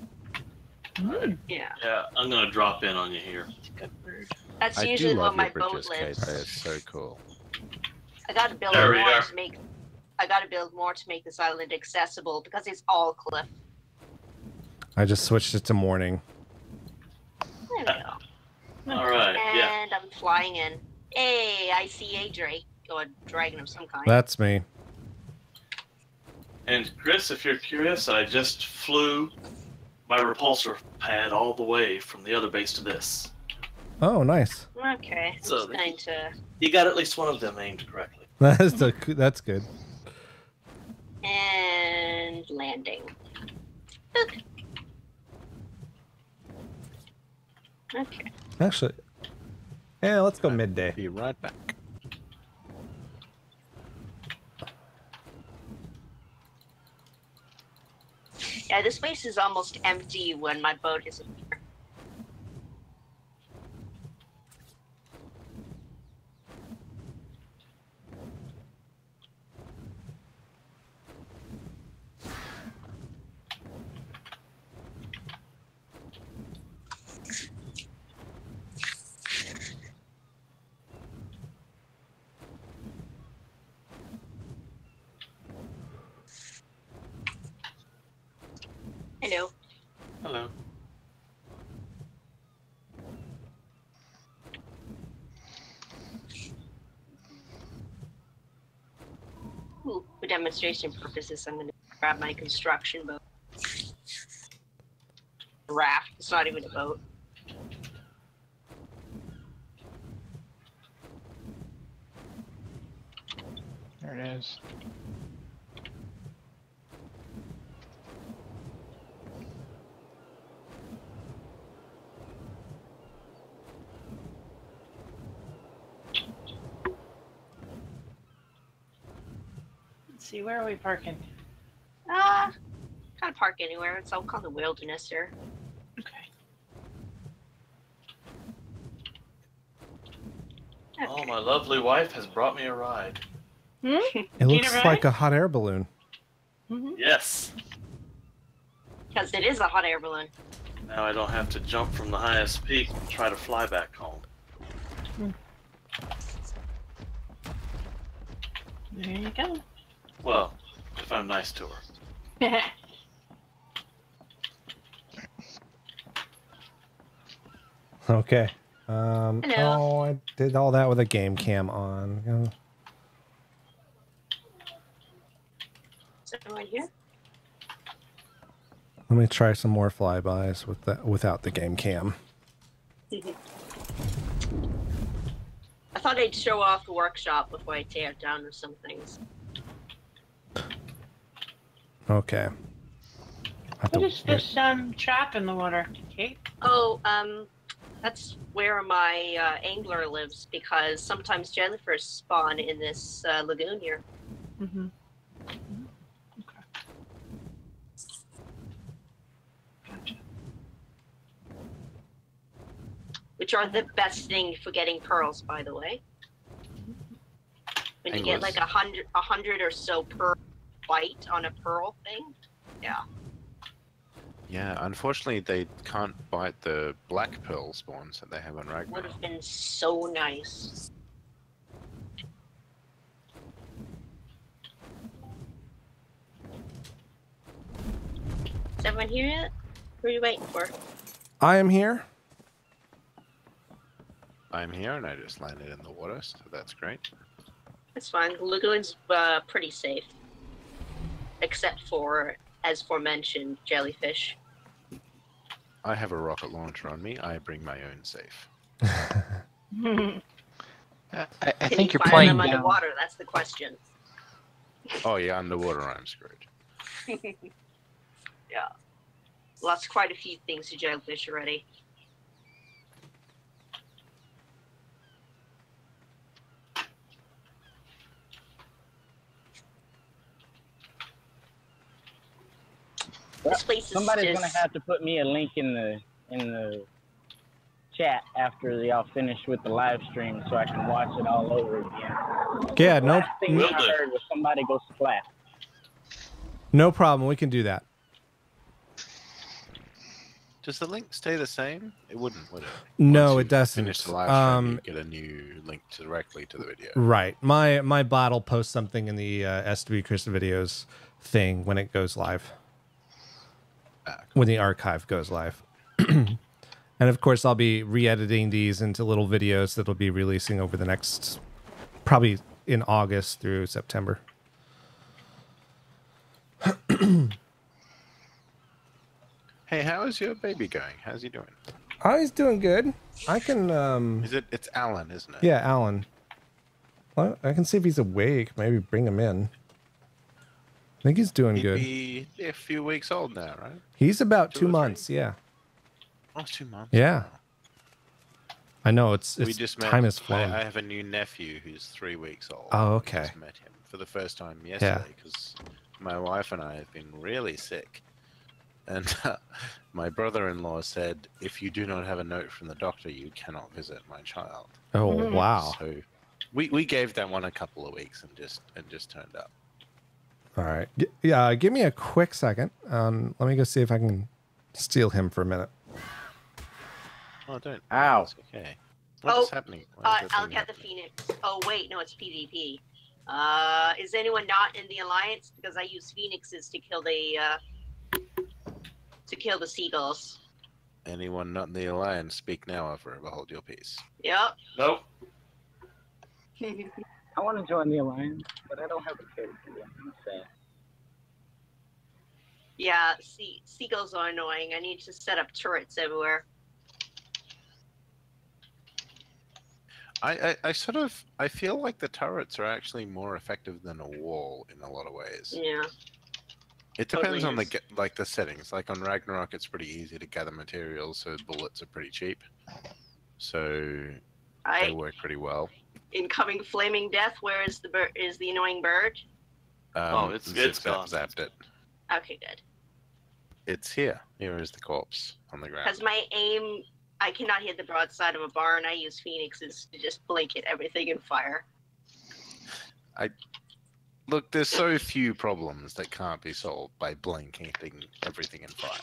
Yeah. Yeah, I'm gonna drop in on you here. Good bird. That's I do usually love where your my boat bridges, Kate. lives. That is so cool. I gotta build There more we are. to make. I gotta build more to make this island accessible because it's all cliff. I just switched it to morning. There we go. All right. Yeah. And I'm flying in. Hey, I see a drake or a dragon of some kind. That's me. And Chris, if you're curious, I just flew my repulsor pad all the way from the other base to this. Oh, nice. Okay, I'm So just going to. You got at least one of them aimed correctly. That's good. And landing. Okay. Actually, yeah, let's go midday. Be right back. Yeah, this place is almost empty when my boat isn't here. Hello. Hello. Ooh, for demonstration purposes, I'm going to grab my construction boat. Raft. It's not even a boat. There it is. Let's see, where are we parking? Kind of park anywhere. It's all called the wilderness here. Okay. Oh, my lovely wife has brought me a ride. It looks like a hot air balloon. Yes. Because it is a hot air balloon. Now I don't have to jump from the highest peak and try to fly back home. There you go. Well, if I'm nice to her. Okay. Hello. Oh, I did all that with a game cam on. Is everyone here? Let me try some more flybys with that without the game cam. I thought I'd show off the workshop before I tear down some things. Okay. What is this trap in the water, Kate? Oh, that's where my angler lives because sometimes jellyfish spawn in this lagoon here. Mm-hmm. Which are the best thing for getting pearls, by the way. When you get like 100 or so per bite on a pearl thing, yeah. Yeah, unfortunately they can't bite the black pearl spawns that they have on Ragnarok. Would have been so nice. Is everyone here yet? Who are you waiting for? I am here. I'm here and I just landed in the water, so that's great. It's fine. The lagoon's pretty safe. Except for, as aforementioned, jellyfish. I have a rocket launcher on me. I bring my own safe. I Can think you you're find playing them down. underwater? That's the question. Oh yeah, underwater I'm screwed. Yeah. Lost quite a few things to jellyfish already. This place is Somebody's just... gonna have to put me a link in the chat after y'all finish with the live stream so I can watch it all over again. Yeah, The no, last thing I heard was somebody go splat. no problem. We can do that. Does the link stay the same? It wouldn't, would it? No, Once it doesn't. Finish the live stream, you get a new link directly to the video. Right. My bot will post something in the SWChris videos thing when it goes live. When the archive goes live. And of course, I'll be re-editing these into little videos that'll be releasing over the next, probably in August through September. Hey, how is your baby going? How's he doing? Oh, he's doing good. I can. It's Alan, isn't it? Yeah, Alan. Well, I can see if he's awake. Maybe bring him in. I think he's doing good. He'd be a few weeks old now, right? He's about 2 months. Yeah. Oh, 2 months. Yeah. I know it's We just met. time has flown. I have a new nephew who's 3 weeks old. Oh, I okay. just met him for the first time yesterday because my wife and I have been really sick. And my brother-in-law said, if you do not have a note from the doctor, you cannot visit my child. Oh, wow. So we gave that one a couple of weeks and just turned up. All right. Yeah, give me a quick second. Let me go see if I can steal him for a minute. Oh, don't. Ow. It's okay. What's happening? Why is this I'll thing get the Phoenix. Oh, wait, no, it's PvP. Is anyone not in the Alliance? Because I use Phoenixes to kill the seagulls. Anyone not in the Alliance, speak now or forever hold your peace. Yep. Nope. I want to join the Alliance, but I don't have a character yet. I'm sad. Yeah, seagulls are annoying. I need to set up turrets everywhere. I feel like the turrets are actually more effective than a wall in a lot of ways. Yeah. It depends Totally on the settings. Like on Ragnarok, it's pretty easy to gather materials, so bullets are pretty cheap. So they work pretty well. Incoming flaming death. Where is the bird? Is the annoying bird? It's gone. Zapped it. Okay, good. It's here. Here is the corpse on the ground. Because my aim, I cannot hit the broadside of a barn. I use Phoenixes to just blanket everything in fire. Look, there's so few problems that can't be solved by blanketing everything in fire.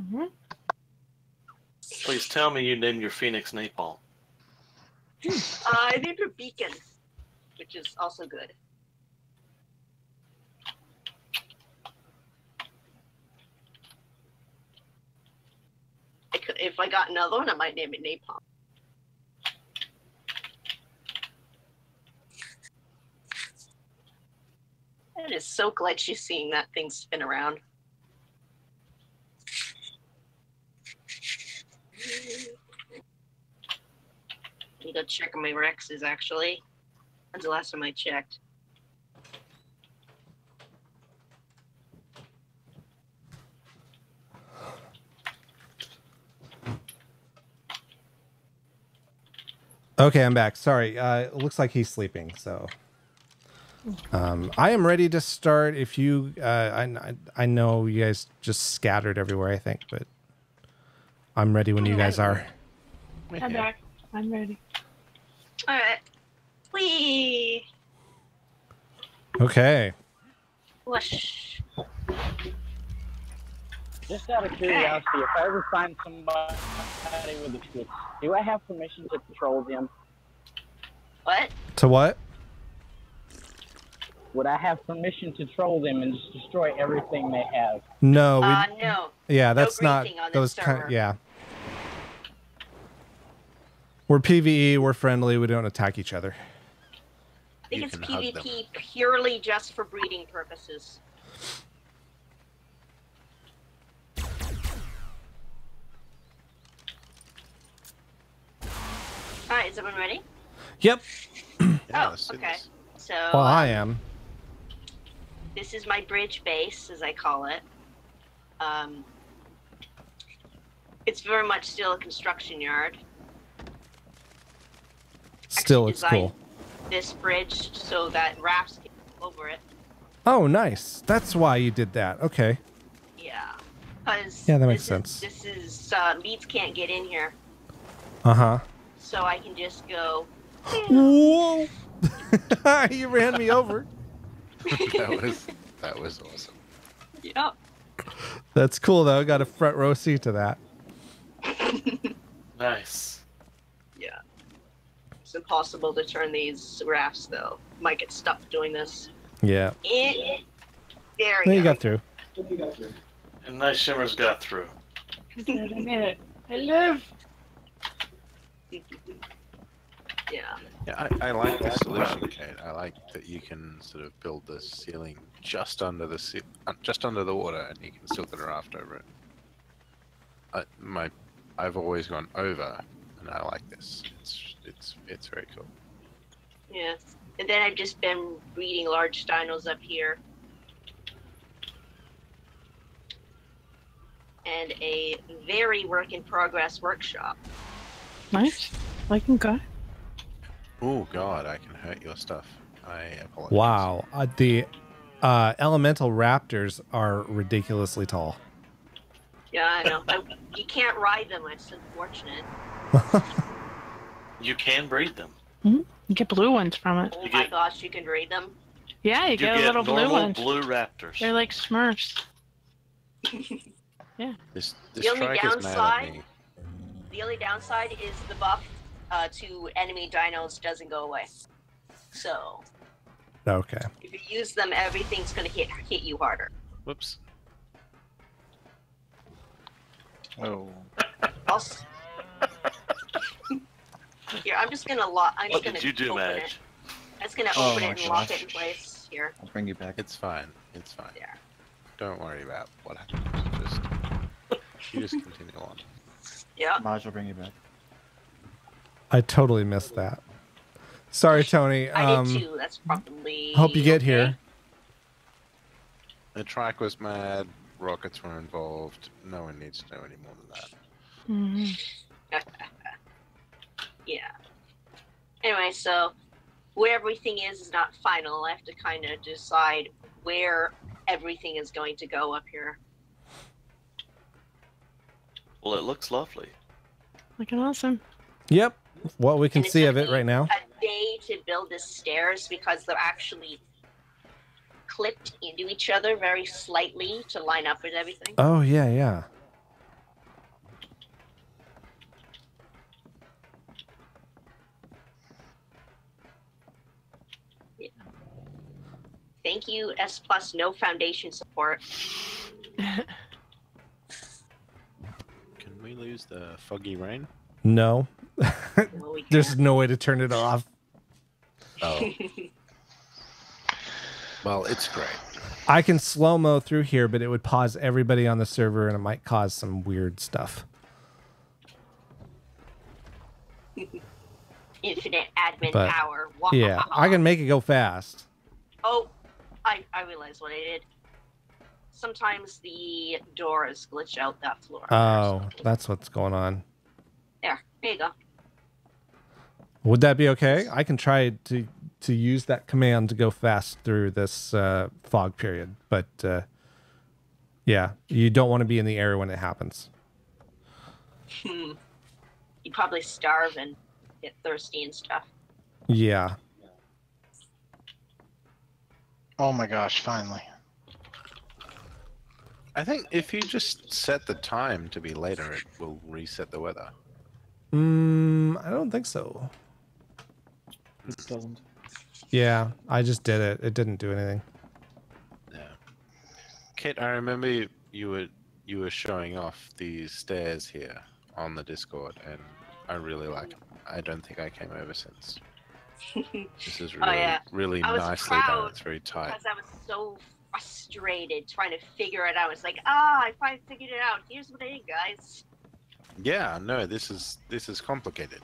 Mm-hmm. Please tell me you named your Phoenix Napalm. I named her Beacon, which is also good. If I got another one, I might name it Napalm. It is so glitchy seeing that thing spin around. Let me go check on my Rexes, actually. When's the last time I checked? Okay, I'm back. Sorry. It looks like he's sleeping, so I am ready to start. If you, I know you guys just scattered everywhere, I think, but I'm ready when you guys are. I'm back. I'm ready. All right. Whee! Okay. Whoosh. Just out of curiosity, if I ever find somebody with a switch, do I have permission to control them? What? To what? Would I have permission to troll them and just destroy everything they have? No. No. Yeah, No that's not griefing on this those server. kind. Yeah. We're PvE. We're friendly. We don't attack each other. I think You it's can hug them. PvP purely just for breeding purposes. Alright, is everyone ready? Yep. Oh, okay. So, Well, I am. this is my bridge base, as I call it. It's very much still a construction yard. Still, it's cool. This bridge so that rafts can go over it. Oh, nice. That's why you did that. Okay. Yeah. Because Yeah, that makes sense. This is, leads can't get in here. Uh-huh. So I can just go, Whoa! You ran me over. that was awesome. yep. That's cool though. Got a front row seat to that. Nice. Yeah. It's impossible to turn these rafts though. Might get stuck doing this. Yeah. There No, we you go. got through. And Nice Shimmers got through. I made it. I live. Yeah. Yeah, I like the solution, Kate. I like that you can sort of build the ceiling just under the water, and you can still get a raft over it. I've always gone over, and I like this. It's very cool. Yes. And then I've just been breeding large dinos up here. And a very work in progress workshop. Nice. Liking God. Oh God, I can hurt your stuff. I apologize. Wow. The elemental raptors are ridiculously tall. Yeah, I know. You can't ride them. It's unfortunate. You can breed them. You get blue ones from it. Oh my gosh, you can breed them. Yeah, you get a little blue normal ones. blue raptors. They're like Smurfs. Yeah. This The only strike is mad at me. the only downside is the buff to enemy dinos doesn't go away. So Okay. if you use them, everything's gonna hit you harder. Whoops. Oh. Also, here, I'm just gonna lock. I'm What just gonna did you do, open Madge? it. I'm just gonna Oh open my it and lock gosh. it in place. Here. I'll bring you back. It's fine. It's fine. Yeah. Don't worry about what happened. You just continue on. Yeah. Maj will bring you back. I totally missed that. Sorry, Tony. I did too. That's probably. Hope you get okay. here. The track was mad. Rockets were involved. No one needs to know any more than that. Yeah. Anyway, so where everything is not final. I have to kind of decide where everything is going to go up here. Well, it looks lovely. Looking awesome. Yep. What we can And it's see of gonna it right now. A day to build the stairs because they're actually clipped into each other very slightly to line up with everything. Oh, yeah, yeah. Yeah. Thank you, S Plus, no foundation support. Can we lose the foggy rain? No. No, we There's can't. no way to turn it off. Oh. Well, it's great. I can slow-mo through here, but it would pause everybody on the server, and it might cause some weird stuff. Infinite admin But, power. yeah, I can make it go fast. Oh, I realized what I did. Sometimes the doors glitch out that floor. Oh, that's what's going on. There you go. Would that be okay? I can try to use that command to go fast through this fog period, but yeah, you don't want to be in the area when it happens. You probably starve and get thirsty and stuff. Yeah. Oh my gosh, finally. I think if you just set the time to be later, it will reset the weather. I don't think so. It doesn't. Yeah, I just did it. It didn't do anything. Yeah. Kit, I remember you were showing off these stairs here on the Discord, and I really like them. I don't think I came over since. This is really, really I was nicely done. proud It's very tight. because I was so frustrated trying to figure it out. It's like, I finally figured it out. Here's what I did, guys. Yeah, no, this is complicated.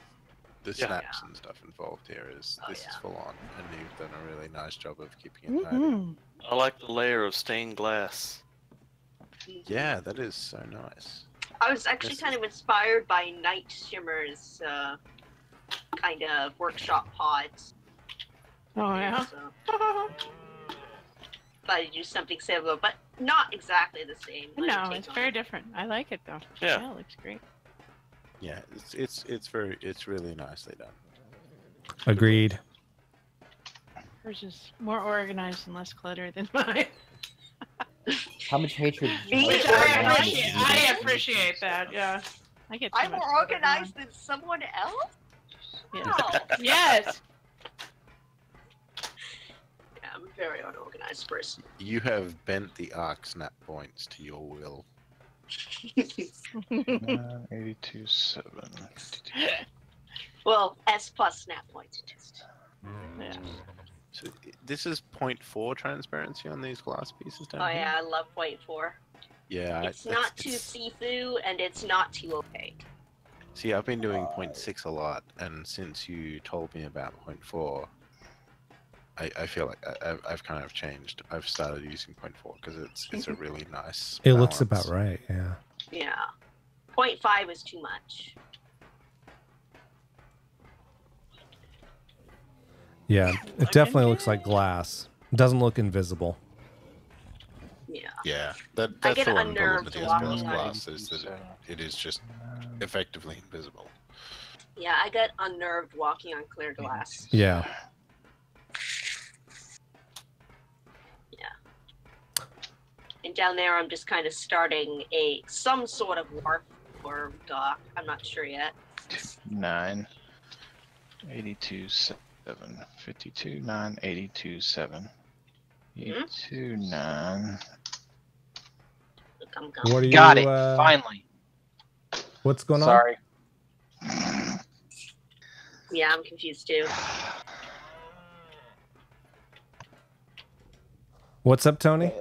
The Yeah. snaps and stuff involved here is full on, and you've done a really nice job of keeping it tidy. I like the layer of stained glass. Yeah, that is so nice. I was actually kind of inspired by Night Shimmer's kind of workshop pods. Oh, yeah? So, but I do something similar, but not exactly the same. No, it's very different. I like it, though. Yeah. It looks great. Yeah, it's really nicely done. Agreed. Hers is more organized and less cluttered than mine. How much hatred? Which I appreciate that. Yeah, I get. I'm more organized than someone else. Yeah. Yes. Yeah, I'm a very unorganized person. You have bent the arc snap points to your will. 82, 7. Well, S plus snap points. Yeah. So this is 0.4 transparency on these glass pieces down Oh here? yeah, I love 0.4. Yeah. It's not too see-through and it's not too opaque. See, I've been doing 0.6 a lot, and since you told me about 0.4, I feel like I've kind of changed. I've started using 0.4 because it's a really nice It looks balance. about right, yeah. Yeah. 0.5 is too much. Yeah, it definitely looks like glass. It doesn't look invisible. Yeah. Yeah, I that's get the one problem unnerved with the S walking plus on glass is that it is just effectively invisible. Yeah, I get unnerved walking on clear glass. Yeah. Yeah. And down there, I'm just kind of starting some sort of wharf or dock. I'm not sure yet. 9. 82, 7. 52, 9. 82, 7. 82, 9. What are you, Got it. Finally. What's going on? Sorry. Yeah, I'm confused too. What's up, Tony?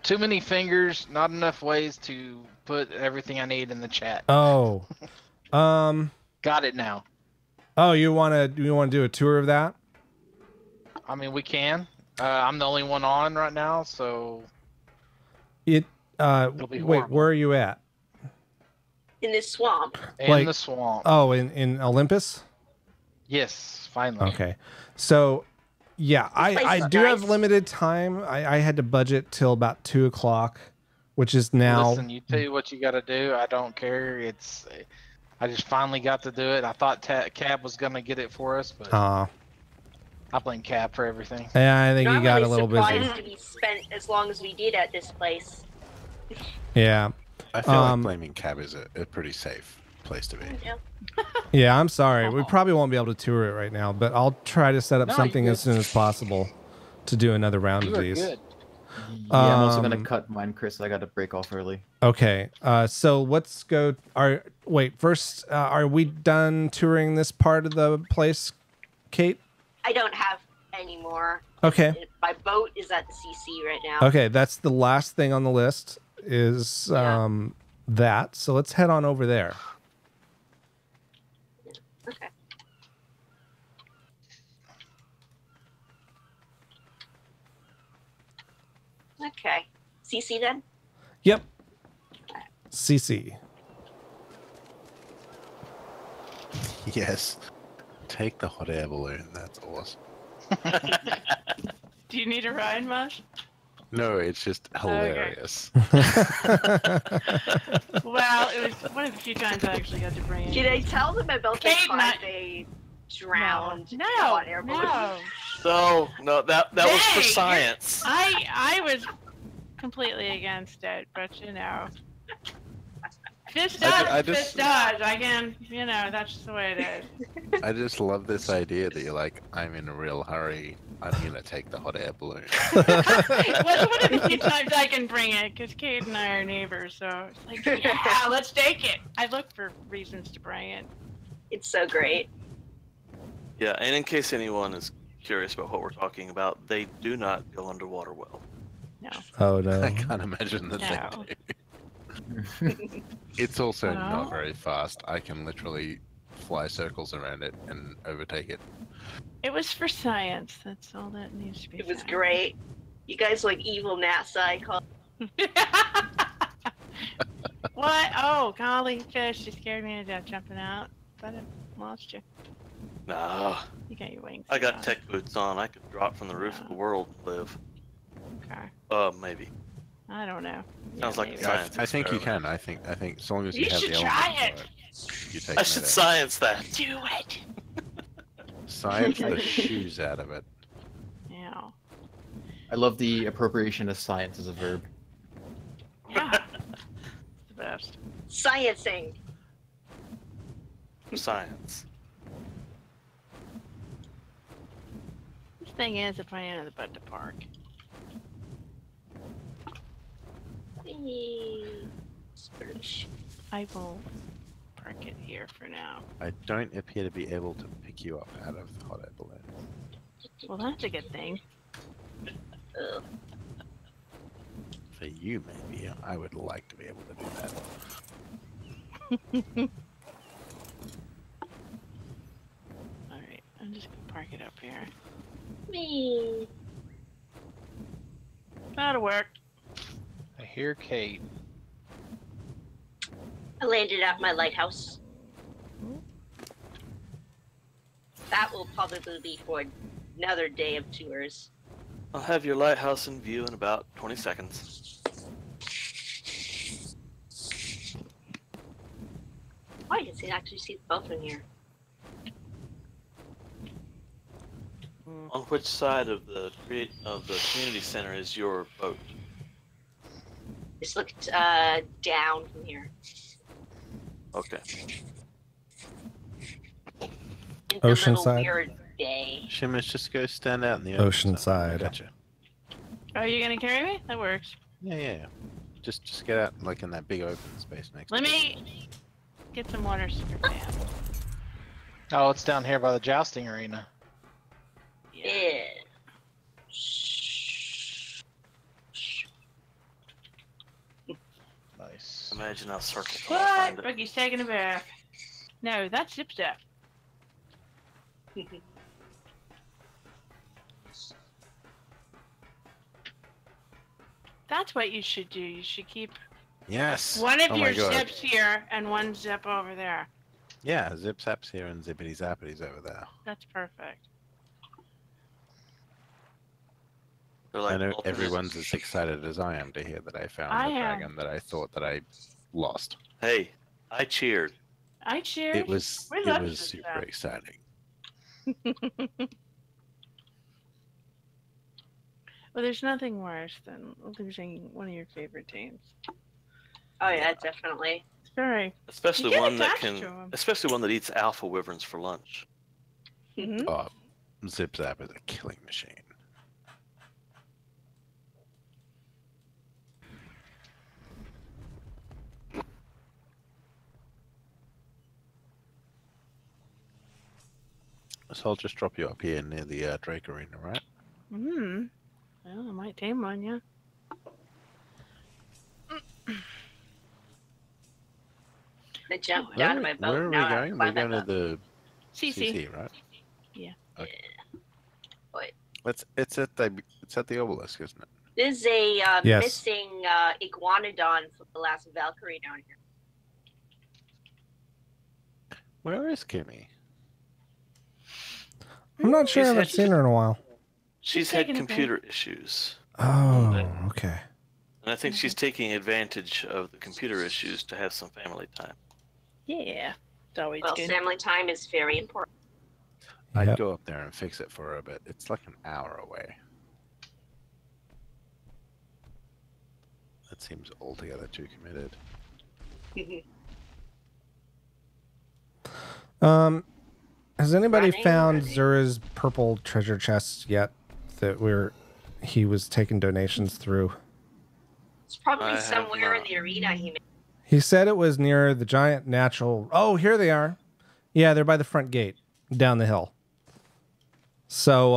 Too many fingers, not enough ways to put everything I need in the chat. Oh. Got it now. Oh, you wanna do a tour of that? I mean, we can. I'm the only one on right now, so It It'll be wait, horrible. where are you at? In this swamp. in the swamp. Oh, in Olympus? Yes, finally. Okay. So yeah, place I is do have nice. limited time. I had to budget till about 2 o'clock, which is now. Listen, you tell you what you got to do. I don't care. I just finally got to do it. I thought Cab was gonna get it for us, but I blame Cab for everything. Yeah, I think I'm you got really a little surprised busy. to be spent as long as we did at this place. Yeah. I feel like blaming Cab is a pretty safe place to be. Yeah, I'm sorry. We probably won't be able to tour it right now, but I'll try to set up No, you're something as good. soon as possible to do another round You of are these. good. Yeah, I'm also gonna Um, cut mine, Chris. I got to break off early. Okay. So let's go. First, are we done touring this part of the place, Kate? I don't have any more. Okay. My boat is at the CC right now. Okay, that's the last thing on the list is that. So let's head on over there. Okay. Okay. CC then? Yep. CC. Yes. Take the hot air balloon. That's awesome. Do you need a ride, Mosh? No, it's just hilarious. Well, it was one of the few times I actually got to bring it. Did I tell them about the Kate, time not- they drowned No, hot air balloon? no. No, that was for Hey, science. I was completely against it, but you know. Fist does, I fist just- does. I can, you know, that's just the way it is. I just love this idea that you're like, I'm in a real hurry. I'm gonna take the hot air balloon. Well, it's one of the few times I can bring it, because Kate and I are neighbors, so it's like, yeah, let's take it. I look for reasons to bring it. It's so great. Yeah, and in case anyone is curious about what we're talking about, they do not go underwater well. No. Oh no. I can't imagine that No. they do. It's also No. not very fast. I can literally fly circles around it and overtake it. It was for science. That's all that needs to be It was said. great. You guys like evil NASA, I call What? Oh, golly fish! You scared me to death jumping out. But I lost you. Nah, You got your wings. I got on. tech boots on. I could drop from the roof of the world and live. Okay. Maybe. I don't know. Sounds like maybe. a science I think you experiment. can. I think as long as You you have should the try elements for it, you take I it should out. science that. Do it. Science the shoes out of it. Yeah. I love the appropriation of science as a verb. chest. Sciencing. Science. This thing is a pain in the butt to park. I will park it here for now. I don't appear to be able to pick you up out of the hot air balloon. Well, that's a good thing. For you, maybe. I would like to be able to do that. Alright, I'm just gonna park it up here. Me. That'll work. I hear Kate. I landed at my lighthouse. That will probably be for another day of tours. I'll have your lighthouse in view in about 20 seconds. Oh, I can actually see the boat from here. On which side of the community center is your boat? Just looked down from here. Okay. It's Oceanside. A little weird day. Shimmers, just go stand out in the Oceanside. Gotcha. Are you gonna carry me? That works. Yeah. Just get out like in that big open space next. Let to me get some water super fast. Oh, it's down here by the jousting arena. Yeah. Nice. Imagine I'll circle till I find What? it. Boogie's taking a bath. No, that's Zip Zap. That's what you should do. You should keep Yes. one of Oh my your God. zips here and one zip over there. Yeah, zip zaps here and zippity zappities over there. That's perfect. They're I like know alternate- everyone's as excited as I am to hear that I found I the am. dragon that I thought that I lost. Hey, I cheered. I cheers. It was We love Zip super Zap. exciting. Well, there's nothing worse than losing one of your favorite teams. Oh yeah, definitely. Sorry. Especially You get one that attached to can, 'em. especially one that eats alpha wyverns for lunch. Mm-hmm. Oh, Zip Zap is a killing machine. So I'll just drop you up here near the Drake Arena, right? Hmm. Well, I might tame one, yeah. I jumped out of my boat. Where are we now I going? We're climb going to back up. the CC. CC, right? Yeah. Okay. What? It's at the obelisk, isn't it? There's a Yes. missing iguanodon from the last Valkyrie down here. Where is Kimmy? I'm not sure. I She's haven't had- seen her in a while. She's had taking a break. computer issues, Oh, okay. and I think she's taking advantage of the computer issues to have some family time. Yeah. It's always Well, good. family time is very important. I'd Yep. go up there and fix it for her, but it's like an hour away. That seems altogether too committed. Has anybody Running found already. Zura's purple treasure chest yet? That he was taking donations through. It's probably I have somewhere in not. the arena he made. He said it was near the giant natural. Oh, here they are. Yeah, they're by the front gate down the hill. So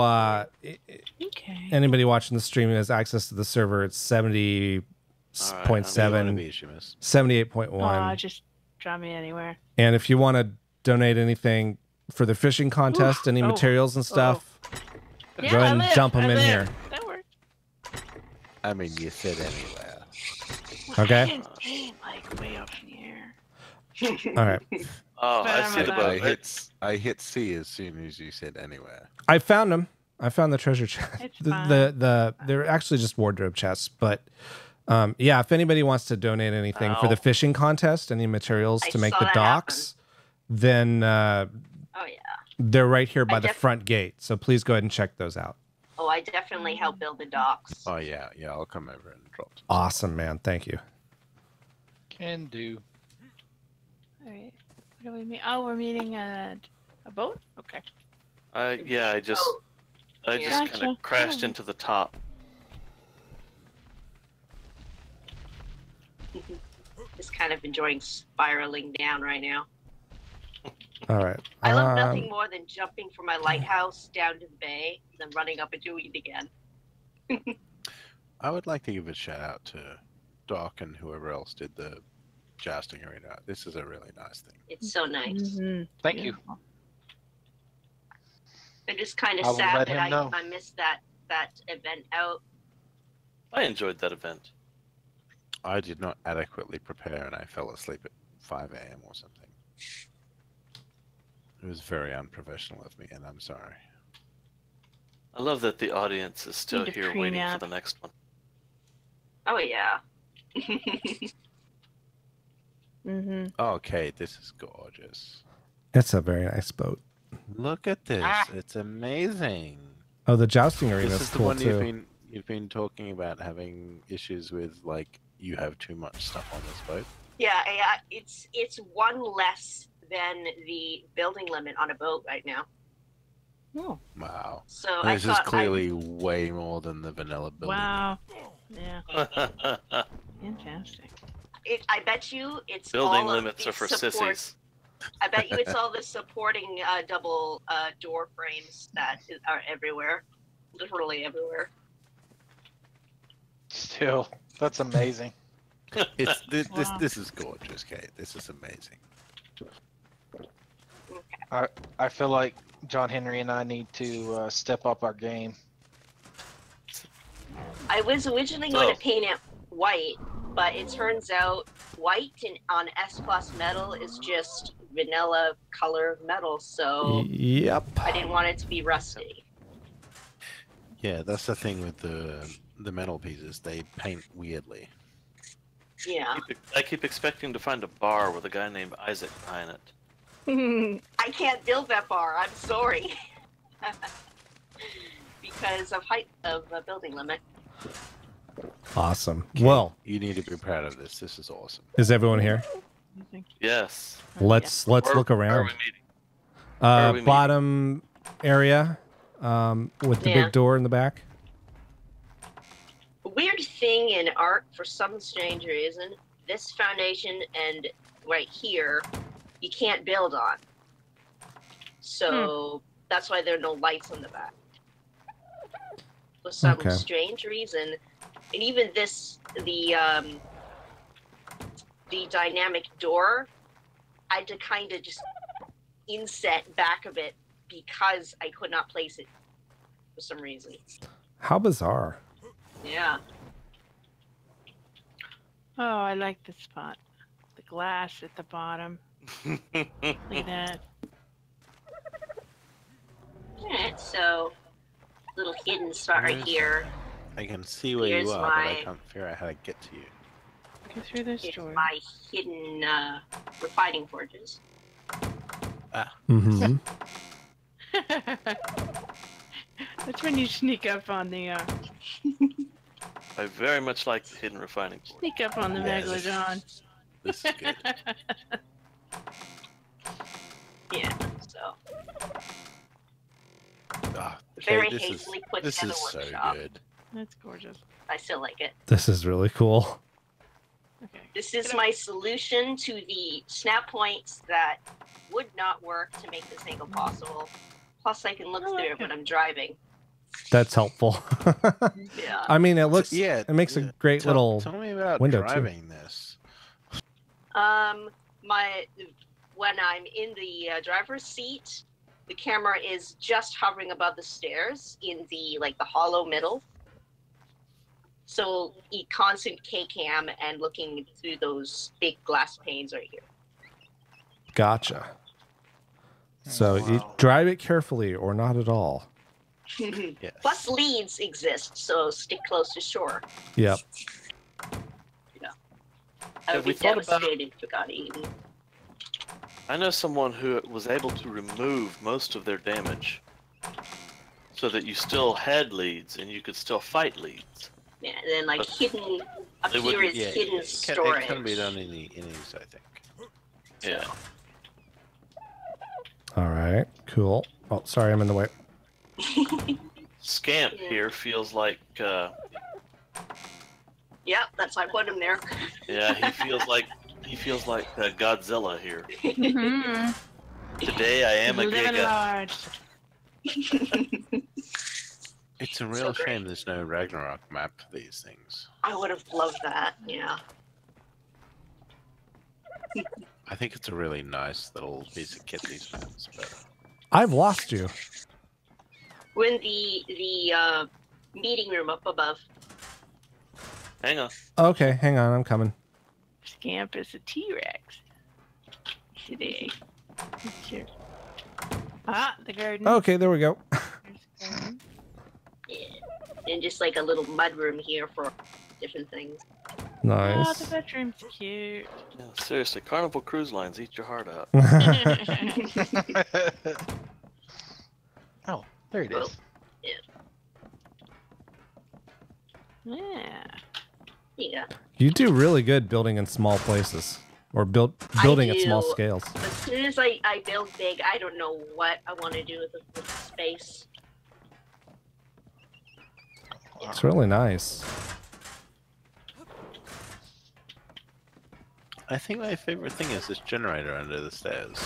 Okay. anybody watching the stream who has access to the server, it's 70.7, Be, Shimus. 78.1. Just drop me anywhere. And if you want to donate anything for the fishing contest, any Oh. materials and stuff, Yeah, go ahead I and live. jump them I in live. here. That works. I mean, you said anywhere. Okay. I didn't aim, like way up in the air. All right. Oh, But I I'm see the allowed- boat. I hit C as soon as you said anywhere. I found them. I found the treasure chest. It's They're actually just wardrobe chests, but yeah, if anybody wants to donate anything for the Ow. fishing contest, any materials I to make saw the that docks, then Oh yeah. they're right here by I the def- front gate. So please go ahead and check those out. Oh, I definitely helped build the docks. Oh yeah, I'll come over and drop. Some. Awesome, man. Thank you. Can do. All right. What do we meet? Oh, we're meeting at a boat. Okay. Yeah, I just Gotcha. kind of crashed into the top. Just kind of enjoying spiraling down right now. All right. I love nothing more than jumping from my lighthouse down to the bay, then running up and doing it again. I would like to give a shout out to Doc and whoever else did the jousting arena. This is a really nice thing. It's so nice. Thank you. I'm just kind I of will sad let that him know. I missed that event out. I enjoyed that event. I did not adequately prepare and I fell asleep at 5 a.m. or something. It was very unprofessional of me, and I'm sorry. I love that the audience is still Need to here waiting pre-nap. for the next one. Oh yeah. Okay, this is gorgeous. It's a very nice boat. Look at this. It's amazing. Oh, the jousting arena This is is the cool one too. you've been talking about having issues with, like you have too much stuff on this boat. Yeah, it's one less than the building limit on a boat right now. Oh. Wow. So This I is thought clearly way more than the vanilla building. Wow. Yeah. Fantastic. I bet you it's Building all of limits the are for support- sissies. I bet you it's all the supporting double door frames that are everywhere, literally everywhere. Still, that's amazing. It's Wow. this is gorgeous, Kate. This is amazing. I feel like John Henry and I need to step up our game. I was originally going to paint it white, but it turns out white on S Plus metal is just vanilla color metal, so Yep. I didn't want it to be rusty. Yeah, that's the thing with the metal pieces. They paint weirdly. Yeah. I keep expecting to find a bar with a guy named Isaac behind it. I can't build that bar. I'm sorry. Because of height of building limit. Awesome. Well, You need to be proud of this. This is awesome. is everyone here? Yes. Let's look Where are around. we meeting? are we meeting? Bottom area with the Yeah. big door in the back. A weird thing in art, for some strange reason, this foundation and right here, you can't build on. So that's why there are no lights on the back. For some Okay. strange reason, and even this, the dynamic door, I had to kind of just inset back of it because I could not place it for some reason. How bizarre. Yeah. Oh, I like this spot. The glass at the bottom. Look at that. Alright, so little hidden spot right here. I can see where Here's you are, but I my- can't figure out how to get to you. Go through this Here's door. my hidden refining forges. Mm-hmm. That's when you sneak up on the I very much like the hidden refining board. sneak up on the Yes. megalodon. This is good. Yeah, so Ah, very okay, hastily put this together is so workshop. good. That's gorgeous. I still like it. This is really cool. Okay. This is my solution to the snap points that would not work to make this angle possible. Plus, I can look through it when I'm driving. That's helpful. Yeah. I mean, it looks. Yeah, It makes a yeah. great little Tell me about window driving this. When I'm in the driver's seat, the camera is just hovering above the stairs in the the hollow middle. So constant K-cam and looking through those big glass panes right here. too. Gotcha. So you drive it carefully or not at all. Yes. Plus leads exist, so stick close to shore. Yep. I Have would be we thought about- devastated if it got eaten. I know someone who was able to remove most of their damage so that you still had leads and you could still fight leads. Yeah, and then But- hidden Up here is hidden storage. It can be done in these, I think. Yeah. All right, cool. Oh, sorry, I'm in the way. Scamp here feels like. Yep, that's why I put him there. Yeah, he feels like Godzilla here. Today I am a Giga. It's a real shame there's no Ragnarok map for these things. I would have loved that. Yeah. I think it's a really nice little piece of kit, these maps. But I've lost you. We're in the meeting room up above. Hang on. Okay, hang on, I'm coming. Scamp is a T-Rex. Today. Sure. Ah, the garden. Okay, there we go. And just like a little mud room here for different things. Nice. Oh, the bedroom's cute. Yeah, seriously, Carnival Cruise Lines, eat your heart out. Oh, there it is. Yeah. Yeah. You do really good building in small places, or building at small scales. As soon as I build big, I don't know what I want to do with the space. It's really nice. I think my favorite thing is this generator under the stairs.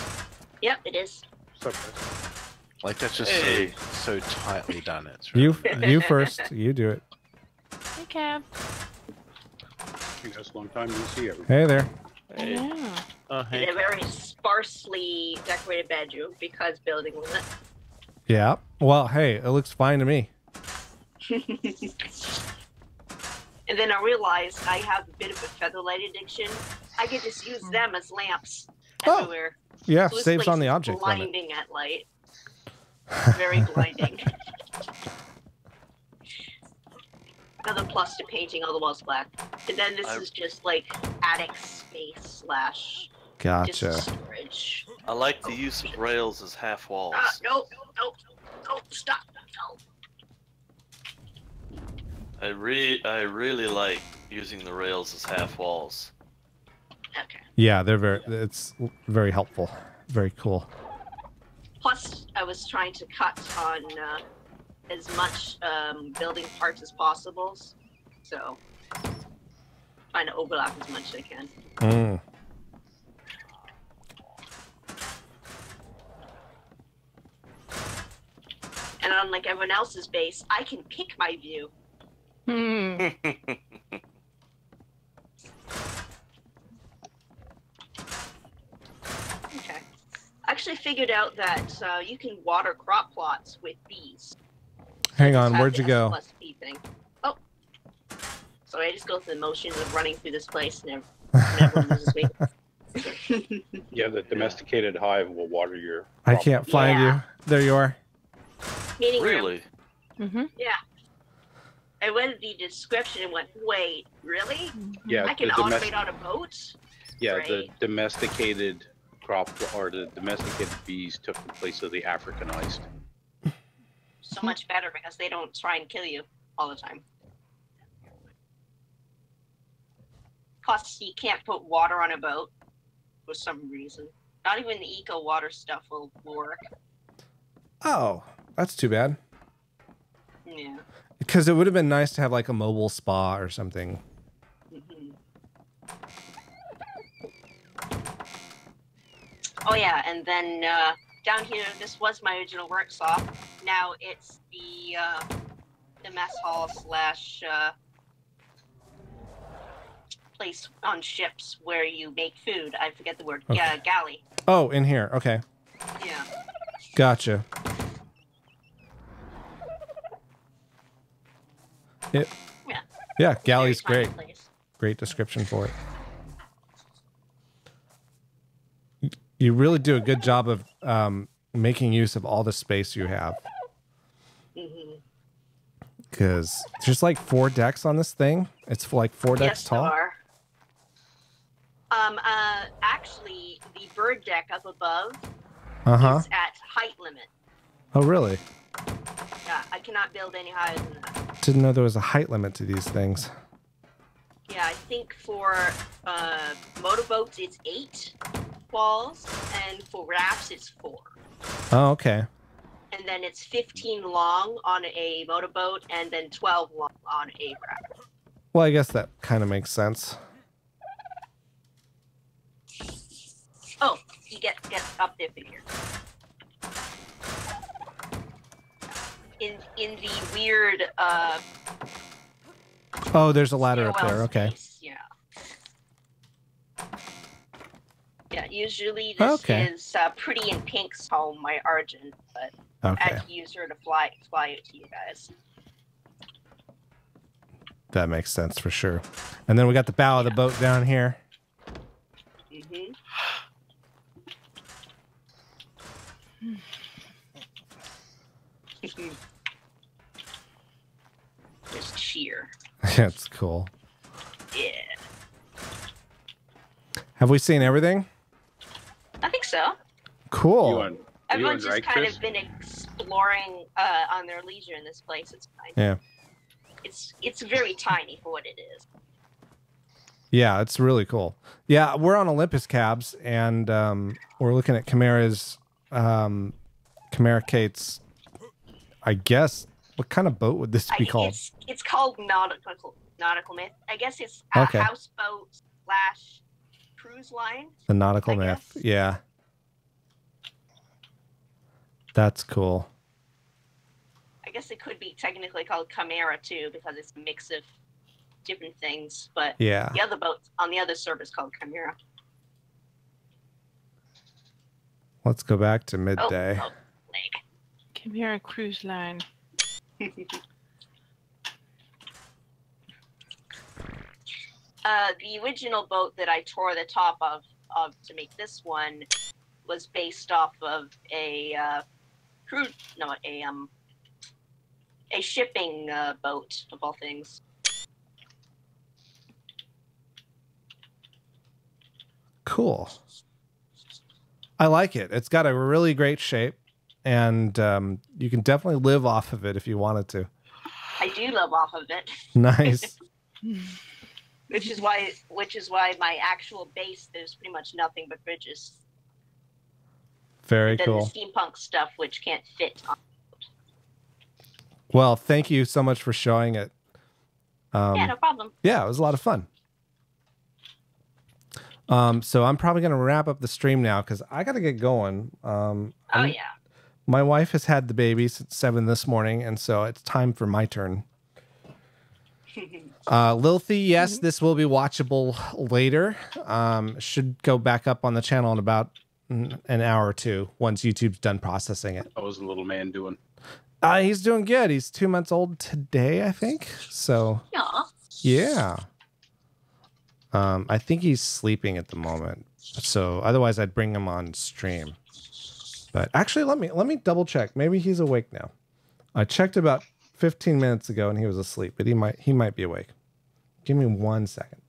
Yep, it is. Like that's just so tightly done. It's You really nice. you first. You do it. Hey, Cab. That's a long time no see everyone. Hey there. Hey. Yeah. Oh, In hey. a very sparsely decorated bedroom because building limit. Yeah. Well, hey, it looks fine to me. And then I realized I have a bit of a feather light addiction. I could just use them as lamps everywhere. Yeah, So this saves place on the is object limit. blinding at light. Very blinding. Another plus to painting all the walls black. And then this is just like attic space slash Gotcha. just storage. I like the use of rails as half walls. No, stop. No. I really like using the rails as half walls. Okay. Yeah, it's very helpful. Very cool. Plus, I was trying to cut on as much building parts as possible, so trying to overlap as much as I can. Mm. And unlike everyone else's base, I can pick my view. Okay. I actually figured out that you can water crop plots with bees. Hang on, where'd you go? Plus bee thing. Oh. Sorry, I just go through the motions of running through this place and everyone loses me. Yeah, the domesticated hive will water your. I can't find you. There you are. Meeting room. Really? Mm-hmm. Yeah. I read the description and went, wait, really? Yeah, I can the automate on a boat? Yeah, Right. the domesticated crop or the domesticated bees took the place of the Africanized. So much better because they don't try and kill you all the time. Plus, you can't put water on a boat for some reason. Not even the eco water stuff will work. Oh, that's too bad. Yeah. Because it would have been nice to have like a mobile spa or something. Oh yeah, and then down here, this was my original workshop. Now it's the mess hall slash place on ships where you make food. I forget the word. Okay. Yeah, galley. Oh, in here. Okay. Yeah. Gotcha. Yeah. Yeah, galley's Very great. fun place. Great description for it. You really do a good job of making use of all the space you have. Because there's like 4 decks on this thing. It's like 4 decks Yes, tall. there are. Actually, the bird deck up above Uh-huh. is at height limit. Oh, really? Yeah, I cannot build any higher than that. Didn't know there was a height limit to these things. Yeah, I think for motorboats it's 8 walls, and for rafts it's 4. Oh, okay. And then it's 15 long on a motorboat, and then 12 long on a raft. Well, I guess that kind of makes sense. Oh, you get up there, figure. In the weird Oh, there's a ladder up there. Okay. space, yeah. Yeah, usually this is Pretty in Pink's home, my Argent, but I had to use her to fly it to you guys. That makes sense for sure. And then we got the bow of the boat down here. Mm-hmm. Just cheer. That's cool. Yeah. Have we seen everything? I think so. Cool. Everyone's just kind of been exploring on their leisure in this place. It's fine. Yeah. It's very tiny for what it is. Yeah, it's really cool. Yeah, we're on Olympus cabs, and we're looking at Chimera's, Chimera Kate's, I guess, what kind of boat would this be called? It's called nautical myth. I guess it's a houseboat / cruise line. The nautical myth. Yeah. That's cool. I guess it could be technically called Chimera too, because it's a mix of different things. But yeah, the other boat on the other server is called Chimera. Let's go back to midday. Oh, Chimera Cruise Line. The original boat that I tore the top of to make this one was based off of a shipping boat of all things. Cool. I like it. It's got a really great shape, and you can definitely live off of it if you wanted to. I do live off of it. Nice. Which is why my actual base, there's pretty much nothing but bridges. Very and then cool. The steampunk stuff, which can't fit on. Well, thank you so much for showing it. Yeah, no problem. Yeah, it was a lot of fun. So I'm probably going to wrap up the stream now because I got to get going. Yeah. My wife has had the baby since 7 this morning, and so it's time for my turn. Lilthy, yes, this will be watchable later. Should go back up on the channel in about an hour or two once YouTube's done processing it. How was the little man doing? He's doing good. He's 2 months old today, I think. So yeah. I think he's sleeping at the moment. So otherwise I'd bring him on stream. But actually let me double check. Maybe he's awake now. I checked about 15 minutes ago and he was asleep, but he might be awake. Give me 1 second.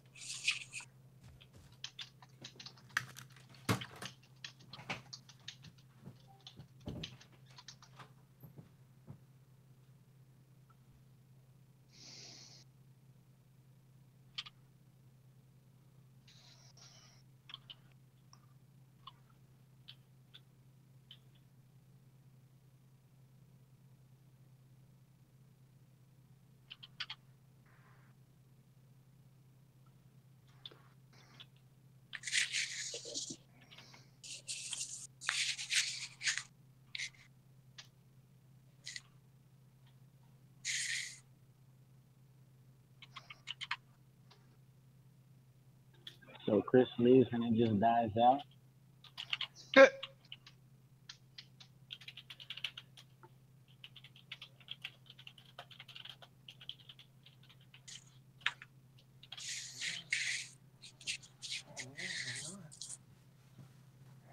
So Chris leaves and it just dies out.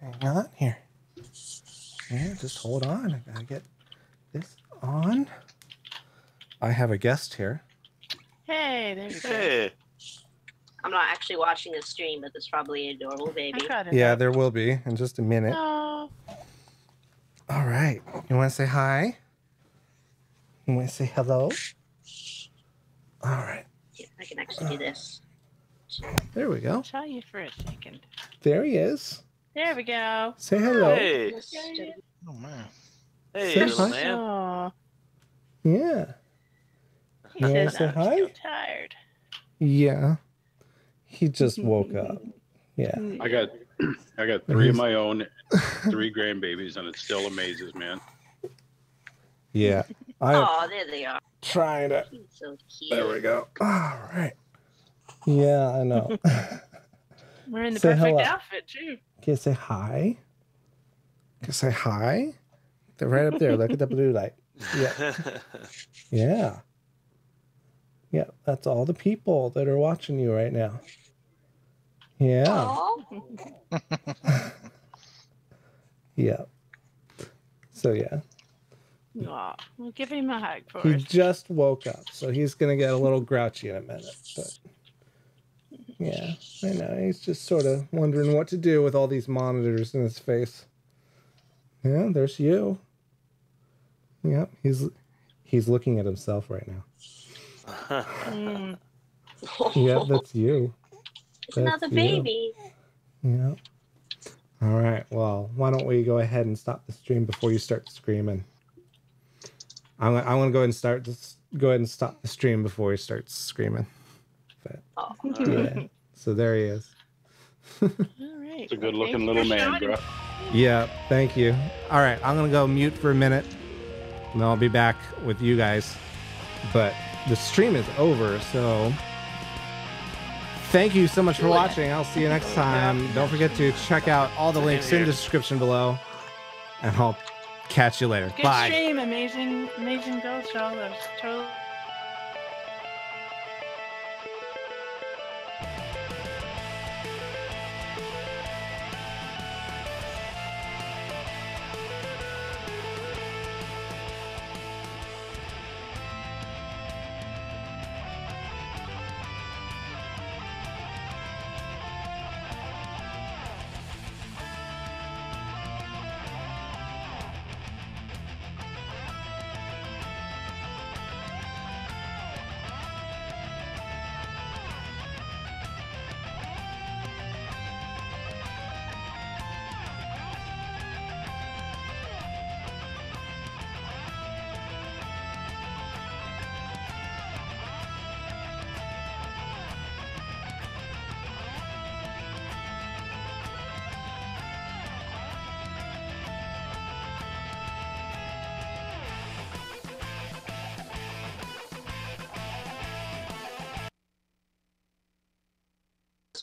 Hang on here. Yeah, just hold on. I gotta get this on. I have a guest here. Hey, there's Hey. I'm not actually watching the stream, but there's probably an adorable baby. Yeah, there will be in just a minute. Oh. All right. You want to say hi? You want to say hello? All right. Yeah, I can actually do this. There we go. I saw you for a second. There he is. There we go. Say hello. Hey. Oh man. Hey, Say little hi. man. Oh, Yeah. he You wanna says say I'm hi? still tired. Yeah. He just woke up. Yeah. I got 3 of my own, 3 grandbabies, and it still amazes, man. Yeah. I'm Oh, there they are. trying to. He's so cute. There we go. All right. Yeah, I know. We're in the Say perfect hello. outfit too. Okay, say hi. Okay, say hi. They're right up there. Look at the blue light. Yeah. Yeah. Yeah, that's all the people that are watching you right now. Yeah. Aw. Yeah. So yeah. Aw, we'll give him a hug for He us. just woke up, so he's gonna get a little grouchy in a minute. But yeah, I know. He's just sort of wondering what to do with all these monitors in his face. Yeah, there's you. Yeah, he's looking at himself right now. Mm. Yeah, that's you. It's another baby. Yeah. All right. Well, why don't we go ahead and stop the stream before you start screaming? I'm gonna go ahead and stop the stream before he starts screaming. But, Oh. yeah. So there he is. All right. It's a good-looking little man, bro. Yeah. Thank you. All right. I'm gonna go mute for a minute, and then I'll be back with you guys. But the stream is over, so thank you so much for watching. I'll see you next time. Don't forget to check out all the links in the description below, and I'll catch you later. Good Bye. stream, amazing build, so that was totally.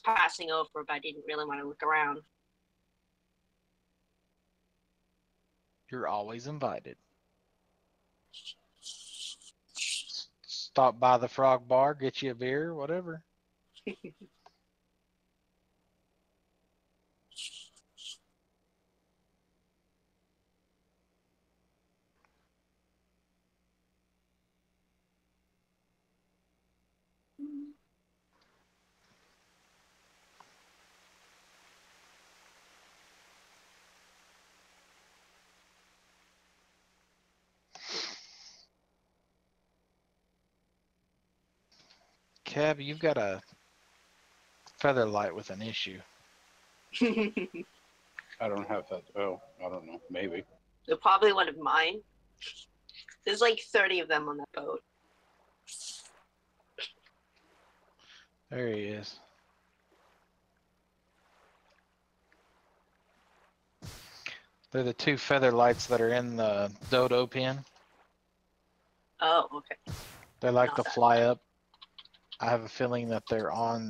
Passing over, but I didn't really want to look around. You're always invited. Stop by the Frog Bar, get you a beer, whatever. Cab, you've got a feather light with an issue. I don't have that. Oh, I don't know. Maybe. They're probably one of mine. There's like 30 of them on that boat. There he is. They're the 2 feather lights that are in the dodo pin. Oh, okay. They like Not to that fly up. I have a feeling that they're on